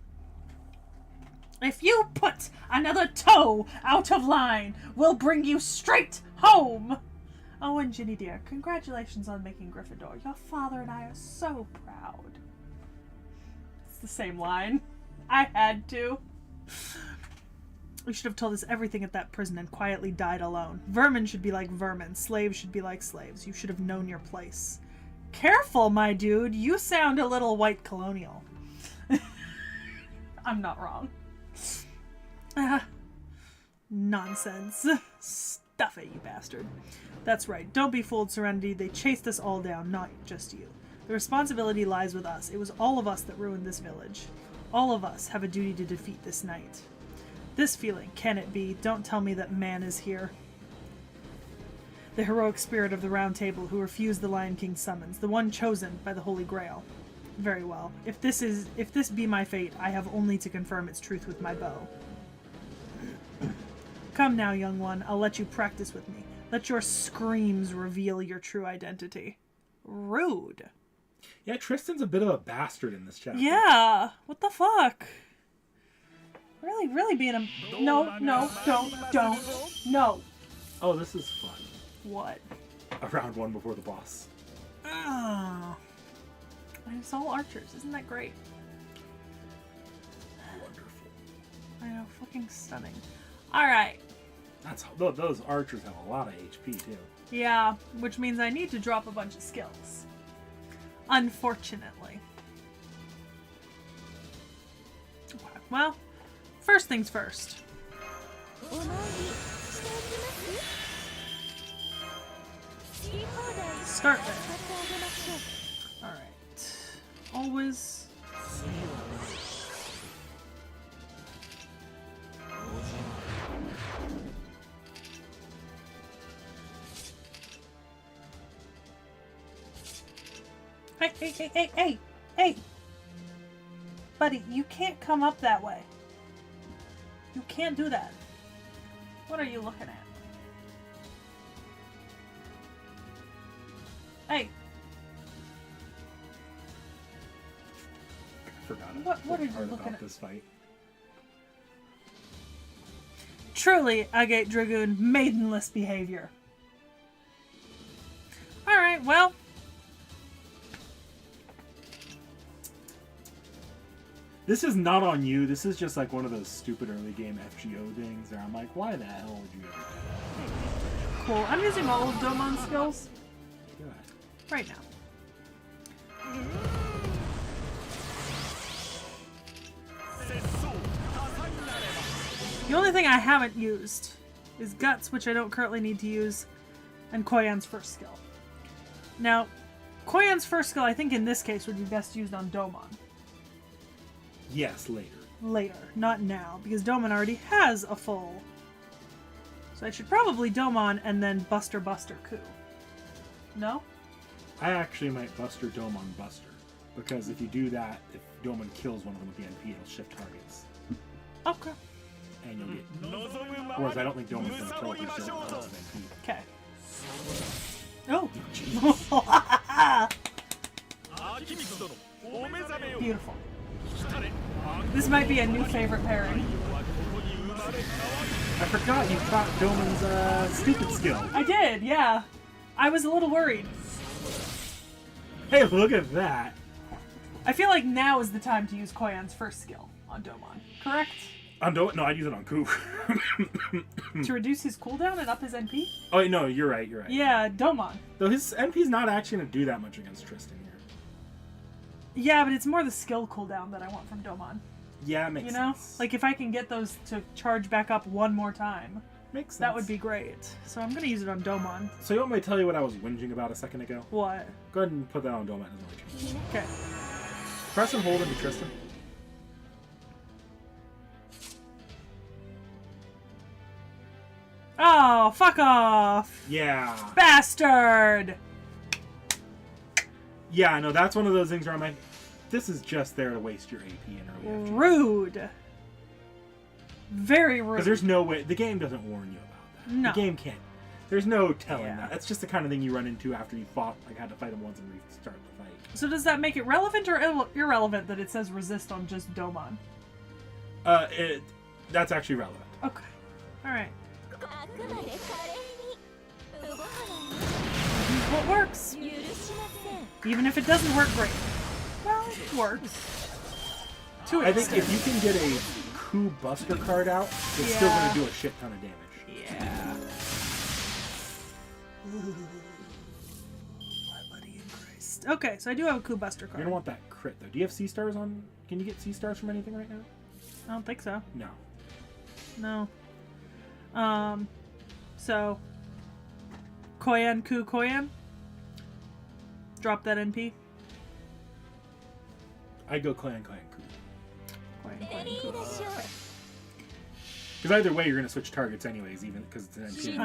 If you put another toe out of line, we'll bring you straight home. Oh, and Ginny dear, congratulations on making Gryffindor. Your father and I are so proud. It's the same line. I had to. We should have told us everything at that prison and quietly died alone. Vermin should be like vermin. Slaves should be like slaves. You should have known your place. Careful, my dude. You sound a little white colonial. I'm not wrong. Nonsense. Stuff it, you bastard. That's right. Don't be fooled, Serenity. They chased us all down, not just you. The responsibility lies with us. It was all of us that ruined this village. All of us have a duty to defeat this knight. This feeling, can it be? Don't tell me that man is here. The heroic spirit of the Round Table who refused the Lion King's summons. The one chosen by the Holy Grail. Very well. If this be my fate, I have only to confirm its truth with my bow. Come now, young one. I'll let you practice with me. Let your screams reveal your true identity. Rude. Yeah, Tristan's a bit of a bastard in this chapter. Yeah. What the fuck? Really being a... No, don't. No. Oh, this is fun. What? A round 1 before the boss. Oh. It's all archers. Isn't that great? Wonderful. I know. Fucking stunning. Alright. Those archers have a lot of HP, too. Yeah, which means I need to drop a bunch of skills. Unfortunately. Okay, well, first things first. start there. Alright. Always. Hey! Buddy, you can't come up that way. You can't do that. What are you looking at? Hey! I forgot What are you part looking about at? this fight. Truly, Agate Dragoon, maidenless behavior. Alright, well. This is not on you. This is just like one of those stupid early game FGO things where I'm like, why the hell would you ever do that? Cool. I'm using all of Domon skills Do that? right now. The only thing I haven't used is Guts, which I don't currently need to use, and Koyan's first skill. Now, Koyan's first skill, I think in this case, would be best used on Domon. Yes, later. Later, not now, because Domon already has a full. So I should probably Domon and then Buster Coup. No? I actually might Buster Domon Buster. Because if you do that, if Domon kills one of them with the NP, it'll shift targets. Okay. And you'll get... Whereas I don't think Domon's going to kill it if you don't kill NP. Okay. Oh! Beautiful. This might be a new favorite pairing. I forgot you caught Domon's stupid skill. I did, yeah. I was a little worried. Hey, look at that. I feel like now is the time to use Koyan's first skill on Domon, correct? On Domon? No, I'd use it on Ku. To reduce his cooldown and up his NP? Oh, no, you're right. Yeah, Domon. Though his NP's not actually going to do that much against Tristan here. Yeah, but it's more the skill cooldown that I want from Domon. Yeah, makes You know? sense. Like, if I can get those to charge back up one more time, makes sense. that would be great. So I'm going to use it on Domon. So you want me to tell you what I was whinging about a second ago? What? Go ahead and put that on Domon. It doesn't really change. Okay. Press and hold into Tristan. Oh, fuck off! Yeah. Bastard! Yeah, no, that's one of those things where I'm like, this is just there to waste your AP in early FG. Rude. Very rude. Because there's no way, the game doesn't warn you about that. No. The game can't. There's no telling Yeah. that. That's just the kind of thing you run into after you fought, like had to fight him once and restart the fight. So does that make it relevant or irrelevant that it says resist on just Domon? That's actually relevant. Okay. Alright. What works? Even if it doesn't work great. Well, it works. To an I think extent. if you can get a Ku Buster card out, it's still going to do a shit ton of damage. Yeah. My buddy in Christ. Okay, so I do have a Coup Buster You're card. going to want that crit, though. Do you have C-stars on? Can you get C-stars from anything right now? I don't think so. No. No. So Koyan, Ku Koyan. Drop that NP. I go Clan Ku. Koyan, Koyan, Ku. Okay. Because either way, you're going to switch targets anyways, even because it's an NP.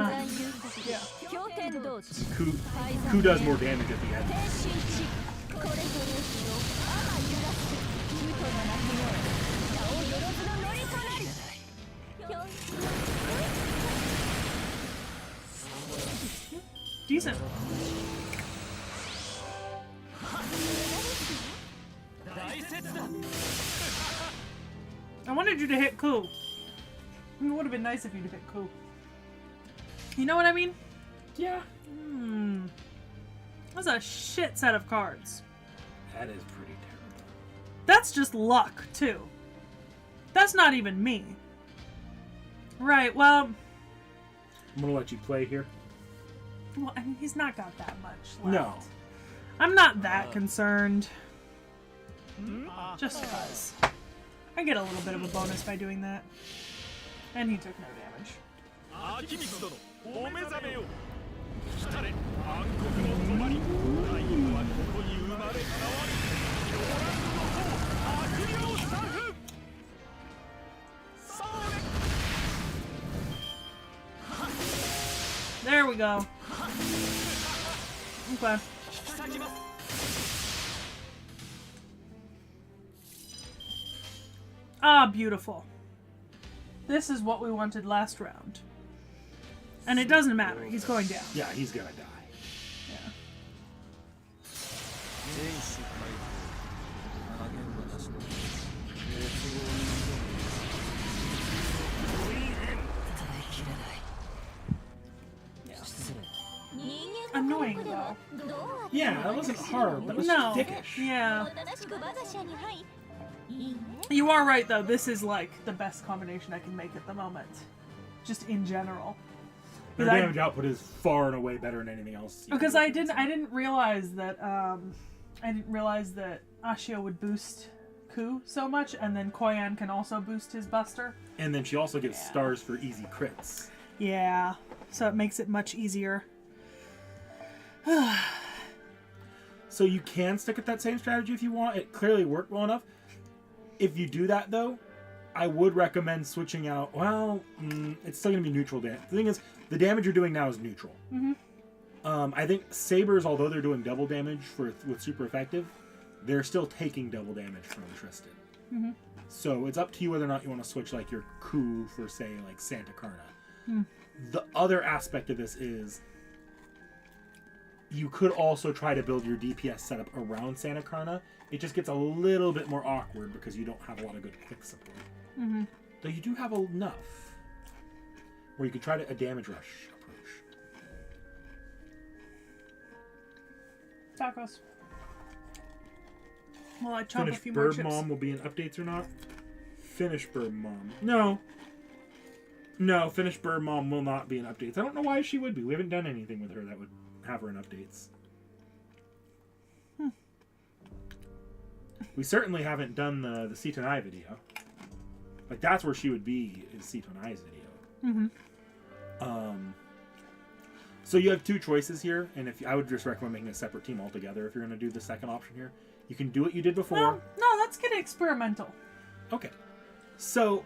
Yeah. Ku does more damage at the end. Decent. I wanted you to hit Ku. It would have been nice if you'd hit Ku. You know what I mean? Yeah. That's a shit set of cards. That is pretty terrible. That's just luck, too. That's not even me. Right, well... I'm going to let you play here. Well, I mean, he's not got that much left. No. I'm not that concerned. Just cause. I get a little bit of a bonus by doing that. And he took no damage. There we go. Okay. Ah, beautiful. This is what we wanted last round. And it doesn't matter. He's going down. Yeah, he's gonna die. Yeah. Annoying though. Yeah, that wasn't hard. That was No. dickish. Yeah. You are right though. This is like the best combination I can make at the moment. Just in general. Their damage output is far and away better than anything else. Because I didn't realize that Ashio would boost Ku so much, and then Koyan can also boost his Buster. And then she also gets stars for easy crits. Yeah, so it makes it much easier. So you can stick at that same strategy if you want. It clearly worked well enough. If you do that though, I would recommend switching out. Well, it's still going to be neutral damage. The thing is, the damage you're doing now is neutral. Mm-hmm. I think Sabers, although they're doing double damage with super effective, they're still taking double damage from Tristan. Mm-hmm. So it's up to you whether or not you want to switch like your Ku for, say, like Santa Carna. Mm. The other aspect of this is you could also try to build your DPS setup around Santa Carna. It just gets a little bit more awkward because you don't have a lot of good quick support. Mm-hmm. Though you do have enough where you could try a damage rush approach. Tacos. Well, I chop a Finish few more Bird chips. Mom will be in updates or not? Finish Bird Mom. No. No, Finish Bird Mom will not be in updates. I don't know why she would be. We haven't done anything with her that would have her in updates. We certainly haven't done the C-to-I video. Like, that's where she would be, is C-to-I's video. Mm-hmm. So you have two choices here, and I would just recommend making a separate team altogether if you're going to do the second option here. You can do what you did before. Well, no, let's get experimental. Okay. So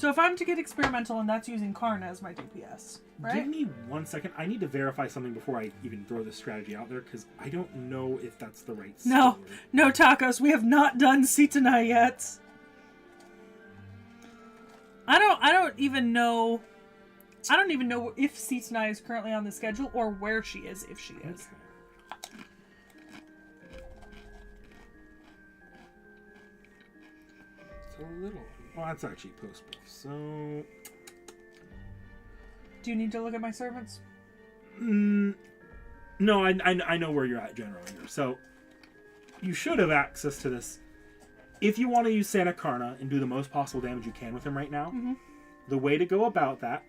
if I'm to get experimental, and that's using Karna as my DPS, right? give me 1 second. I need to verify something before I even throw this strategy out there, because I don't know if that's the right No, story. no, Tacos. We have not done Sitanai yet. I don't even know. I don't even know if Sitanai is currently on the schedule or where she is, if she is. Okay. It's a little. Well, that's actually post buff. So. Do you need to look at my servants? No, I know where you're at generally here. So you should have access to this. If you want to use Santa Carna and do the most possible damage you can with him right now, the way to go about that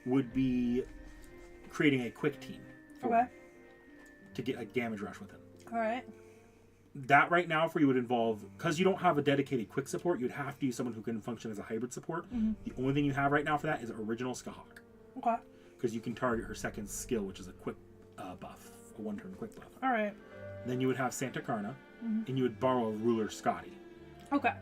would be creating a quick team to get a damage rush with him. All right. That right now for you would involve, because you don't have a dedicated quick support, you'd have to use someone who can function as a hybrid support. The only thing you have right now for that is original Skahawk. Okay. Because you can target her second skill, which is a quick buff, a one-turn quick buff. All right. Then you would have Santa Carna, and you would borrow a Ruler Scotty. Okay.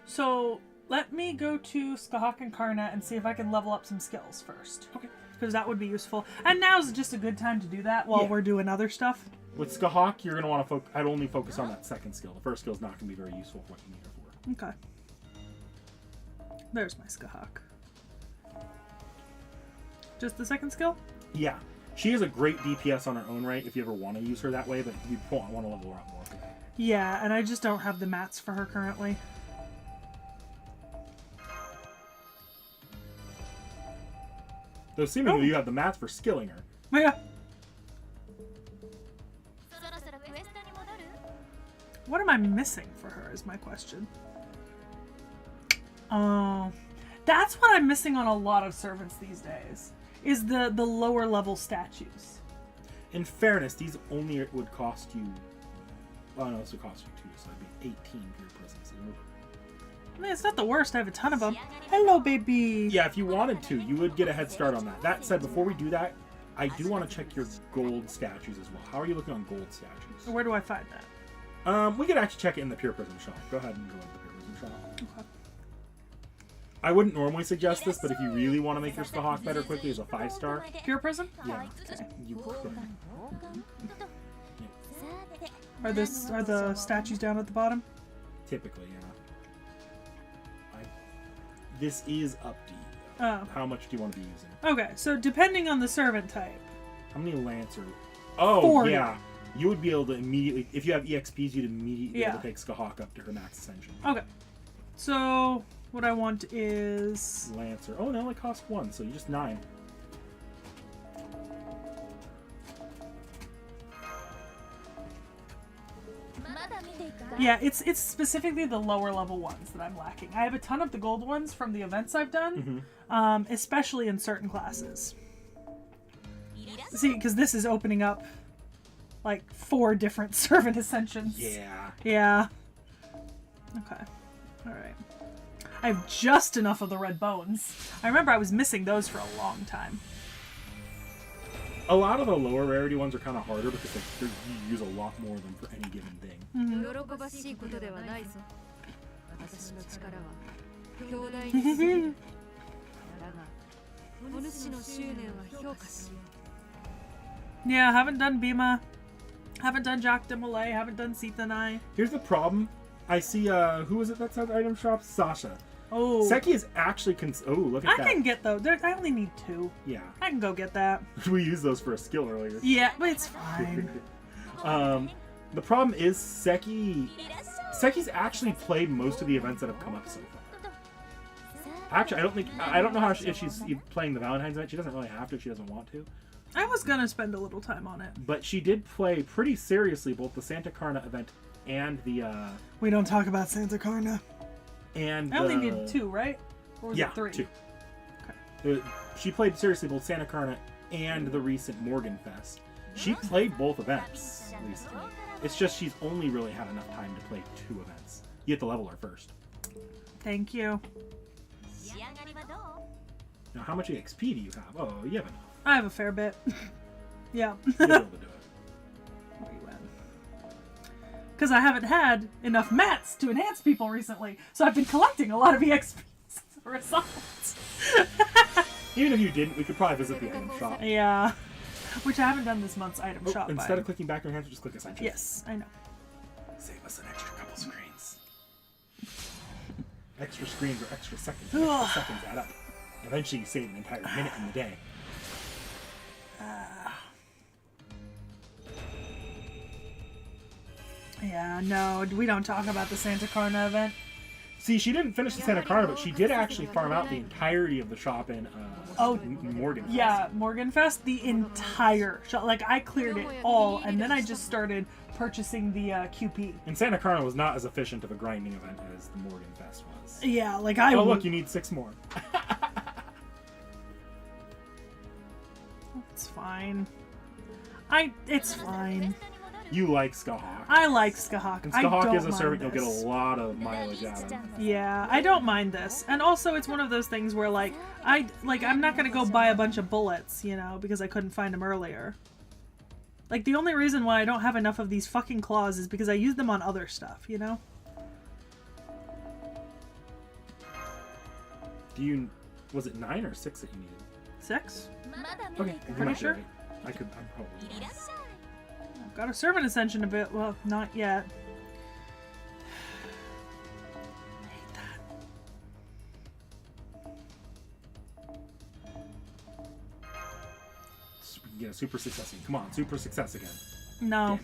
So let me go to Skahawk and Karna and see if I can level up some skills first. Okay. Because that would be useful. And now's just a good time to do that while we're doing other stuff. With Skahawk, you're going to want to I'd only focus on that second skill. The first skill is not going to be very useful for what you need her for. Okay. There's my Skahawk. Just the second skill? Yeah. She is a great DPS on her own right if you ever want to use her that way, but you want to level her up more for that. Yeah, and I just don't have the mats for her currently. Though seemingly you have the mats for skilling her. Yeah. What am I missing for her is my question. Oh, that's what I'm missing on a lot of servants these days, is the lower level statues. In fairness, these only would cost you... Well, no, this would cost you 2, so that'd be 18 for your presence. I mean, it's not the worst. I have a ton of them. Hello, baby. Yeah, if you wanted to, you would get a head start on that. That said, before we do that, I do want to check your gold statues as well. How are you looking on gold statues? Where do I find that? We could actually check it in the Pure Prism shop. Go ahead and go into the Pure Prism shop. Okay. I wouldn't normally suggest this, but if you really want to make your Skahawk better quickly as a 5-star, Pure Prism? yeah, Okay. you could. Are the statues down at the bottom? Typically, yeah. This is up to you. Oh. How much do you want to be using? Okay, so depending on the servant type. How many Lancer? Oh, 40. yeah. You would be able to immediately, if you have EXPs, you'd immediately be able Yeah. to take Skahawk up to her max ascension. Okay. So what I want is Lancer. Oh, no, it only costs 1, so you just 9. yeah, it's specifically the lower level ones that I'm lacking. I have a ton of the gold ones from the events I've done, especially in certain classes. See, because this is opening up like 4 different servant ascensions. Yeah. Yeah. Okay. All right. I have just enough of the red bones. I remember I was missing those for a long time. A lot of the lower rarity ones are kind of harder because you use a lot more of them for any given thing. 喜ばしいことではないぞ。私の力は強大に過ぎる。だが、お主の執念は評価しよう。 Yeah, haven't done Bhima. Haven't done Jacques de Molay. Haven't done Sithanai. Here's the problem. I see, who is it that's at the item shop? Sasha. Oh. Seki is actually oh, look at I that. can get those. I only need 2. Yeah. I can go get that. We used those for a skill earlier. Yeah, but it's fine. The problem is Seki's actually played most of the events that have come up so far. Actually, I don't know how if she's playing the Valentine's event. She doesn't really have to if she doesn't want to. I was gonna spend a little time on it. But she did play pretty seriously both the Santa Carna event and the We don't talk about Santa Carna. and I only needed 2, right? Or was yeah, it 3? 2. Okay. She played seriously both Santa Carna and the recent Morgan Fest. She played both events recently. It's just she's only really had enough time to play 2 events. You have to level her first. Thank you. Now, how much XP do you have? Oh, you have enough. I have a fair bit. Yeah. You'll be able to do it. Where you at? Because I haven't had enough mats to enhance people recently, so I've been collecting a lot of EXP as a result. Even if you didn't, we could probably visit the item shop. Yeah. Which I haven't done this month's item Oh, shop. instead of clicking back on your hands, just click Ascension. Yes, I know. Save us an extra couple screens. Extra screens or extra seconds. Ugh. Extra seconds add up. Eventually, you save an entire minute in the day. Yeah, no, we don't talk about the Santa Carna event. See, she didn't finish the Santa Carna, but she did actually farm out the entirety of the shop in Morgan Fest. Yeah, Morgan Fest, the entire shop. Like, I cleared it all, and then I just started purchasing the QP. And Santa Carna was not as efficient of a grinding event as the Morgan Fest was. Yeah, like I. Oh, look, you need 6 more. It's fine. It's fine. You like Skahawk. I like Skahawk. And I don't Skahawk is a mind servant you'll this. get a lot of mileage out of. Yeah, I don't mind this. And also it's one of those things where I'm not going to go buy a bunch of bullets, you know, because I couldn't find them earlier. Like the only reason why I don't have enough of these fucking claws is because I use them on other stuff, you know? Was it 9 or 6 that you needed? 6? Okay, you Pretty might be sure. right. I'm probably wrong. Got a servant ascension a bit. Well, not yet. I hate that. So we can get a super success again. Come on, super success again. No,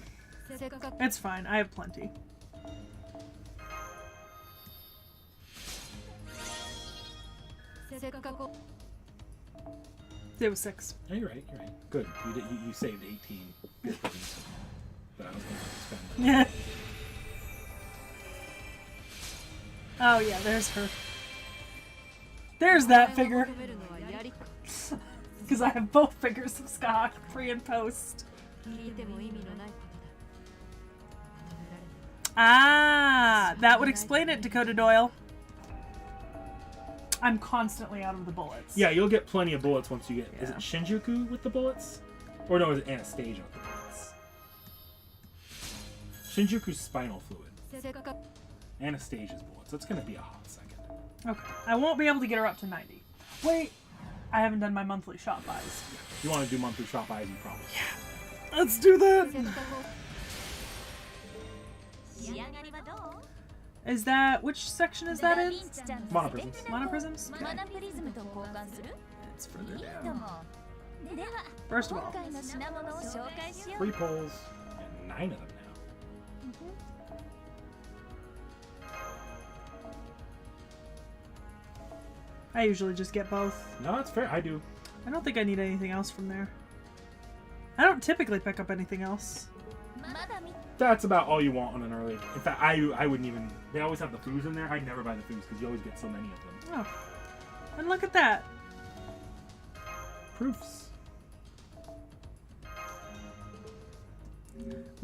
Damn it. it's fine. I have plenty. It was 6. Yeah, you're right. You're right. Good. You saved 18. Good things that I was going to spend. Yeah. Oh yeah, there's her. There's that figure. Because I have both figures of Skahawk, pre and post. Ah, that would explain it, Dakota Doyle. I'm constantly out of the bullets. Yeah, you'll get plenty of bullets once you get... Is it Yeah. Shinjuku with the bullets? Or no, is it Anastasia with the bullets? Shinjuku's spinal fluid. せっかく Anastasia's bullets. That's gonna be a hot second. Okay. I won't be able to get her up to 90. Wait. I haven't done my monthly shop buys. If you want to do monthly shop buys, you probably... Let's do that. せっかく Is that... Which section is that in? Monoprisms. Monoprisms? Okay. マナプリズムと交換する It's further いいと down. もでは First of all. 今回の品物を紹介しよう Three poles. And 9 of them now. I usually just get both. No, that's fair. I do. I don't think I need anything else from there. I don't typically pick up anything else. まだ見 That's about all you want on an early... In fact, I wouldn't even... They always have the foos in there. I'd never buy the foos because you always get so many of them. Oh. And look at that. Proofs.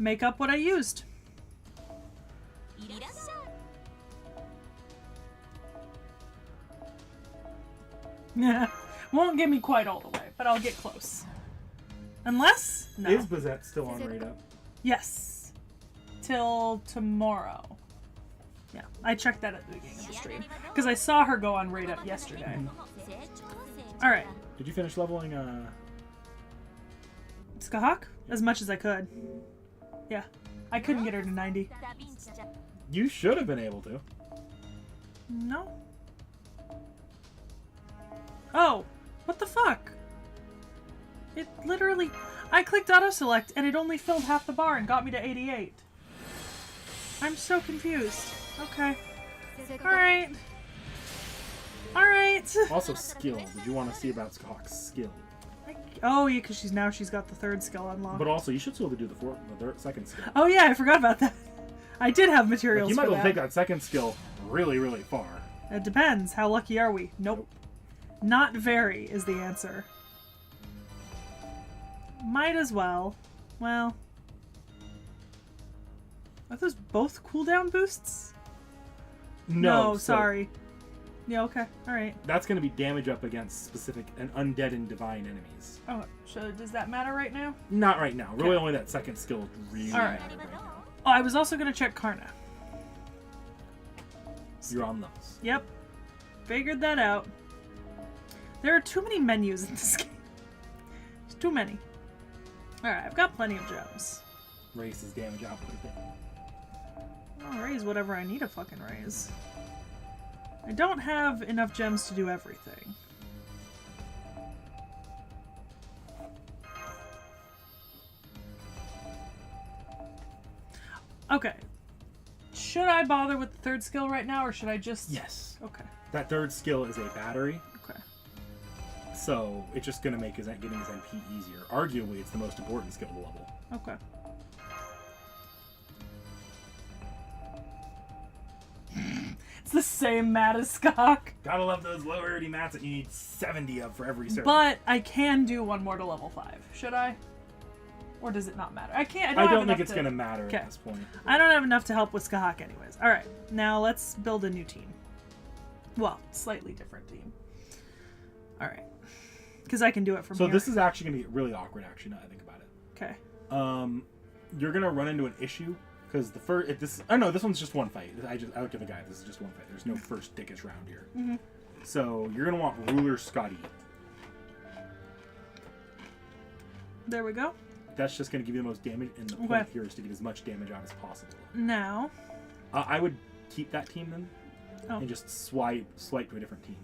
Make up what I used. いらっしゃい Yeah. Won't get me quite all the way, but I'll get close. Unless... No. Is Bazette still on rate up? Yes. Till tomorrow. Yeah, I checked that at the beginning of the stream. Because I saw her go on rate up yesterday. 成長成長 Alright. Did you finish leveling, Skahawk? As much as I could. Yeah. I couldn't get her to 90. ダヴィンチちゃん You should have been able to. No. Oh. What the fuck? It literally... I clicked auto select and it only filled half the bar and got me to 88. I'm so confused. Okay. せっかく Alright. Alright. Also, skill. Did you want to see about Skahawk's skill? Oh, yeah, because she's got the third skill unlocked. But also, you should still be able to do the second skill. Oh yeah, I forgot about that. I did have Like, materials you might for as well that. take that second skill really, really far. It depends. How lucky are we? Nope. Not very is the answer. Might as well. Well. Are those both cooldown boosts? No, so sorry. Yeah, okay. Alright. That's going to be damage up against specific and undead and divine enemies. Oh, so does that matter right now? Not right now. Really, Okay. only that second skill really Alright. matters right now. Oh, I was also going to check Karna. You're on those. Yep. Figured that out. There are too many menus in this game. There's too many. Alright, I've got plenty of gems. Raise his damage output a bit. I'll raise whatever I need to fucking raise. I don't have enough gems to do everything. Okay. Should I bother with the third skill right now, or should I just... Yes. Okay. That third skill is a battery, Okay. so it's just going to make getting his MP easier. Arguably, it's the most important skill to level. Okay. It's the same mat as Skok. Gotta love those low rarity mats that you need 70 of for every server. But I can do one more to level 5. Should I? Or does it not matter? I can't. I have don't think enough it's to- going to matter Okay. at this point. I don't have enough to help with Skahak anyways. Alright, now let's build a new team. Well, slightly different team. Alright. Because I can do it from So here. this is actually going to be really awkward, actually, now that I think about it. Okay. You're going to run into an issue, because the first... Oh, no, this one's just one fight. I looked at the guy. This is just one fight. There's no first dickish round here. Mm-hmm. So you're going to want Ruler Scotty. There we go. That's just going to give you the most damage, and the Okay. point here is to get as much damage out as possible. Now. I would keep that team then, Oh. and just swipe to a different team.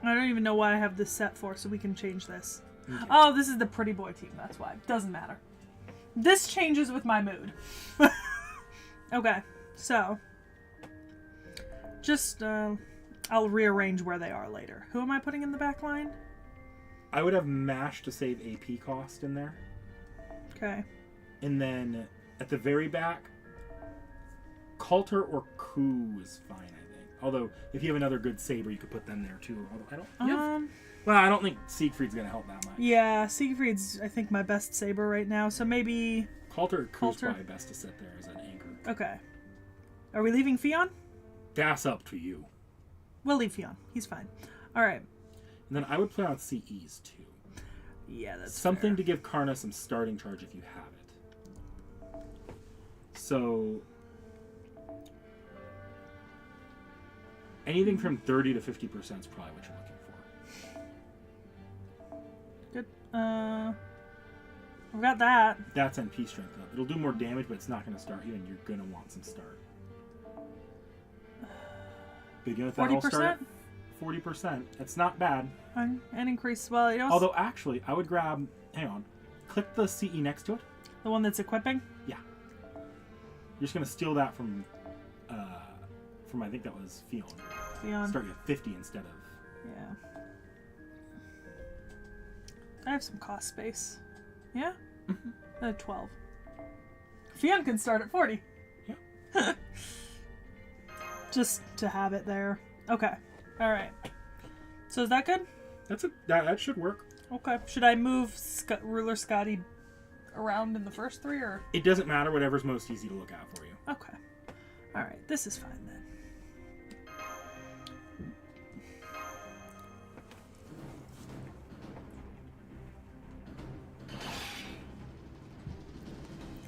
I don't even know why I have this set for, so we can change this. Okay. Oh, this is the pretty boy team. That's why. Doesn't matter. This changes with my mood. Okay, so. Just, I'll rearrange where they are later. Who am I putting in the back line? I would have MASH to save AP cost in there. Okay. And then at the very back, Coulter or Ku is fine, I think. Although, if you have another good saber, you could put them there too. Although, I don't think Siegfried's going to help that much. Yeah, Siegfried's, I think, my best saber right now, so maybe... Coulter or Ku's Coulter. probably best to sit there as an anchor. Okay. Are we leaving Fion? That's up to you. We'll leave Fionn. He's fine. All right. And then I would play out CEs too. Yeah, that's something fair. to give Karna some starting charge if you have it. So anything from 30 to 50% is probably what you're looking for. Good. I've got that. That's NP strength up. It'll do more damage, but it's not going to start you, and you're going to want some start. Begin with that all start at 40%. It's not bad. And increase. Well, it also, Although, actually, I would grab... Hang on. Click the CE next to it. the one that's equipping. Yeah. You're just going to steal that from, I think that was Fionn. Fionn. Start you at 50 instead of... Yeah. I have some cost space. Yeah? 12. Fionn can start at 40. Yeah. Just to have it there. Okay. Alright. So is that good? That should work. Okay. Should I move Ruler Scotty around in the first 3 or? It doesn't matter. Whatever's most easy to look at for you. Okay. Alright. This is fine then.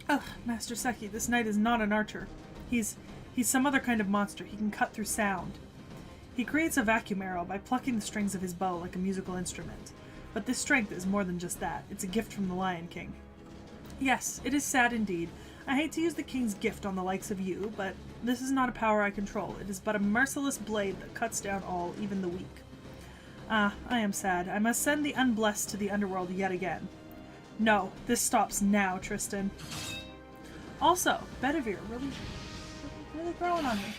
Ugh, Master Seki, this knight is not an archer. He's some other kind of monster. He can cut through sound. He creates a vacuum arrow by plucking the strings of his bow like a musical instrument. But this strength is more than just that. It's a gift from the Lion King. Yes, it is sad indeed. I hate to use the king's gift on the likes of you, but this is not a power I control. It is but a merciless blade that cuts down all, even the weak. Ah, I am sad. I must send the unblessed to the underworld yet again. No, this stops now, Tristan. Also, Bedivere, really growing on me.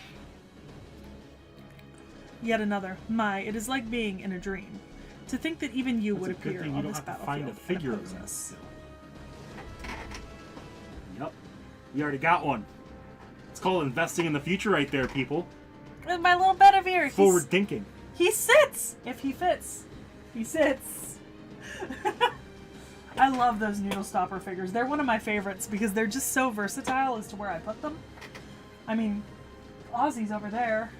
Yet another. My, it is like being in a dream. To think that even you would appear on this battlefield and figure oppose us. Yep. We already got one. It's called investing in the future right there, people. And my little Bedivere. Forward thinking. He sits! If he fits. He sits. I love those Noodle Stopper figures. They're one of my favorites because they're just so versatile as to where I put them. I mean, Ozzy's over there.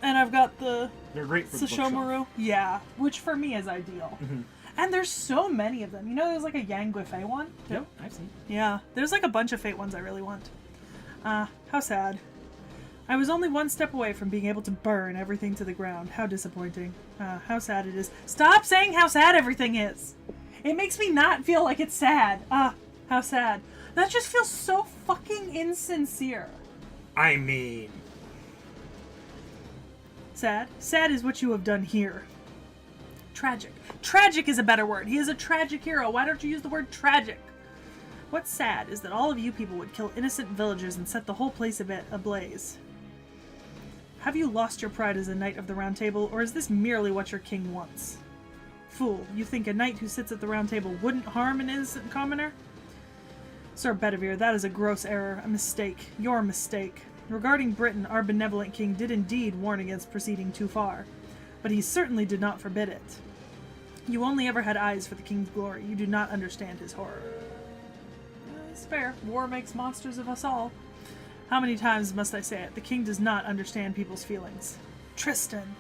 And I've got the They're great for the Sashomaru. Yeah, which for me is ideal. Mm-hmm. And there's so many of them. You know there's like a Yang Guifei one? Too? Yep, I've seen. Yeah, there's like a bunch of Fate ones I really want. How sad. I was only one step away from being able to burn everything to the ground. How disappointing. How sad it is. Stop saying how sad everything is! It makes me not feel like it's sad. How sad. That just feels so fucking insincere. I mean... Sad? Sad is what you have done here. Tragic. Tragic is a better word. He is a tragic hero. Why don't you use the word tragic? What's sad is that all of you people would kill innocent villagers and set the whole place ablaze. Have you lost your pride as a knight of the Round Table, or is this merely what your king wants? Fool, you think a knight who sits at the Round Table wouldn't harm an innocent commoner? Sir Bedivere, that is a gross error, a mistake, your mistake. Regarding Britain, our benevolent king did indeed warn against proceeding too far, but he certainly did not forbid it. You only ever had eyes for the king's glory. You do not understand his horror. It's fair. War makes monsters of us all. How many times must I say it? The king does not understand people's feelings. Tristan.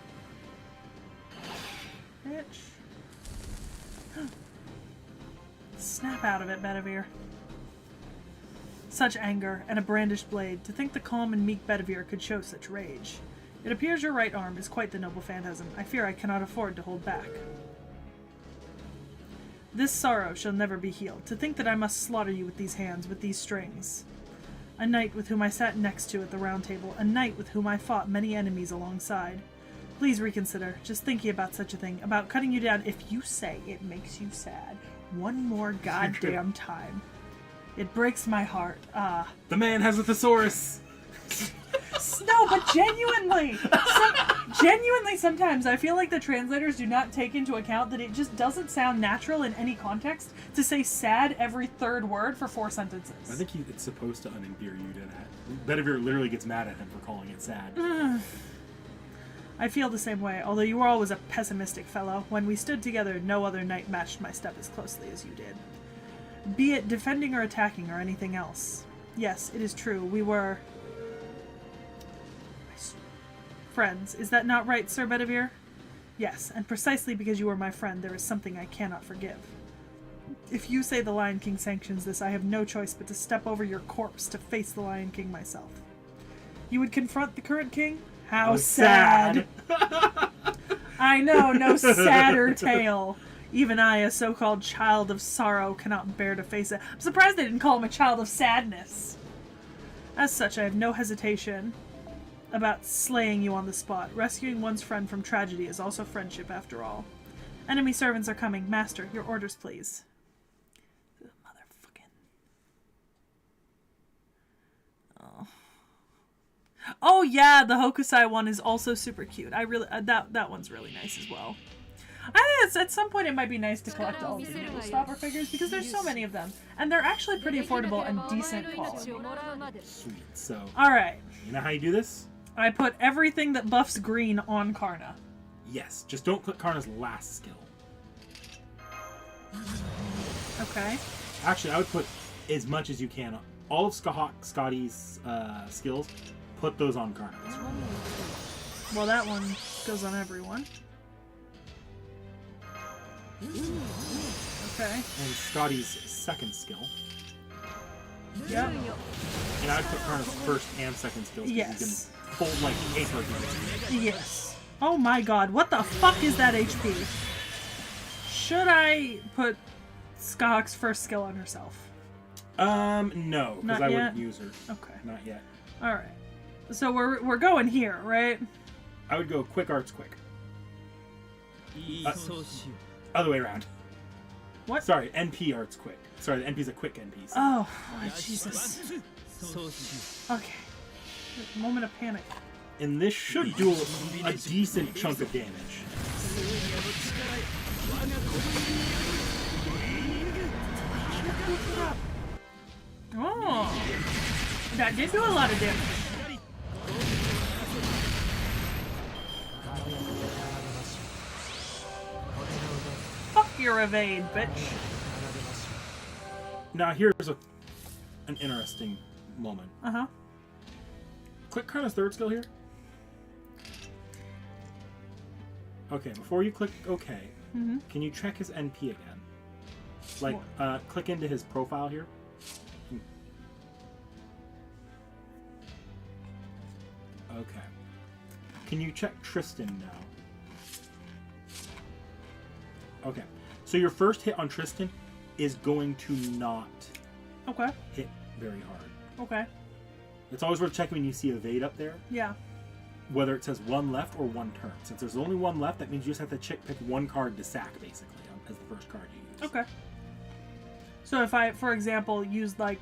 Bitch. Snap out of it, Bedivere. Such anger, and a brandished blade. To think the calm and meek Bedivere could show such rage. It appears your right arm is quite the noble phantasm. I fear I cannot afford to hold back. This sorrow shall never be healed. To think that I must slaughter you with these hands, with these strings. A knight with whom I sat next to at the Round Table. A knight with whom I fought many enemies alongside. Please reconsider. Just thinking about such a thing. About cutting you down if you say it makes you sad. One more goddamn time. It breaks my heart. The man has a thesaurus! No, but genuinely! Genuinely sometimes I feel like the translators do not take into account that it just doesn't sound natural in any context to say sad every third word for 4 sentences. I think it's supposed to unendear you to that. Bedivere literally gets mad at him for calling it sad. I feel the same way, although you were always a pessimistic fellow. When we stood together, no other knight matched my step as closely as you did. Be it defending or attacking or anything else. Yes, it is true, we were... Friends, is that not right, Sir Bedivere? Yes, and precisely because you are my friend, there is something I cannot forgive. If you say the Lion King sanctions this, I have no choice but to step over your corpse to face the Lion King myself. You would confront the current king? How sad! I know, no sadder tale. Even I, a so-called child of sorrow, cannot bear to face it. I'm surprised they didn't call him a child of sadness. As such, I have no hesitation about slaying you on the spot. Rescuing one's friend from tragedy is also friendship, after all. Enemy servants are coming. Master, your orders, please. Motherfucking... Oh. Oh yeah, the Hokusai one is also super cute. I really that one's really nice as well. I think it's, at some point it might be nice to collect all the individual stopper figures because there's so many of them, and they're actually pretty affordable and decent quality. Sweet. So, All right, you know how you do this? I put everything that buffs green on Karna. Yes. Just don't click Karna's last skill. Okay. Actually, I would put as much as you can. All of Scotty's skills, put those on Karna. Well, that one goes on everyone. Okay. And Scotty's second skill. Yep. And I'd put Karna's first and second skills. Yes. You can fold like paper. Yes. Oh my god, what the fuck is that HP? Should I put Skahawk's first skill on herself? No, because Not I yet? wouldn't use her. Okay. Not yet. Alright. So we're going here, right? I would go quick arts quick. Other way around. What? Sorry, NP arts quick. Sorry, the NP's a quick NP. So. Oh, Jesus. Okay. Moment of panic. And this should do a decent chunk of damage. Oh. That did do a lot of damage. Fuck your evade, bitch. Now here's an interesting moment. Uh-huh. Click Karna's third skill here. Okay, before you click OK, can you check his NP again? Like, click into his profile here. Okay. Can you check Tristan now? Okay. So your first hit on Tristan is going to not hit very hard. Okay. It's always worth checking when you see evade up there. Yeah. Whether it says one left or one turn. Since there's only one left, that means you just have to pick one card to sack, basically, as the first card you use. Okay. So if I, for example, use like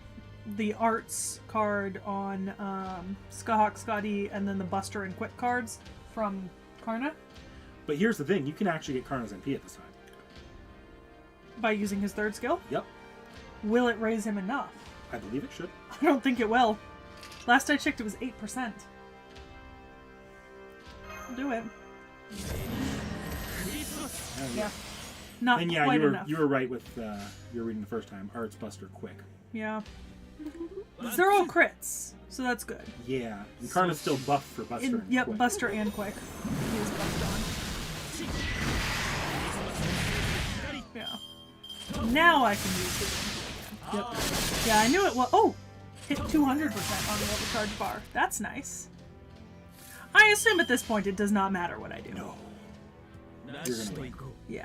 the arts card on Skahawk, Scotty, and then the Buster and Quick cards from Karna. But here's the thing, you can actually get Karna's NP at this time. By using his third skill? Yep. Will it raise him enough? I believe it should. I don't think it will. Last I checked, it was 8%. I'll do it. Yeah. Not And yeah, quite enough. you were right with your reading the first time. Arts Buster quick. Yeah. They're all crits, so that's good. Yeah. And Karna's still buffed for Buster and Yep, quick. Buster and Quick. He is buffed on. Yeah. Now I can use it. Yep. Yeah, I knew it was. Oh! Hit 200% on the overcharge bar. That's nice. I assume at this point it does not matter what I do. No. You're gonna win. Yeah.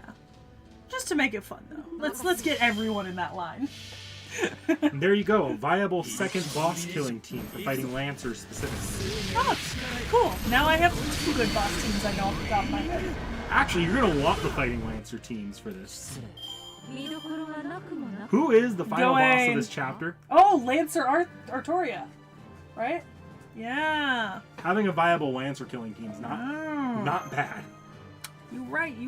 Just to make it fun, though. Let's get everyone in that line. And there you go, a viable second boss killing team for fighting Lancers specifically. Oh, cool. Now I have 2 good boss teams I know off the top of my head. Actually, you're gonna want the fighting Lancer teams for this. Who is the final boss of this chapter? Oh, Lancer Artoria. Right? Yeah. Having a viable Lancer killing team is not bad. You right.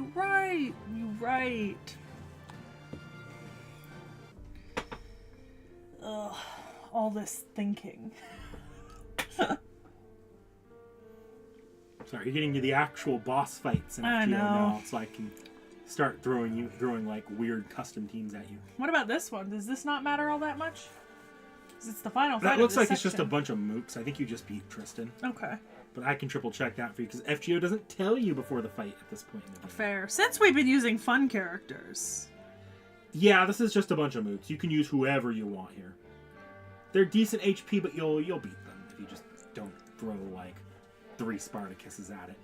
Ugh, all this thinking. Sorry, you're getting to the actual boss fights in FGO I know. now, so I can start throwing like weird custom teams at you. What about this one? Does this not matter all that much? 'Cause it's the final fight. That looks of this like it's just a section. bunch of mooks. I think you just beat Tristan. Okay. But I can triple check that for you because FGO doesn't tell you before the fight at this point in the game. Fair. Since we've been using fun characters. Yeah, this is just a bunch of moots. You can use whoever you want here. They're decent HP, but you'll beat them if you just don't throw like 3 Spartacuses at it.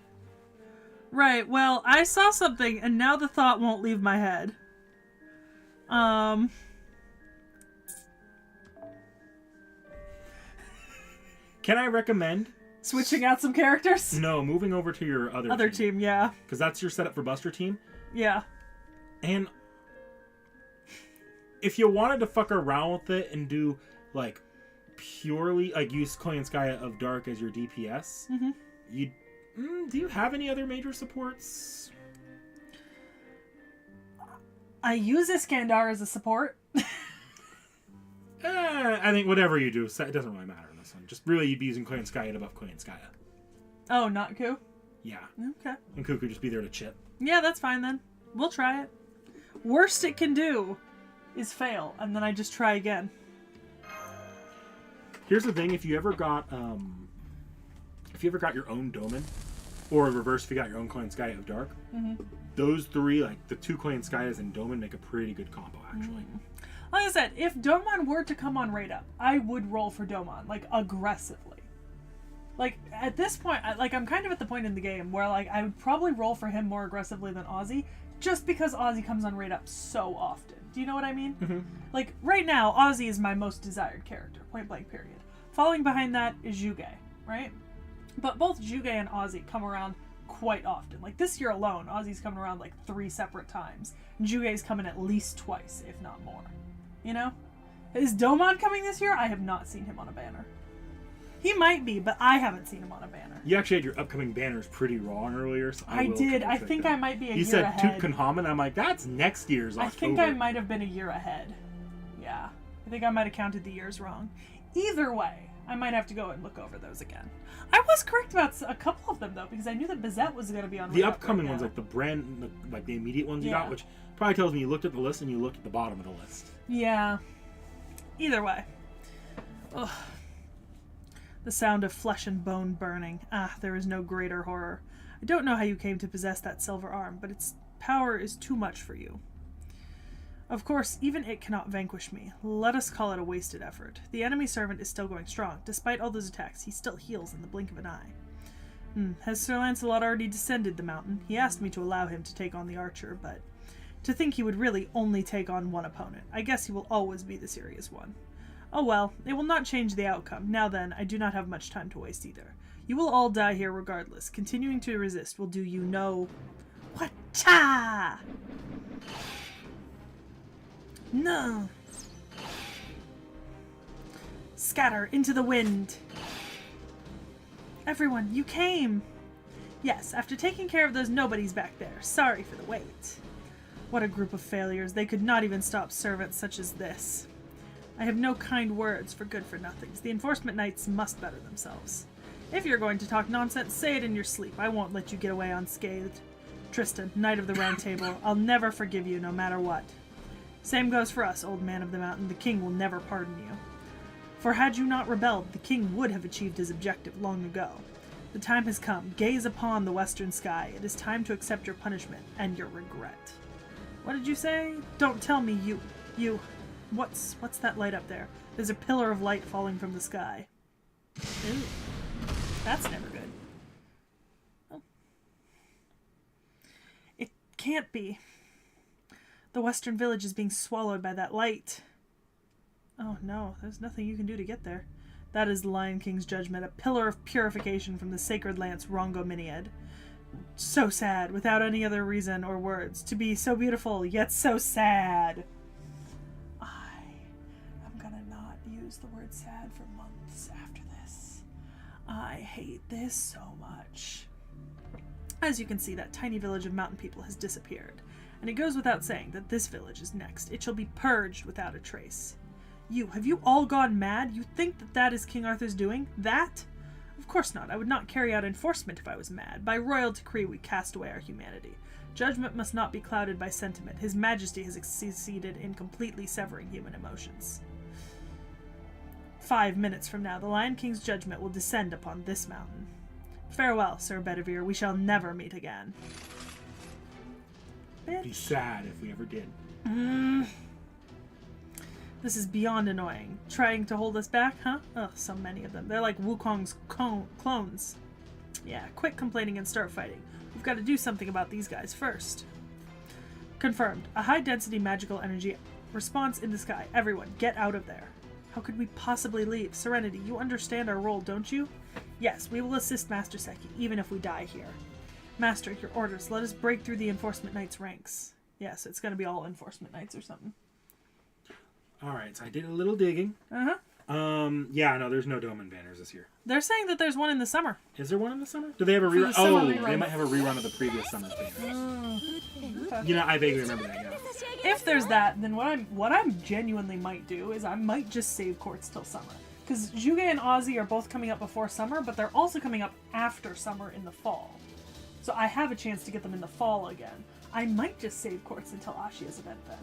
Right, well, I saw something and now the thought won't leave my head. Can I recommend Switching out some characters? No, moving over to your other team, yeah. Because that's your setup for Buster Team. Yeah. And if you wanted to fuck around with it and do, like, purely, like, use Koyanskaya of Dark as your DPS, you do you have any other major supports? I use Iskandar as a support. I think whatever you do, it doesn't really matter in this one. Just really, you'd be using Koyanskaya above Koyanskaya. Oh, not Ku? Yeah. Okay. And Ku could just be there to chip. Yeah, that's fine then. We'll try it. Worst it can do is fail, and then I just try again. Here's the thing: if you ever got your own Doman, or reverse, if you got your own Koyanskaya of Dark, those 3, like the 2 Koyanskayas and Doman, make a pretty good combo actually. Like I said, if Domon were to come on raid up, I would roll for Domon, like, aggressively. Like, at this point, I'm kind of at the point in the game where, like, I would probably roll for him more aggressively than Ozzy, just because Ozzy comes on raid up so often. Do you know what I mean? Like, right now, Ozzy is my most desired character, point blank period. Following behind that is Juge, right? But both Juge and Ozzy come around quite often. Like, this year alone, Ozzy's coming around, like, 3 separate times. And Juge's coming at least twice, if not more. You know? Is Domon coming this year? I have not seen him on a banner. He might be, but I haven't seen him on a banner. You actually had your upcoming banners pretty wrong earlier. So I did. I think I might be a year ahead. ahead. You said Tutankhamun. I'm like, that's next year's October. I think I might have been a year ahead. Yeah. I think I might have counted the years wrong. Either way, I might have to go and look over those again. I was correct about a couple of them, though, because I knew that Bizette was going to be on the upcoming ones, like the immediate ones you got, which probably tells me you looked at the list and you looked at the bottom of the list. Yeah. Either way. Ugh. The sound of flesh and bone burning. Ah, there is no greater horror. I don't know how you came to possess that silver arm, but its power is too much for you. Of course, even it cannot vanquish me. Let us call it a wasted effort. The enemy servant is still going strong. Despite all those attacks, he still heals in the blink of an eye. Has Sir Lancelot already descended the mountain? He asked me to allow him to take on the archer, but to think he would really only take on one opponent. I guess he will always be the serious one. Oh well, it will not change the outcome. Now then, I do not have much time to waste either. You will all die here regardless. Continuing to resist will do you no... What-cha! No! Scatter into the wind! Everyone, you came! Yes, after taking care of those nobodies back there. Sorry for the wait. What a group of failures. They could not even stop servants such as this. I have no kind words for good-for-nothings. The enforcement knights must better themselves. If you're going to talk nonsense, say it in your sleep. I won't let you get away unscathed. Tristan, Knight of the Round Table, I'll never forgive you no matter what. Same goes for us, old man of the mountain. The king will never pardon you. For had you not rebelled, the king would have achieved his objective long ago. The time has come. Gaze upon the western sky. It is time to accept your punishment and your regret. What did you say? Don't tell me you... What's that light up there? There's a pillar of light falling from the sky. Ooh. That's never good. Oh. It can't be. The western village is being swallowed by that light. Oh no, there's nothing you can do to get there. That is the Lion King's judgment, a pillar of purification from the sacred lance Rongominiad. So sad, without any other reason or words. To be so beautiful, yet so sad. I'm gonna not use the word sad for months after this. I hate this so much. As you can see, that tiny village of mountain people has disappeared. And it goes without saying that this village is next. It shall be purged without a trace. Have you all gone mad? You think that is King Arthur's doing? That? Of course not. I would not carry out enforcement if I was mad. By royal decree we cast away our humanity. Judgment must not be clouded by sentiment. His Majesty has succeeded in completely severing human emotions. 5 minutes from now, the Lion King's judgment will descend upon this mountain. Farewell, Sir Bedivere. We shall never meet again. It'd be sad if we ever did. This is beyond annoying. Trying to hold us back, huh? Ugh, so many of them. They're like Wukong's clones. Yeah, quit complaining and start fighting. We've got to do something about these guys first. Confirmed. A high-density magical energy response in the sky. Everyone, get out of there. How could we possibly leave? Serenity, you understand our role, don't you? Yes, we will assist Master Seki, even if we die here. Master, your orders. Let us break through the Enforcement Knights' ranks. Yes, it's going to be all Enforcement Knights or something. Alright, so I did a little digging. Uh-huh. Yeah, no, there's no Doman banners this year. They're saying that there's one in the summer. Is there one in the summer? Do they have a For the rerun? summer Oh, rerun. they might have a rerun of the previous summer's banners. You know, I vaguely remember that, yeah. If there's that, then what I'm genuinely might do is I might just save courts till summer. Because Juge and Ozzy are both coming up before summer, but they're also coming up after summer in the fall. So I have a chance to get them in the fall again. I might just save courts until Ashia's event then.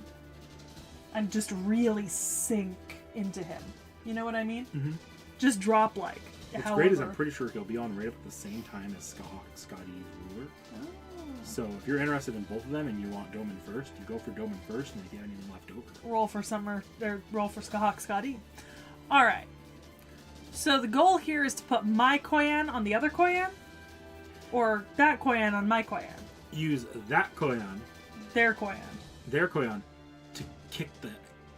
And just really sink into him. You know what I mean? Mm-hmm. Just drop like. What's great is I'm pretty sure he'll be on right up at the same time as Scotty Ruler. Oh. So if you're interested in both of them and you want Doman first, you go for Doman first, and if you have anything left over, roll for summer, or roll for Skahak Scotty. Alright. So the goal here is to put my Koyan on the other Koyan? Or that Koyan on my Koyan? use that Koyan, Their Koyan. to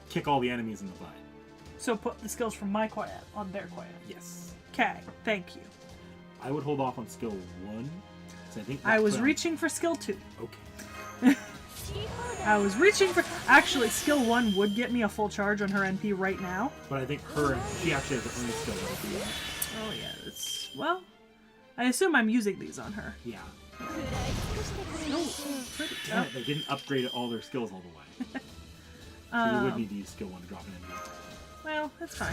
kick all the enemies in the butt. So put the skills from my Koyan on their Koyan. Yes. Okay, thank you. I would hold off on skill 1. So I think I was Koyan- reaching for skill 2. Okay. I was reaching for... Actually, skill 1 would get me a full charge on her NP right now. But I think she actually has her own skill that Oh yeah, it's... Well, I assume I'm using these on her. Yeah. Oh, pretty. Damn it, they didn't upgrade all their skills all the way. So you would need to use skill 1 to drop an NP. Well, that's fine.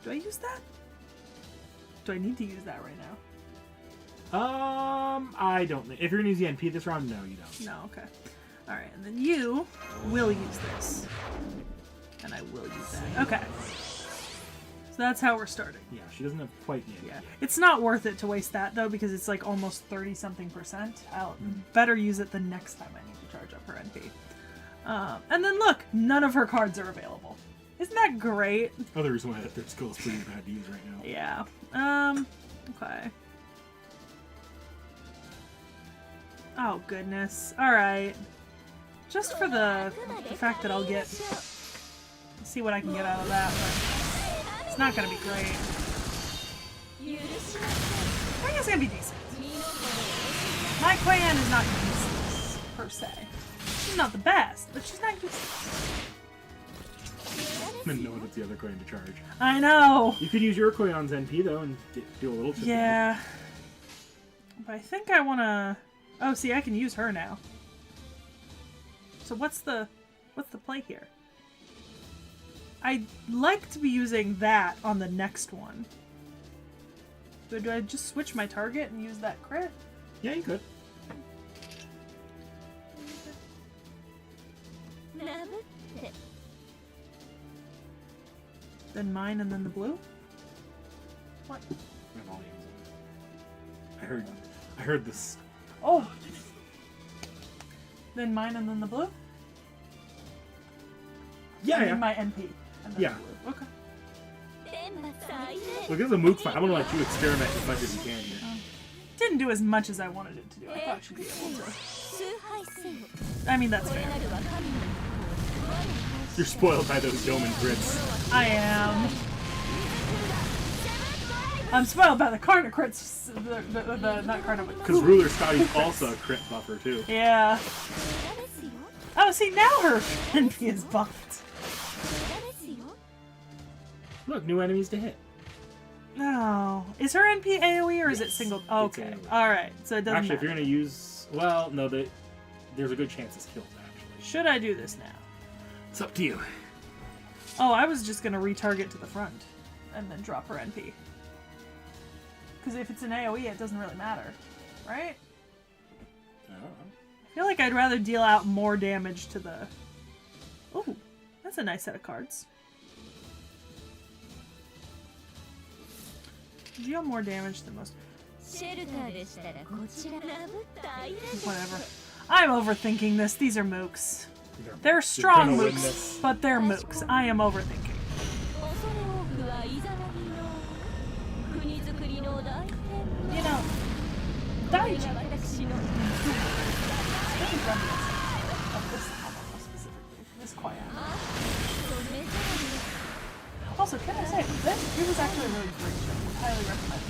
Do I use that? Do I need to use that right now? I don't think. If you're gonna use the NP this round, no, you don't. No, okay. Alright, and then you will use this. And I will use that. Okay. So that's how we're starting. Yeah, she doesn't have quite the NP. Yeah. yet. It's not worth it to waste that, though, because it's like almost 30-something%. I'll better use it the next time I need to charge up her NP. And then look, none of her cards are available. Isn't that great? Other reason why that third skill is pretty bad to use right now. Yeah. Okay. Oh, goodness. Alright. Just for the fact that I'll get... See what I can get out of that, but it's not gonna be great. I think it's gonna be decent. My Quayan is not useless, per se. She's not the best, but she's not useless. And no one gets the other coin to charge. I know! You could use your Koyan's NP though and do a little chip. Yeah. But I think I wanna... Oh, see, I can use her now. So what's the play here? I'd like to be using that on the next one. But do I just switch my target and use that crit? Yeah, you could. Then mine and then the blue? What? My volume's on. I heard this. Oh! Then mine and then the blue? Yeah, I mean yeah. my NP. And then Yeah. the blue. Okay. Look, this is a Mook fight. I'm gonna let you experiment as much as you can here. Didn't do as much as I wanted it to do. I thought she'd be able to. I mean, that's fair. You're spoiled by those Doman crits. I am. I'm spoiled by the Karna crits. The not Karna, but Because Ruler Scotty's also a crit buffer too. yeah. Oh, see, now her NP is buffed. Look, new enemies to hit. No. Is her NP AoE or is it Yes, single? it's Okay. AoE. Alright, so it doesn't Actually, if matter. you're gonna use, well, no, there's a good chance it's killed. Actually, Should I do this now? it's up to you. Oh, I was just gonna retarget to the front and then drop her NP. Because if it's an AoE, it doesn't really matter, right? I don't know. I feel like I'd rather deal out more damage to the... Oh, that's a nice set of cards. You deal more damage than most. シェルターでしたらこちらラブったいら Whatever. I'm overthinking this. These are mooks. They're You're strong gonna win mooks, this. but they're mooks. I am overthinking. 恐れ多くはいざなぎの国づくりの大変 You know, これ Daichi が私の really reminiscent of this album specifically. This choir. それじゃ Also, can I say, it was actually a really great show. Would highly recommend it.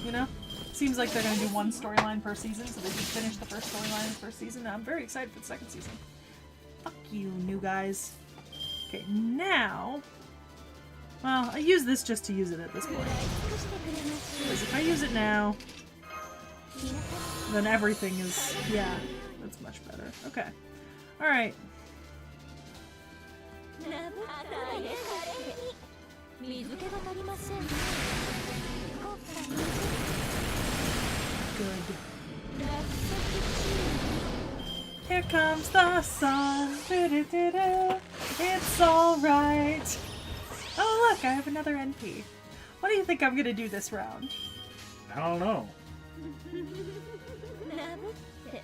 You know? Seems like they're going to do one storyline per season, so they can finish the first storyline in the first season. I'm very excited for the second season. Fuck you, new guys. Okay, now... Well, I use this just to use it at this point. Because if I use it now, then everything is... Yeah, that's much better. Okay. Alright. ラブったいれ水気が足りません Good. Here comes the sun. Do-do-do-do. It's alright. Oh, look, I have another NP. What do you think I'm gonna do this round? I don't know. ラブって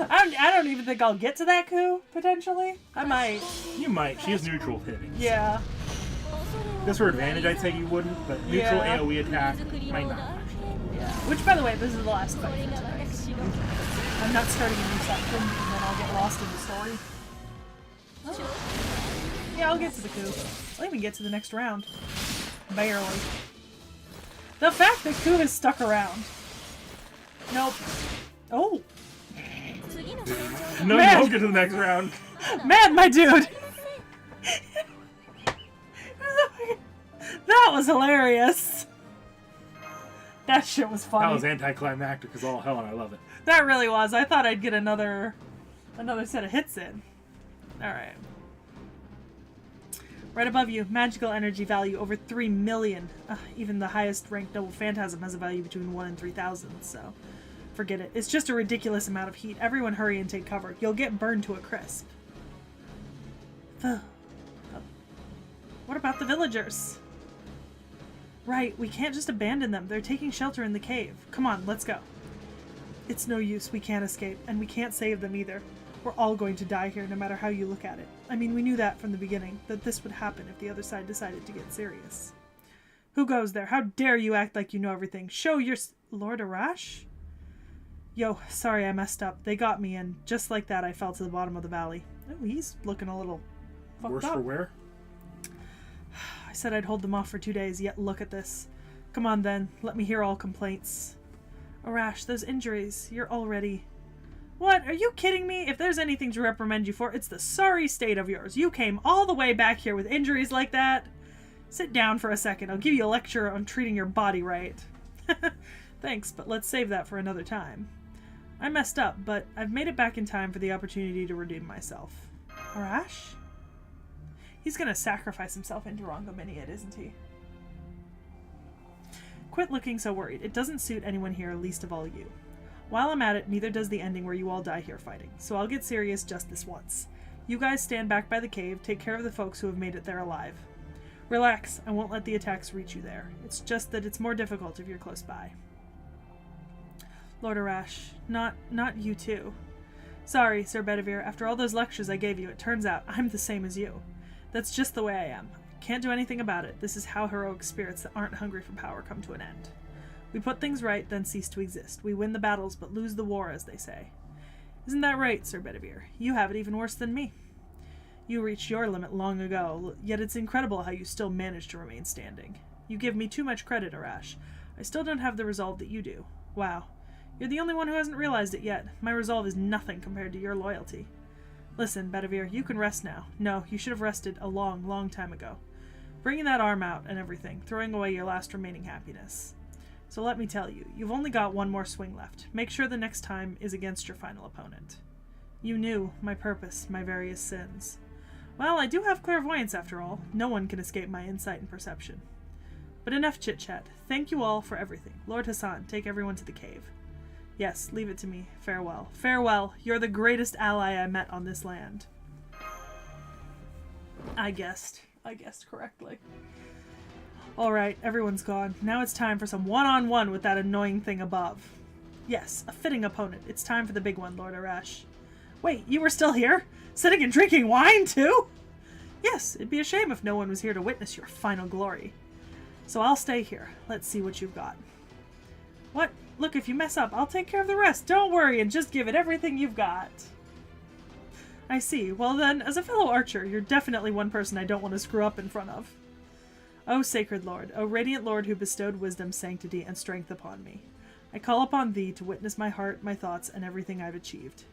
I don't even think I'll get to that coup, potentially. I might. You might. She has neutral hitting. Yeah. This her advantage, I'd say you wouldn't, but neutral Yeah. AoE attack might not. Yeah. Which, by the way, this is the last fight for tonight. I'm not starting a new section, and then I'll get lost in the story. Oh. Yeah, I'll get to the coup. I'll even get to the next round. Barely. The fact that coup has stuck around. Nope. Oh. 次の戦場 No, Man. you won't get to the next round. Man, my dude! That was hilarious. That shit was funny. That was anticlimactic as all hell, and I love it. That really was. I thought I'd get another set of hits in. Alright. Right above you, magical energy value over 3 million. Even the highest ranked noble phantasm has a value between 1 and 3,000, so forget it. It's just a ridiculous amount of heat. Everyone hurry and take cover. You'll get burned to a crisp. What about the villagers? Right, we can't just abandon them. They're taking shelter in the cave. Come on, let's go. It's no use. We can't escape, and we can't save them either. We're all going to die here, no matter how you look at it. I mean, we knew that from the beginning, that this would happen if the other side decided to get serious. Who goes there? How dare you act like you know everything? Show your... Lord Arash? Yo, sorry I messed up. They got me, and just like that, I fell to the bottom of the valley. Oh, he's looking a little fucked Worse up. for wear? I said I'd hold them off for 2 days, yet look at this. Come on then, let me hear all complaints. Arash, those injuries, you're already... What? Are you kidding me? If there's anything to reprimand you for, it's the sorry state of yours. You came all the way back here with injuries like that. Sit down for a second. I'll give you a lecture on treating your body right. Thanks, but let's save that for another time. I messed up, but I've made it back in time for the opportunity to redeem myself. Arash? He's gonna sacrifice himself into Rongominiad, isn't he? Quit looking so worried. It doesn't suit anyone here, least of all you. While I'm at it, neither does the ending where you all die here fighting, so I'll get serious just this once. You guys stand back by the cave, take care of the folks who have made it there alive. Relax, I won't let the attacks reach you there. It's just that it's more difficult if you're close by. Lord Arash, not you too. Sorry, Sir Bedivere, after all those lectures I gave you, it turns out I'm the same as you. That's just the way I am. Can't do anything about it. This is how heroic spirits that aren't hungry for power come to an end. We put things right, then cease to exist. We win the battles, but lose the war, as they say. Isn't that right, Sir Bedivere? You have it even worse than me. You reached your limit long ago, yet it's incredible how you still manage to remain standing. You give me too much credit, Arash. I still don't have the resolve that you do. Wow. You're the only one who hasn't realized it yet. My resolve is nothing compared to your loyalty. Listen, Bedivere, you can rest now. No, you should have rested a long, long time ago. Bringing that arm out and everything, throwing away your last remaining happiness. So let me tell you, you've only got one more swing left. Make sure the next time is against your final opponent. You knew my purpose, my various sins. Well, I do have clairvoyance after all. No one can escape my insight and perception. But enough chit-chat. Thank you all for everything. Lord Hassan, take everyone to the cave. Yes, leave it to me. Farewell. Farewell. You're the greatest ally I met on this land. I guessed correctly. Alright, everyone's gone. Now it's time for some one-on-one with that annoying thing above. Yes, a fitting opponent. It's time for the big one, Lord Arash. Wait, you were still here? Sitting and drinking wine, too? Yes, it'd be a shame if no one was here to witness your final glory. So I'll stay here. Let's see what you've got. What? Look, if you mess up, I'll take care of the rest. Don't worry and just give it everything you've got. I see. Well then, as a fellow archer, you're definitely one person I don't want to screw up in front of. O sacred Lord, O radiant Lord who bestowed wisdom, sanctity, and strength upon me. I call upon thee to witness my heart, my thoughts, and everything I've achieved.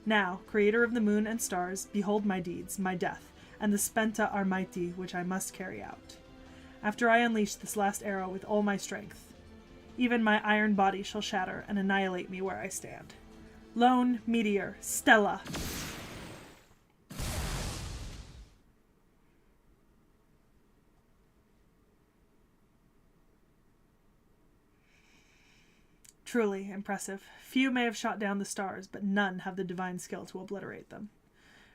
Now, creator of the moon and stars, behold my deeds, my death, and the spenta are mighty which I must carry out. After I unleash this last arrow with all my strength, even my iron body shall shatter and annihilate me where I stand. Lone, meteor, Stella. Truly impressive. Few may have shot down the stars, but none have the divine skill to obliterate them.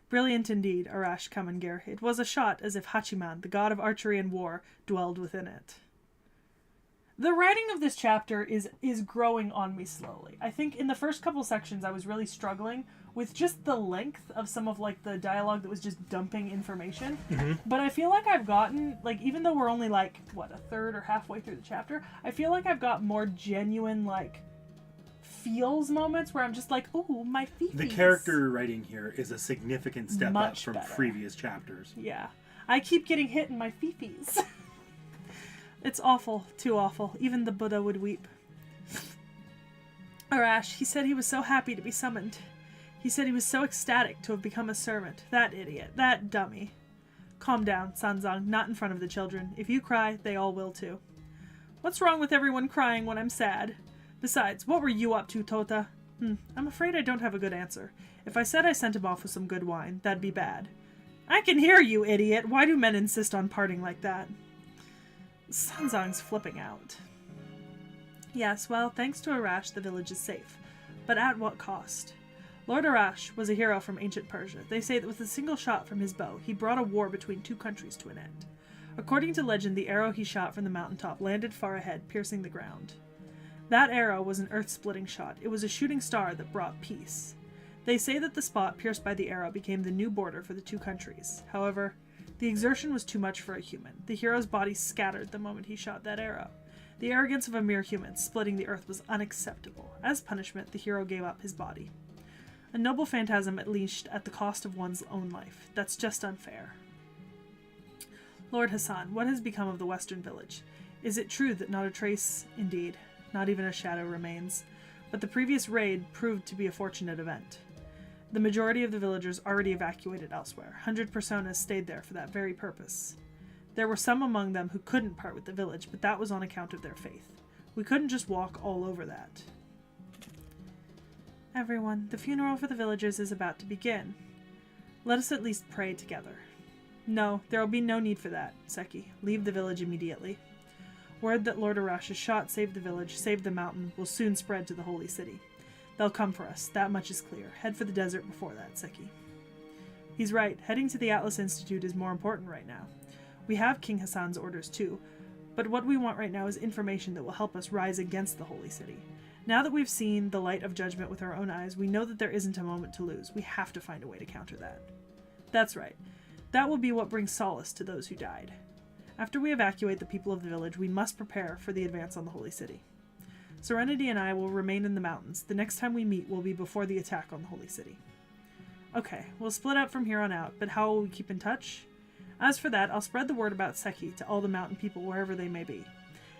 Brilliant indeed, Arash Kamengir. It was a shot as if Hachiman, the god of archery and war, dwelled within it. The writing of this chapter is growing on me slowly. I think in the first couple sections I was really struggling with just the length of some of like the dialogue that was just dumping information. Mm-hmm. But I feel like I've gotten, like, even though we're only like, what, a third or halfway through the chapter, I feel like I've got more genuine, like, feels moments where I'm just like, ooh, my fifis. The character writing here is a significant step up from better. Previous chapters. Yeah. I keep getting hit in my fifis. It's awful. Too awful. Even the Buddha would weep. Arash, he said he was so happy to be summoned. He said he was so ecstatic to have become a servant. That idiot. That dummy. Calm down, Sanzang. Not in front of the children. If you cry, they all will too. What's wrong with everyone crying when I'm sad? Besides, what were you up to, Tota? I'm afraid I don't have a good answer. If I said I sent him off with some good wine, that'd be bad. I can hear you, idiot. Why do men insist on parting like that? Sanzang's flipping out. Yes, well, thanks to Arash, the village is safe. But at what cost? Lord Arash was a hero from ancient Persia. They say that with a single shot from his bow, he brought a war between two countries to an end. According to legend, the arrow he shot from the mountaintop landed far ahead, piercing the ground. That arrow was an earth-splitting shot. It was a shooting star that brought peace. They say that the spot pierced by the arrow became the new border for the two countries. However, the exertion was too much for a human. The hero's body scattered the moment he shot that arrow. The arrogance of a mere human splitting the earth was unacceptable. As punishment, the hero gave up his body. A noble phantasm, at least at the cost of one's own life. That's just unfair. Lord Hassan, what has become of the western village? Is it true that not a trace, indeed, not even a shadow remains? But the previous raid proved to be a fortunate event. The majority of the villagers already evacuated elsewhere. 100 personas stayed there for that very purpose. There were some among them who couldn't part with the village, but that was on account of their faith. We couldn't just walk all over that. Everyone, the funeral for the villagers is about to begin. Let us at least pray together. No, there will be no need for that, Seki. Leave the village immediately. Word that Lord Arash's shot saved the village, saved the mountain, will soon spread to the holy city. They'll come for us, that much is clear. Head for the desert before that, Seki. He's right, heading to the Atlas Institute is more important right now. We have King Hassan's orders too, but what we want right now is information that will help us rise against the holy city. Now that we've seen the light of judgment with our own eyes, we know that there isn't a moment to lose. We have to find a way to counter that. That's right. That will be what brings solace to those who died. After we evacuate the people of the village, we must prepare for the advance on the holy city. Serenity and I will remain in the mountains. The next time we meet will be before the attack on the holy city. Okay, we'll split up from here on out, but how will we keep in touch? As for that, I'll spread the word about Seki to all the mountain people wherever they may be.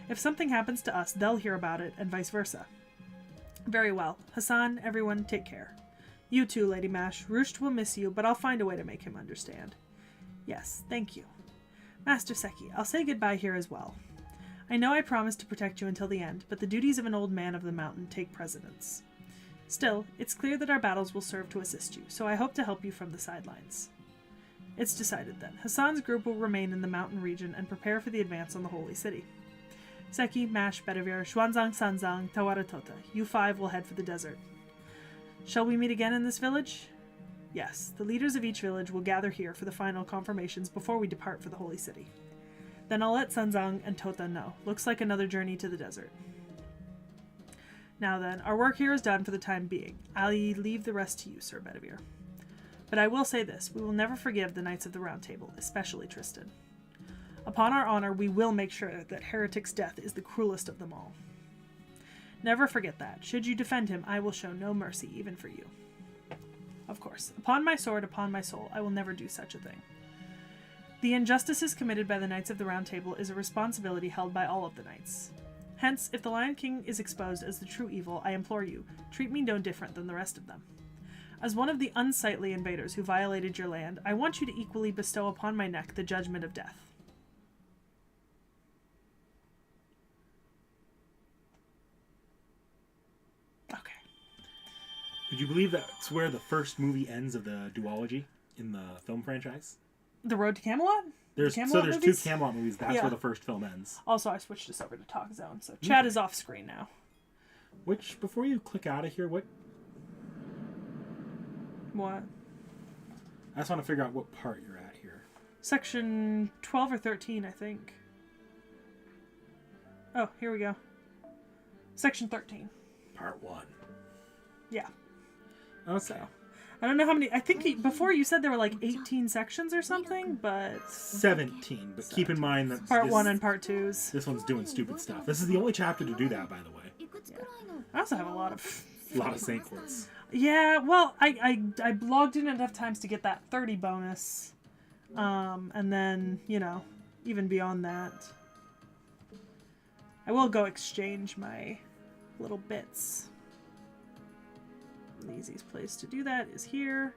If something happens to us, they'll hear about it, and vice versa. Very well. Hassan, everyone, take care. You too, Lady Mash. Rusht will miss you, but I'll find a way to make him understand. Yes, thank you. Master Seki, I'll say goodbye here as well. I know I promised to protect you until the end, but the duties of an old man of the mountain take precedence. Still, it's clear that our battles will serve to assist you, so I hope to help you from the sidelines. It's decided then. Hassan's group will remain in the mountain region and prepare for the advance on the holy city. Seki, Mash, Bedivere, Xuanzang, Sanzang, Tawaratota, you five will head for the desert. Shall we meet again in this village? Yes, the leaders of each village will gather here for the final confirmations before we depart for the holy city. Then I'll let Sanzang and Tota know. Looks like another journey to the desert. Now then, our work here is done for the time being. I'll leave the rest to you, Sir Bedivere. But I will say this, we will never forgive the Knights of the Round Table, especially Tristan. Upon our honor, we will make sure that Heretic's death is the cruelest of them all. Never forget that. Should you defend him, I will show no mercy, even for you. Of course, upon my sword, upon my soul, I will never do such a thing. The injustices committed by the Knights of the Round Table is a responsibility held by all of the knights. Hence, if the Lion King is exposed as the true evil, I implore you, treat me no different than the rest of them. As one of the unsightly invaders who violated your land, I want you to equally bestow upon my neck the judgment of death. Okay. Would you believe that's where the first movie ends of the duology in the film franchise? The Road to Camelot? There's Camelot two Camelot movies. That's Yeah. where the first film ends. Also, I switched this over to Talk Zone, so chat is off screen now. Which, before you click out of here, what? What? I just want to figure out what part you're at here. Section 12 or 13, I think. Oh, here we go. Section 13. Part 1. Yeah. Okay. So, I don't know how many. I think before you said there were like 18 sections or something, but 17. But keep in mind that part 1 and part 2's. this one's doing stupid stuff. This is the only chapter to do that, by the way. I also have a lot of. A lot of saint quotes. Yeah, well, I logged in enough times to get that 30 bonus. And then, you know, even beyond that. I will go exchange my little bits. The easiest place to do that is here.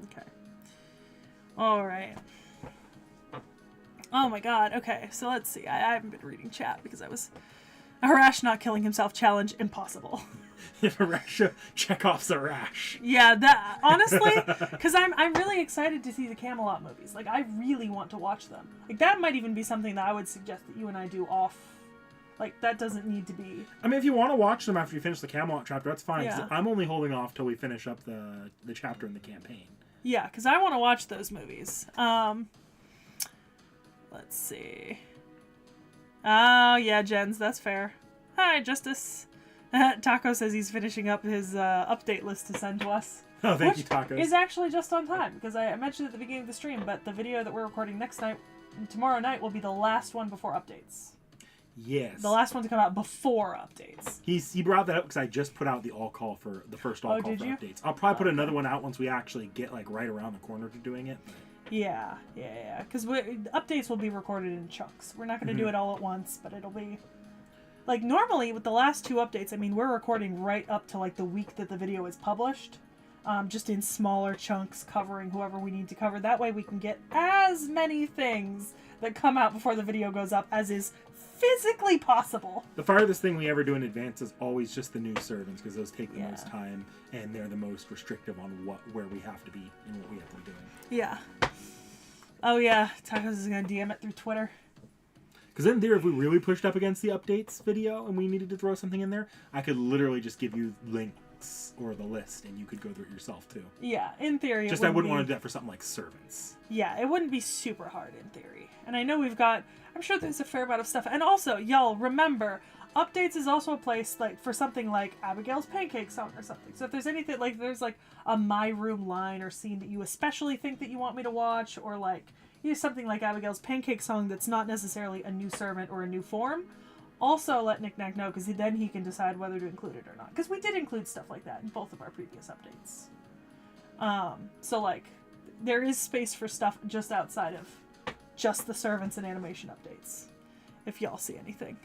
Okay. Alright. Oh my god, okay, so let's see. I haven't been reading chat because I was... Harash not killing himself challenge, impossible. If Harash Chekhov's a rash. Yeah, that honestly, because I'm really excited to see the Camelot movies. Like, I really want to watch them. Like, that might even be something that I would suggest that you and I do off. Like, that doesn't need to be. I mean, if you want to watch them after you finish the Camelot chapter, that's fine. 'Cause Yeah. I'm only holding off till we finish up the chapter in the campaign. Yeah, because I want to watch those movies. Let's see. Oh, yeah, Jens, that's fair. Hi, Justice. Taco says he's finishing up his update list to send to us. Oh, thank which you, Tacos. is actually just on time, because I mentioned at the beginning of the stream, but the video that we're recording tomorrow night, will be the last one before updates. Yes. The last one to come out before updates. He brought that up because I just put out the all-call for the first all-call for updates. I'll probably put another one out once we actually get, like, right around the corner to doing it. But... Yeah. Because updates will be recorded in chunks. We're not going to do it all at once, but it'll be... Like, normally, with the last 2 updates, I mean, we're recording right up to, like, the week that the video is published. Just in smaller chunks, covering whoever we need to cover. That way we can get as many things that come out before the video goes up as is physically possible. The farthest thing we ever do in advance is always just the new servants, because those take the most time, and they're the most restrictive on where we have to be and what we have to be doing. Yeah. Oh yeah, Tacos is going to DM it through Twitter. Because in theory, if we really pushed up against the updates video and we needed to throw something in there, I could literally just give you links or the list, and you could go through it yourself too. Yeah, in theory. Just I wouldn't want to do that for something like servants. Yeah, it wouldn't be super hard in theory. And I know I'm sure there's a fair amount of stuff. And also, y'all, remember, updates is also a place like for something like Abigail's Pancake Song or something. So if there's anything, like there's like a My Room line or scene that you especially think that you want me to watch, or like something like Abigail's Pancake Song that's not necessarily a new servant or a new form, also let Nick Nack know, because then he can decide whether to include it or not. Because we did include stuff like that in both of our previous updates. So like, there is space for stuff just outside of just the servants and animation updates, if y'all see anything.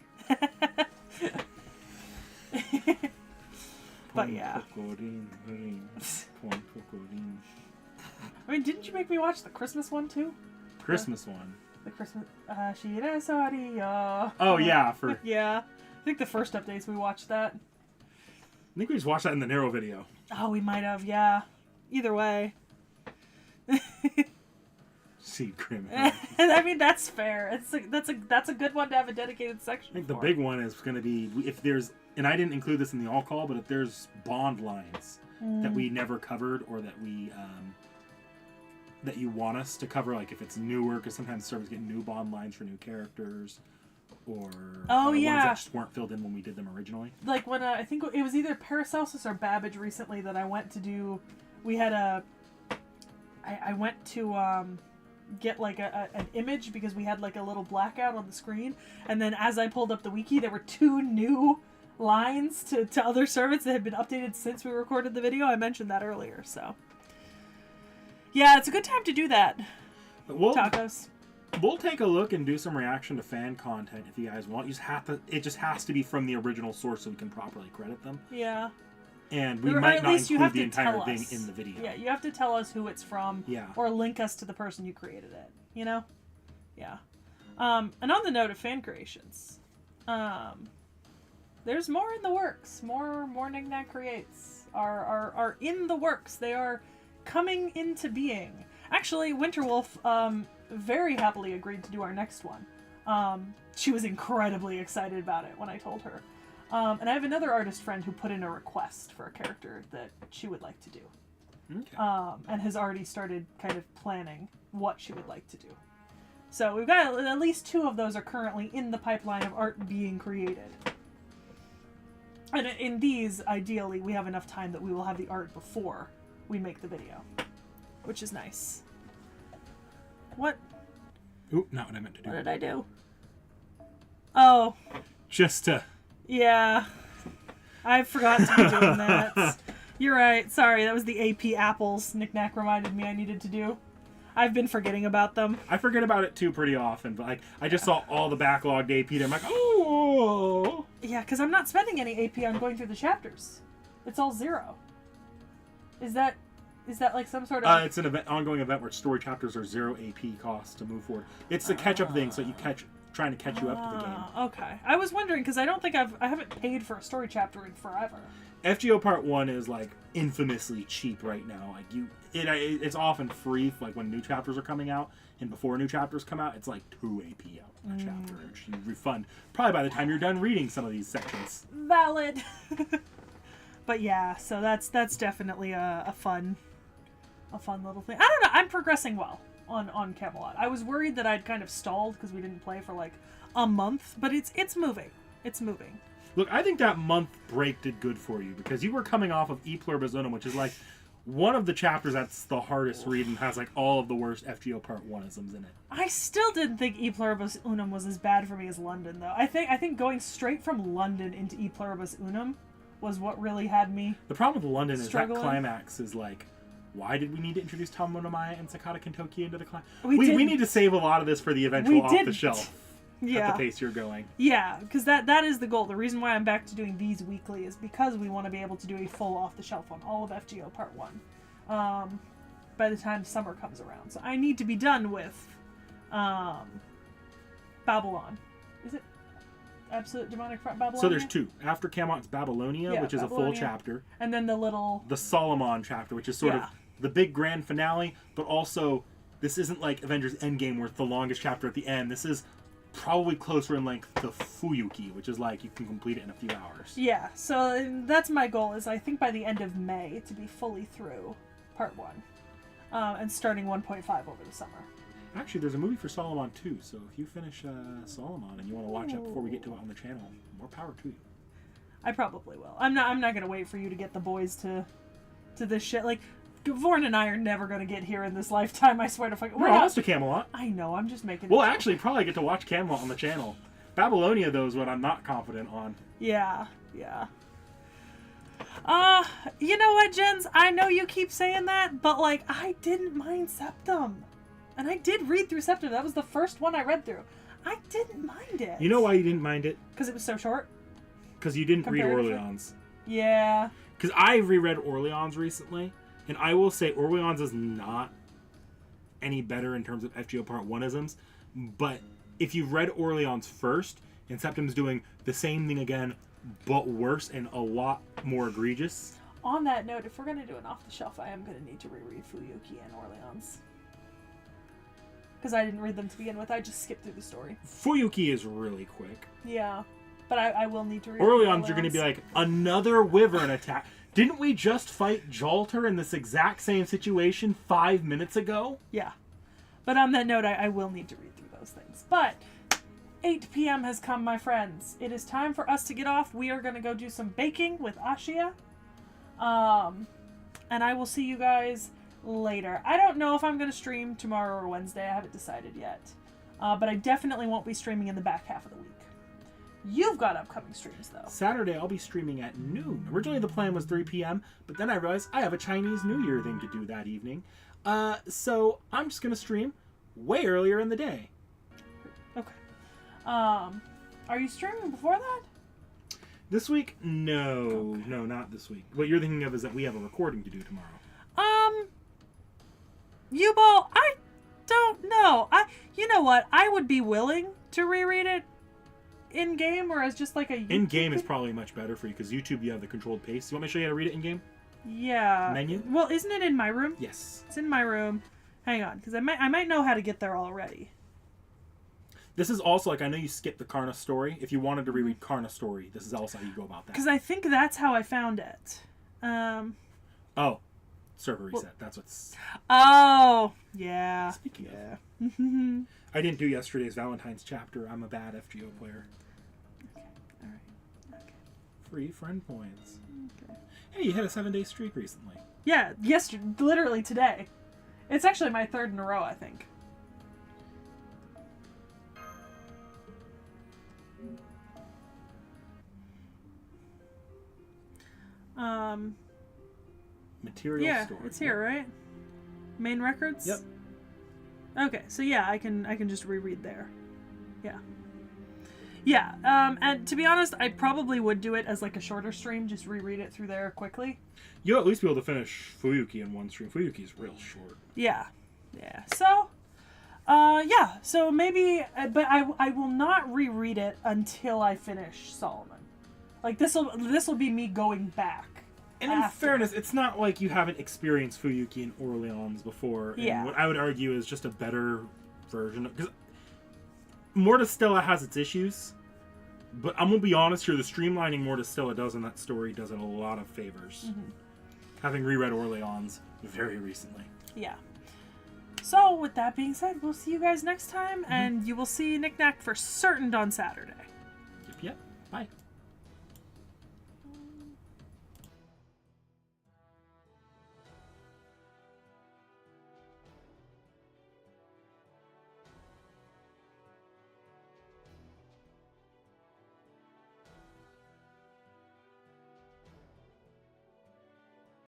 But yeah. I mean, didn't you make me watch the Christmas one too? Christmas one. The Christmas. Shirasaria. Oh yeah, yeah. I think the first updates we watched that. I think we just watched that in the Narrow video. Oh, we might have, yeah. Either way. See, Grim. I mean, that's fair. That's a good one to have a dedicated section. I think the big one is going to be if there's, and I didn't include this in the all call, but if there's bond lines that we never covered or that we that you want us to cover, like if it's newer, because sometimes servers get new bond lines for new characters, or ones that just weren't filled in when we did them originally. Like when I think it was either Paracelsus or Babbage recently that I went to do. We had I went to get like an image because we had like a little blackout on the screen, and then as I pulled up the wiki, there were 2 new lines to other servants that had been updated since we recorded the video. I mentioned that earlier, so yeah, it's a good time to do that. Tacos. We'll take a look and do some reaction to fan content if you guys want. You just have to. It just has to be from the original source so we can properly credit them. Yeah. And we might not include the entire thing in the video. Yeah, you have to tell us who it's from. Yeah. Or link us to the person who created it. You know? Yeah. And on the note of fan creations, there's more in the works. More Knick-Knack Creates are in the works. They are coming into being. Actually, Winterwolf very happily agreed to do our next one. She was incredibly excited about it when I told her. And I have another artist friend who put in a request for a character that she would like to do. Okay. And has already started kind of planning what she would like to do. So we've got at least 2 of those are currently in the pipeline of art being created. And in these, ideally, we have enough time that we will have the art before we make the video. Which is nice. What? Oop, not what I meant to do. What did I do? Oh. Just to... Yeah. I forgot to be doing that. You're right. Sorry, that was the AP apples Knick-Knack reminded me I needed to do. I've been forgetting about them. I forget about it too pretty often, but like I just saw all the backlogged AP there. I'm like, oh. Yeah, because I'm not spending any AP on going through the chapters. It's all 0. Is that like some sort of... It's an ongoing event where story chapters are 0 AP costs to move forward. It's the catch-up thing, so you trying to catch you up to the game. Okay. I was wondering, because I don't think I haven't paid for a story chapter in forever. FGO Part 1 is like infamously cheap right now. Like it's often free like when new chapters are coming out, and before new chapters come out, it's like 2 AP out a chapter, which you refund probably by the time you're done reading some of these sections. Valid. But yeah, so that's definitely a fun little thing. I don't know. I'm progressing well on Camelot. I was worried that I'd kind of stalled because we didn't play for like a month, but it's moving. It's moving. Look, I think that month break did good for you because you were coming off of E Pluribus Unum, which is like one of the chapters that's the hardest read and has like all of the worst FGO Part 1-isms in it. I still didn't think E Pluribus Unum was as bad for me as London, though. I think going straight from London into E Pluribus Unum was what really had me. The problem with London struggling. Is that climax is like, why did we need to introduce Talmonomaya and Sakata Kentoki into the climax? We need to save a lot of this for the eventual off the shelf. Yeah. At the pace you're going. Yeah, because that is the goal. The reason why I'm back to doing these weekly is because we want to be able to do a full off the shelf on all of FGO Part 1 by the time summer comes around. So I need to be done with Babylon. Is it Absolute Demonic Babylonia? So there's 2. After Camelot's Babylonia, which is Babylonia, a full chapter. And then the Solomon chapter, which is sort of the big grand finale, but also this isn't like Avengers Endgame where it's the longest chapter at the end. This is probably closer in length to Fuyuki, which is like you can complete it in a few hours. Yeah, so that's my goal, is I think by the end of May to be fully through Part 1. And starting 1.5 over the summer. Actually, there's a movie for Solomon too, so if you finish Solomon and you want to watch it before we get to it on the channel, more power to you. I probably will. I'm not gonna wait for you to get the boys to this shit. Like, Vorn and I are never gonna get here in this lifetime, I swear to fucking... We're almost to Camelot. I know, I'm just making We'll actually probably get to watch Camelot on the channel. Babylonia, though, is what I'm not confident on. Yeah. You know what, Jens? I know you keep saying that, but, like, I didn't mind Septum. And I did read through Septum. That was the first one I read through. I didn't mind it. You know why you didn't mind it? Because it was so short? Because you didn't read Orleans. Yeah. Because I reread Orleans recently, and I will say Orleans is not any better in terms of FGO Part 1-isms, but if you've read Orleans first, and Septum's doing the same thing again, but worse and a lot more egregious. On that note, if we're going to do an off-the-shelf, I am going to need to reread Fuyuki and Orleans. Because I didn't read them to begin with, I just skipped through the story. Fuyuki is really quick. Yeah, but I will need to read Orleans, you're going to be like, another wyvern attack. Didn't we just fight Jolter in this exact same situation 5 minutes ago? Yeah. But on that note, I will need to read through those things. But 8 p.m. has come, my friends. It is time for us to get off. We are going to go do some baking with Ashia. And I will see you guys later. I don't know if I'm going to stream tomorrow or Wednesday. I haven't decided yet. But I definitely won't be streaming in the back half of the week. You've got upcoming streams, though. Saturday, I'll be streaming at noon. Originally, the plan was 3 p.m., but then I realized I have a Chinese New Year thing to do that evening. So I'm just going to stream way earlier in the day. Okay. Are you streaming before that? This week? No. Okay. No, not this week. What you're thinking of is that we have a recording to do tomorrow. U-Ball, I don't know. You know what? I would be willing to reread it in-game, or as just like a YouTube in-game is probably much better for you, because YouTube, you have the controlled pace. You want me to show you how to read it in-game? Yeah. Menu? Well, isn't it in my room? Yes. It's in my room. Hang on, because I might know how to get there already. This is also, like, I know you skipped the Karna story. If you wanted to reread Karna story, this is also how you go about that. Because I think that's how I found it. Oh. Server reset. That's what's... Oh. Yeah. Speaking of. I didn't do yesterday's Valentine's chapter. I'm a bad FGO player. Okay. Alright. Okay. Free friend points. Okay. Hey, you had a 7-day streak recently. Yeah, yesterday, literally today. It's actually my 3rd in a row, I think. Material storage. Yeah, it's here, right? Main records? Yep. Okay, so yeah, I can just reread there. Yeah. Yeah, and to be honest, I probably would do it as like a shorter stream, just reread it through there quickly. You'll at least be able to finish Fuyuki in one stream. Fuyuki is real short. Yeah. Yeah. So, yeah, so maybe, but I will not reread it until I finish Solomon. Like, this'll be me going back. And in fairness, it's not like you haven't experienced Fuyuki and Orleans before. And yeah. what I would argue is just a better version. Because Morta Stella has its issues. But I'm going to be honest here, the streamlining Morta Stella does in that story does it a lot of favors. Mm-hmm. Having reread Orleans very recently. Yeah. So, with that being said, we'll see you guys next time. Mm-hmm. And you will see Knick Knack for certain on Saturday. Yep. Bye.